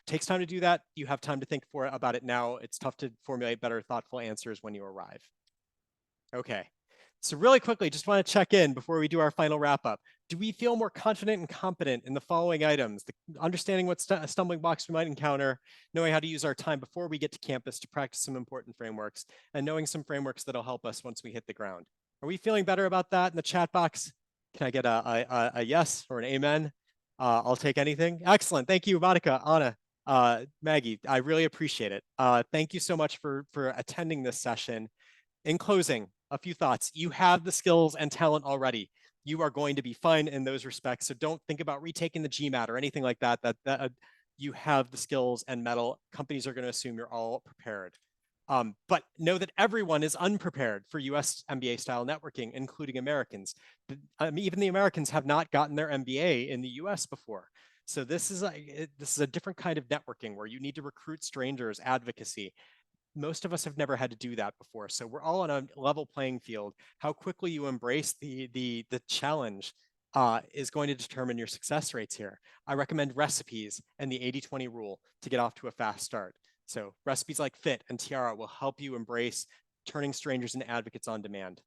Takes time to do that. You have time to think about it now. It's tough to formulate better, thoughtful answers when you arrive. Okay, so really quickly, just want to check in before we do our final wrap up. Do we feel more confident and competent in the following items? Understanding what stumbling blocks we might encounter, knowing how to use our time before we get to campus to practice some important frameworks, and knowing some frameworks that'll help us once we hit the ground. Are we feeling better about that in the chat box? Can I get a yes or an amen? I'll take anything. Excellent. Thank you, Monica, Anna. Maggie, I really appreciate it. Thank you so much for attending this session. In closing, a few thoughts. You have the skills and talent already. You are going to be fine in those respects. So don't think about retaking the GMAT or anything like that. You have the skills and mettle. Companies are going to assume you're all prepared. But know that everyone is unprepared for US MBA style networking, including Americans. Even the Americans have not gotten their MBA in the US before. So this is a different kind of networking where you need to recruit strangers, advocacy. Most of us have never had to do that before. So we're all on a level playing field. How quickly you embrace the challenge is going to determine your success rates here. I recommend recipes and the 80-20 rule to get off to a fast start. So recipes like FIT and Tiara will help you embrace turning strangers into advocates on demand.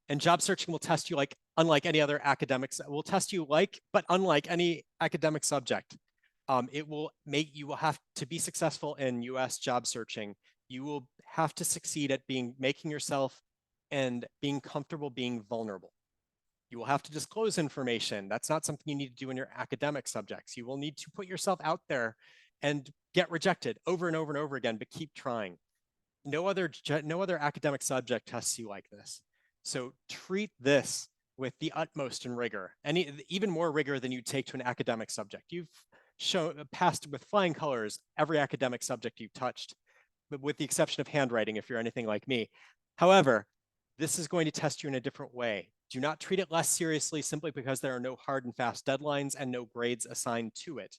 And job searching will test you unlike any other academics. Will test you but unlike any academic subject. You will have to be successful in US job searching. You will have to succeed at making yourself and being comfortable being vulnerable. You will have to disclose information. That's not something you need to do in your academic subjects. You will need to put yourself out there and get rejected over and over and over again, but keep trying. No other academic subject tests you like this. So treat this with the utmost in rigor, even more rigor than you'd take to an academic subject. You've passed with flying colors every academic subject you've touched, but with the exception of handwriting, if you're anything like me. However, this is going to test you in a different way. Do not treat it less seriously simply because there are no hard and fast deadlines and no grades assigned to it.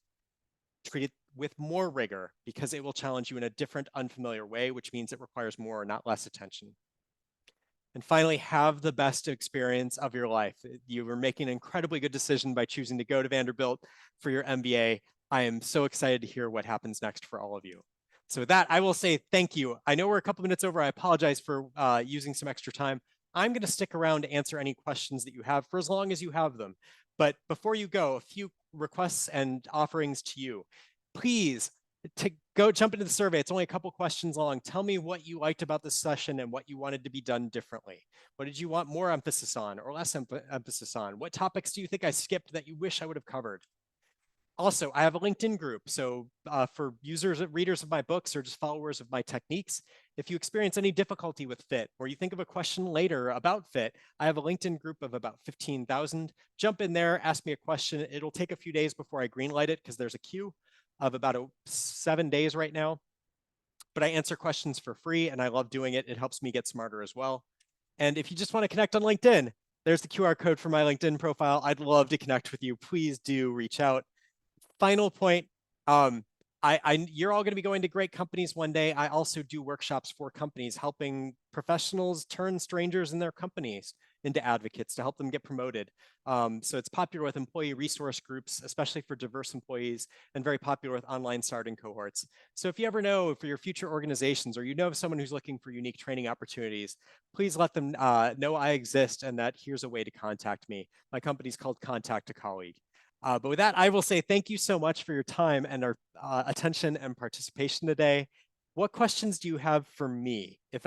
Treat it with more rigor because it will challenge you in a different, unfamiliar way, which means it requires more, not less attention. And finally, have the best experience of your life. You were making an incredibly good decision by choosing to go to Vanderbilt for your MBA. I am so excited to hear what happens next for all of you. So with that, I will say thank you. I know we're a couple minutes over. I apologize for using some extra time. I'm going to stick around to answer any questions that you have for as long as you have them. But before you go, a few requests and offerings to you. Please go jump into the survey. It's only a couple questions long. Tell me what you liked about this session and what you wanted to be done differently. What did you want more emphasis on or less emphasis on? What topics do you think I skipped that you wish I would have covered? Also, I have a LinkedIn group. So for readers of my books or just followers of my techniques, if you experience any difficulty with FIT or you think of a question later about FIT, I have a LinkedIn group of about 15,000. Jump in there, ask me a question. It'll take a few days before I greenlight it because there's a queue of about 7 days right now. But I answer questions for free and I love doing it. It helps me get smarter as well. And if you just want to connect on LinkedIn, there's the QR code for my LinkedIn profile. I'd love to connect with you. Please do reach out. Final point, you're all going to be going to great companies one day. I also do workshops for companies, helping professionals turn strangers in their companies into advocates to help them get promoted. So it's popular with employee resource groups, especially for diverse employees, and very popular with online starting cohorts. So if you ever know for your future organizations, or you know of someone who's looking for unique training opportunities, please let them know I exist and that here's a way to contact me. My company's called Contact a Colleague. But with that, I will say thank you so much for your time and our attention and participation today. What questions do you have for me? If